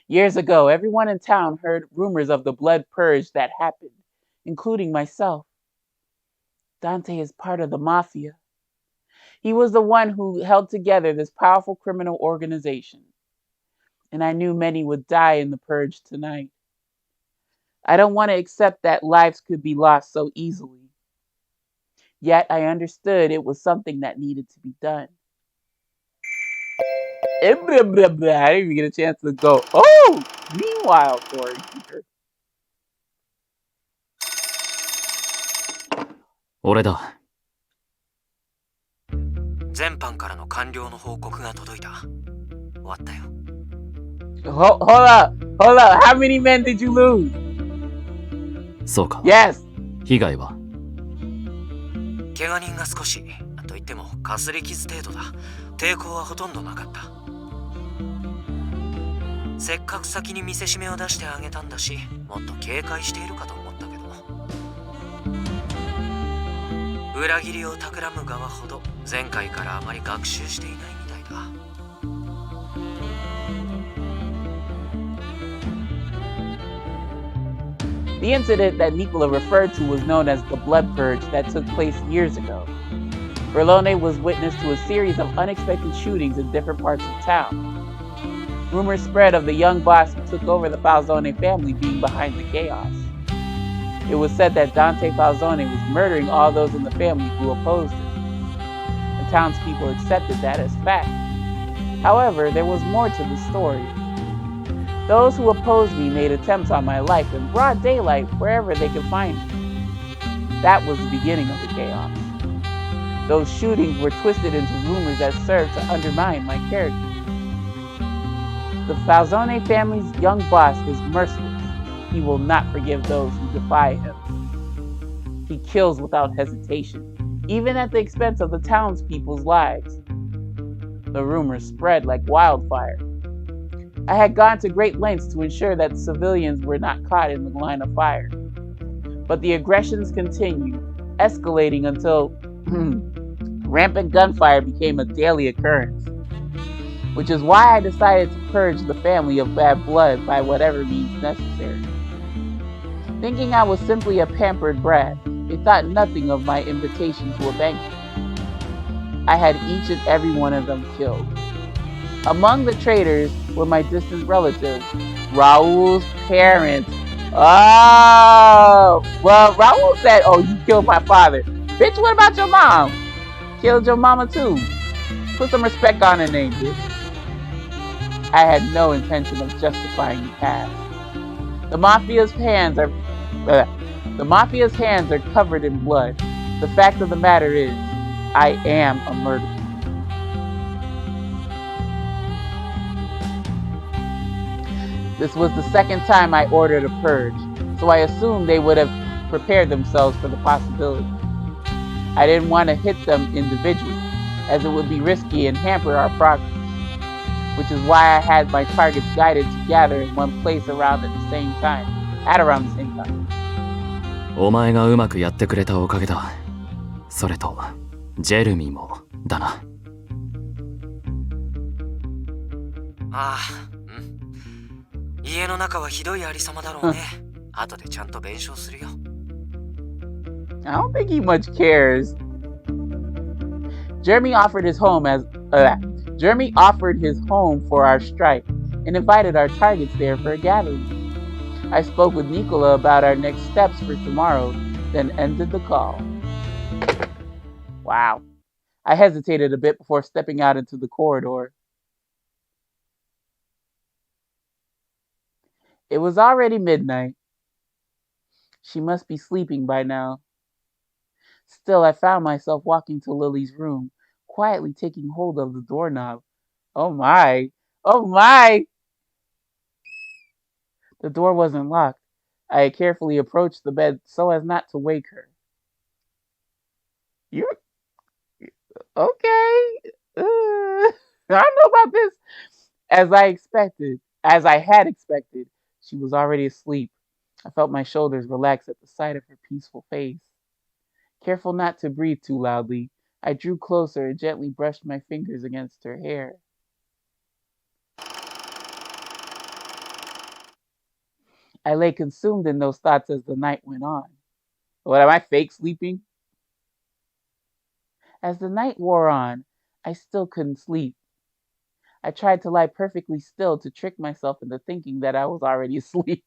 Years ago, everyone in town heard rumors of the blood purge that happened, including myself. Dante is part of the mafia. He was the one who held together this powerful criminal organization. And I knew many would die in the purge tonight. I don't want to accept that lives could be lost so easily. Yet I understood it was something that needed to be done. I didn't even get a chance to go. Oh, meanwhile, Corey.俺だ。全班からの完了の報告が届いた。終わったよ。Hold up. How many men did you lose? そうか。Yes. 被害は怪我人が少し。といってもかすり傷程度だ。抵抗はほとんどなかった。せっかく先に見せしめを出してあげたんだし、もっと警戒しているかと思ったけど。裏切りを企む側ほど前回からあまり学習していないみたいだ。The incident that Nicola referred to was known as the blood purge that took place years ago. Falzone was witness to a series of unexpected shootings in different parts of town. Rumors spread of the young boss who took over the Falzone family being behind the chaos. It was said that Dante Falzone was murdering all those in the family who opposed him. The townspeople accepted that as fact. However, there was more to the story. Those who opposed me made attempts on my life in broad daylight wherever they could find me. That was the beginning of the chaos. Those shootings were twisted into rumors that served to undermine my character. The Falzone family's young boss is merciless. He will not forgive those who defy him. He kills without hesitation, even at the expense of the townspeople's lives. The rumors spread like wildfire. I had gone to great lengths to ensure that civilians were not caught in the line of fire. But the aggressions continued, escalating until rampant gunfire became a daily occurrence. Which is why I decided to purge the family of bad blood by whatever means necessary. Thinking I was simply a pampered brat, they thought nothing of my invitation to a banquet. I had each and every one of them killed. Among the traitors were my distant relatives, Raul's parents. Oh, well, Raul said, "Oh, you killed my father." Bitch, what about your mom? Killed your mama too. Put some respect on her name, bitch. I had no intention of justifying the past. The mafia's hands are covered in blood. The fact of the matter is, I am a murderer. This was the second time I ordered a purge, so I assumed they would have prepared themselves for the possibility. I didn't want to hit them individually, as it would be risky and hamper our progress, which is why I had my targets guided to gather in one place around the same time. お前がうまくやってくれたおかげだ。それと、ジェルミーもだな。ああ、うん。家の中はひどいありさまだろうね。後でちゃんと弁償するよ。I don't think he much cares. Jeremy offered his home for our strike and invited our targets there for a gathering. I spoke with Nicola about our next steps for tomorrow, then ended the call. Wow. I hesitated a bit before stepping out into the corridor. It was already midnight. She must be sleeping by now. Still, I found myself walking to Lily's room, quietly taking hold of the doorknob. Oh my! Oh my! The door wasn't locked. I had carefully approached the bed so as not to wake her. You're okay. I don't know about this. As I had expected, she was already asleep. I felt my shoulders relax at the sight of her peaceful face. Careful not to breathe too loudly, I drew closer and gently brushed my fingers against her hair. I lay consumed in those thoughts as the night went on. What, am I fake sleeping? As the night wore on, I still couldn't sleep. I tried to lie perfectly still to trick myself into thinking that I was already asleep,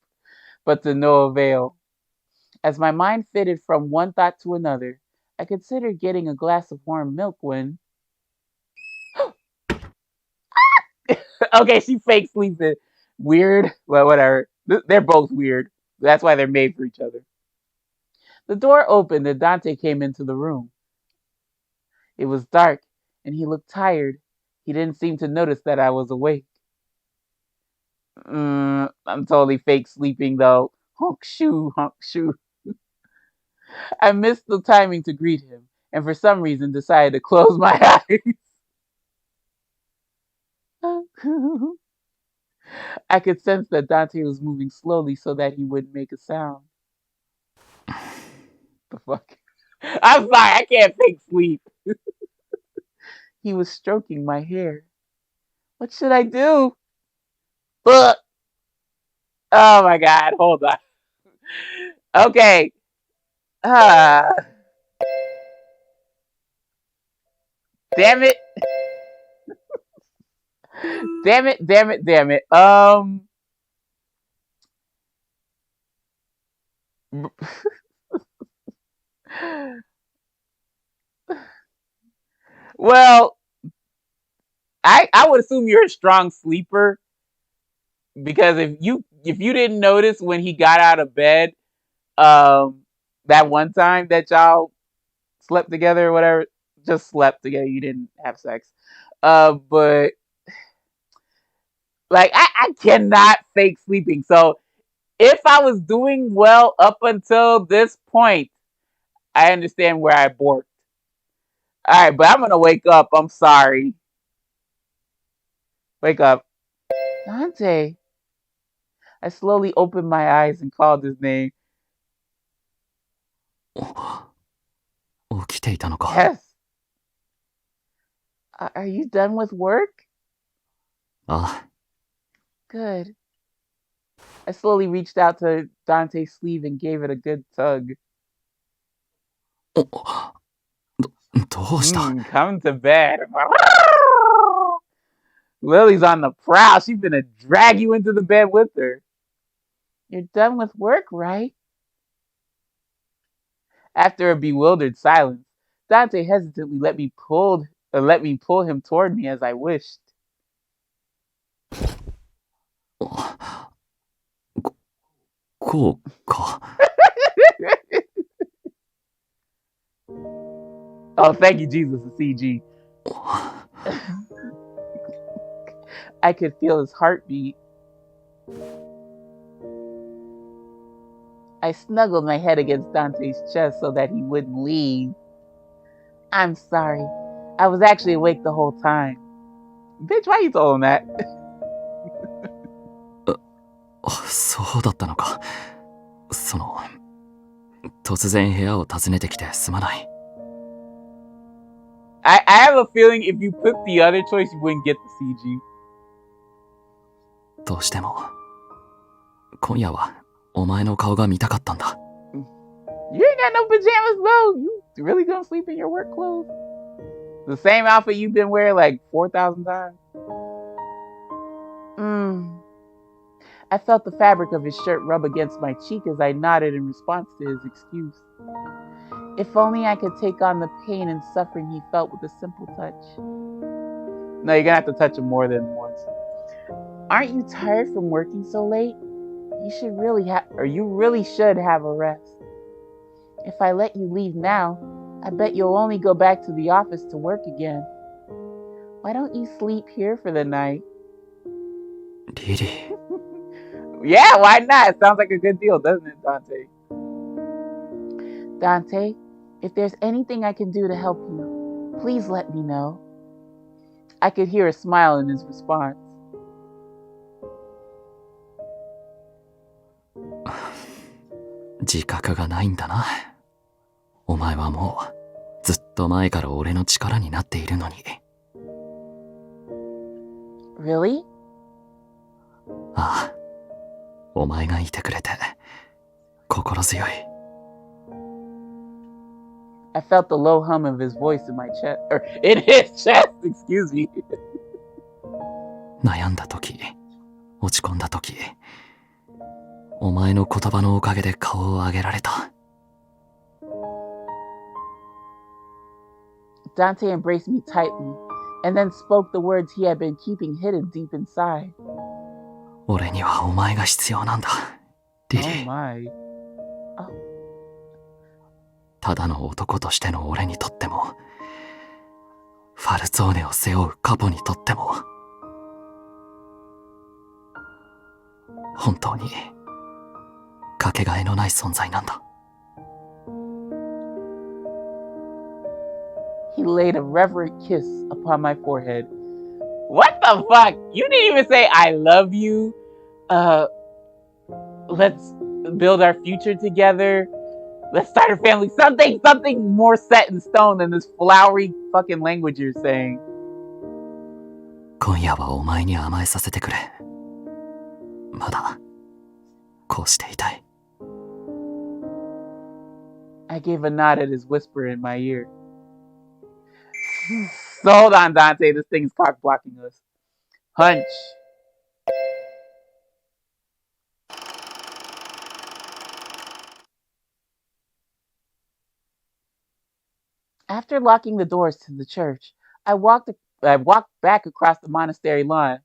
but to no avail. As my mind fitted from one thought to another, I considered getting a glass of warm milk when... Okay, she fake sleeping. Weird. Well, whatever. They're both weird. That's why they're made for each other. The door opened and Dante came into the room. It was dark, and he looked tired. He didn't seem to notice that I was awake. I'm totally fake sleeping, though. Honk shoo, honk shoo. I missed the timing to greet him, and for some reason decided to close my eyes. I could sense that Dante was moving slowly so that he wouldn't make a sound. The fuck? I'm sorry, I can't fake sleep. He was stroking my hair. What should I do? Ugh. Oh my god, hold on. Okay. Damn it. Damn it. Well, I would assume you're a strong sleeper, because if you didn't notice when he got out of bed, that one time that y'all slept together or whatever, just slept together, you didn't have sex. But like I cannot fake sleeping. So if I was doing well up until this point, I understand where I borked. Alright, but I'm gonna wake up. I'm sorry. Wake up. Dante. I slowly opened my eyes and called his name. 起きていたのか。 Yes. Are you done with work? ああ。 Good. I slowly reached out to Dante's sleeve and gave it a good tug. どうした？ Come to bed. Lily's on the prowl. She's gonna drag you into the bed with her. You're done with work, right? After a bewildered silence, Dante hesitantly let me pull him toward me as I wished. Oh, thank you, Jesus, the CG. I could feel his heartbeat. I snuggled my head against Dante's chest so that he wouldn't leave. I'm sorry. I was actually awake the whole time. Bitch, why you told him that? そうだったのか。突然部屋を訪ねてきてすまない。I have a feeling if you put the other choice, you wouldn't get the CG. どうしても今夜はお前の顔が見たかったんだ。 You ain't got no pajamas, though. You really gonna sleep in your work clothes? The same outfit you've been wearing like 4,000 times? I felt the fabric of his shirt rub against my cheek as I nodded in response to his excuse. If only I could take on the pain and suffering he felt with a simple touch. No, you're gonna have to touch him more than once. Aren't you tired from working so late? You really should have a rest. If I let you leave now, I bet you'll only go back to the office to work again. Why don't you sleep here for the night? Lily. Yeah, why not? It sounds like a good deal, doesn't it, Dante? Dante, if there's anything I can do to help you, please let me know. I could hear a smile in his response. 自覚がないんだな。お前はもうずっと前から俺の力になっているのに。Really? ああ、お前がいてくれて心強い。I felt the low hum of his voice in my chest, or in his chest, excuse me. 悩んだ時、落ち込んだ時、お前の言葉のおかげで顔を上げられた。Dante embraced me tightly, and then spoke the words he had been keeping hidden deep inside. 俺にはお前が必要なんだ、リリー。Oh my. Oh. ただの男としての俺にとっても、ファルツォーネを背負うカポにとっても、本当にかけがえのない存在なんだ。He laid a reverent kiss upon my forehead. What the fuck? You didn't even say I love you. Let's build our future together. Let's start a family. Something more set in stone than this flowery fucking language you're saying. 今夜はお前に甘えさせてくれ。まだこうしていたい。I gave a nod at his whisper in my ear. So hold on, Dante. This thing's cock blocking us. Hunch. After locking the doors to the church, I walked back across the monastery lawn.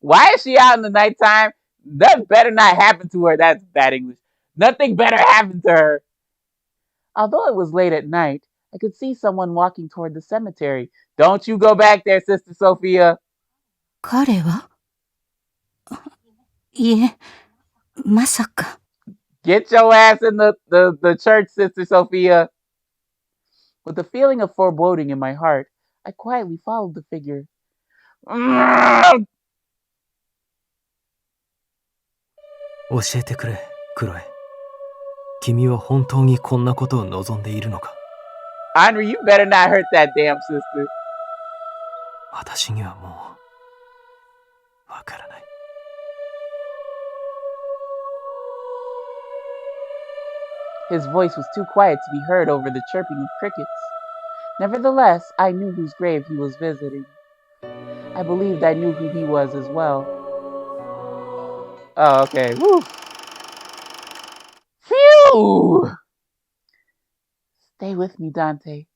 Why is she out in the nighttime? That better not happen to her. That's bad English. Nothing better happened to her. Although it was late at night, I could see someone walking toward the cemetery. Don't you go back there, Sister Sophia. 彼は？いえ、まさか。Get your ass in the church, Sister Sophia. With a feeling of foreboding in my heart, I quietly followed the figure. 教えてくれ、クロエ。君は本当にこんなことを望んでいるのか？ Andre, you better not hurt that damn sister. 私にはもうわからない。His voice was too quiet to be heard over the chirping of crickets. Nevertheless, I knew whose grave he was visiting. I believed I knew who he was as well. Oh, okay. Woo. Phew! Stay with me, Dante.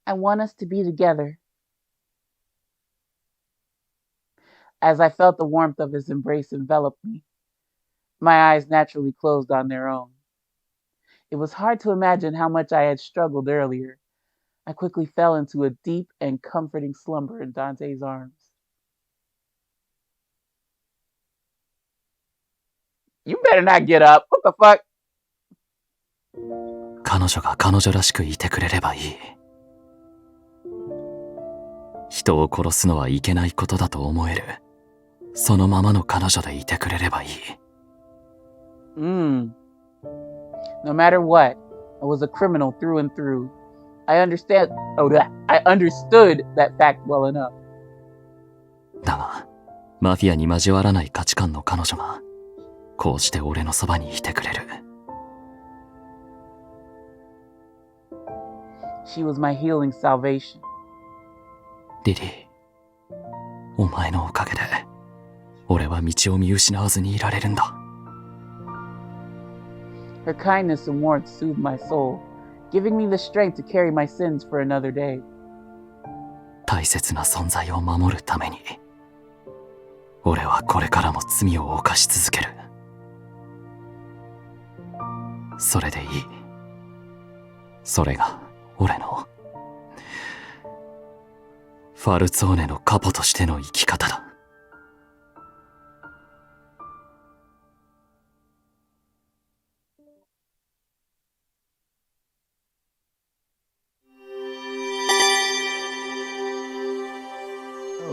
I want us to be together. As I felt the warmth of his embrace envelop me, my eyes naturally closed on their own. It was hard to imagine how much I had struggled earlier. I quickly fell into a deep and comforting slumber in Dante's arms. You better not get up. What the fuck? 彼女が彼女らしくいてくれればいい。人を殺すのはいけないことだと思える。そのままの彼女でいてくれればいい。No matter what, I was a criminal through and through. I understood that fact well enough. だが、マフィアに交わらない価値観の彼女が、こうして俺のそばにいてくれる。She was my healing salvation. リリー、お前のおかげで、俺は道を見失わずにいられるんだ。Her kindness and warmth soothed my soul, giving me the strength to carry my sins for another day. 大切な存在を守るために、俺はこれからも罪を犯し続ける。それでいい。それが俺のファルツォーネのカポとしての生き方だ。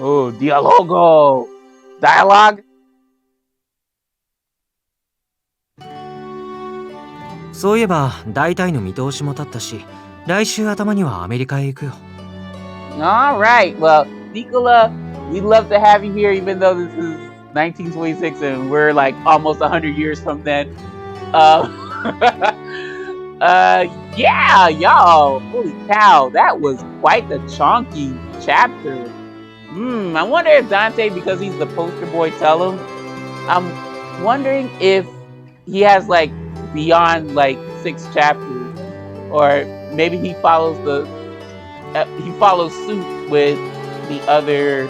Oh, dialogue. そういえば大体の見通しも立ったし、来週頭にはアメリカへ行くよ。All right. Well, Nicola, we'd love to have you here, even though this is 1926 and we're like almost 100 years from then. Yeah, y'all. Holy cow, that was quite the chonky chapter. I wonder if Dante, because he's the poster boy, tell him. I'm wondering if he has like beyond like 6 chapters, or maybe he follows suit with the other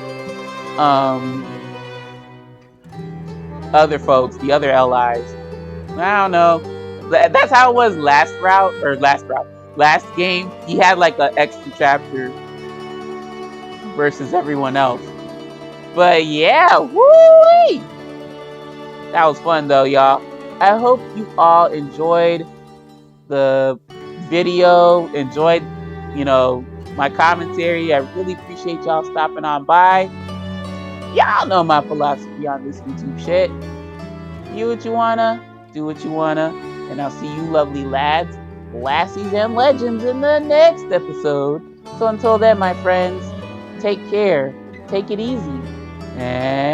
folks, the other allies. I don't know. That's how it was last game. He had like an extra chapter versus everyone else. But yeah, woo! That was fun though, y'all. I hope you all enjoyed the video, enjoyed, my commentary. I really appreciate y'all stopping on by. Y'all know my philosophy on this YouTube shit. You what you wanna, do what you wanna, and I'll see you lovely lads, lassies, and legends in the next episode. So until then, my friends, take care, take it easy, and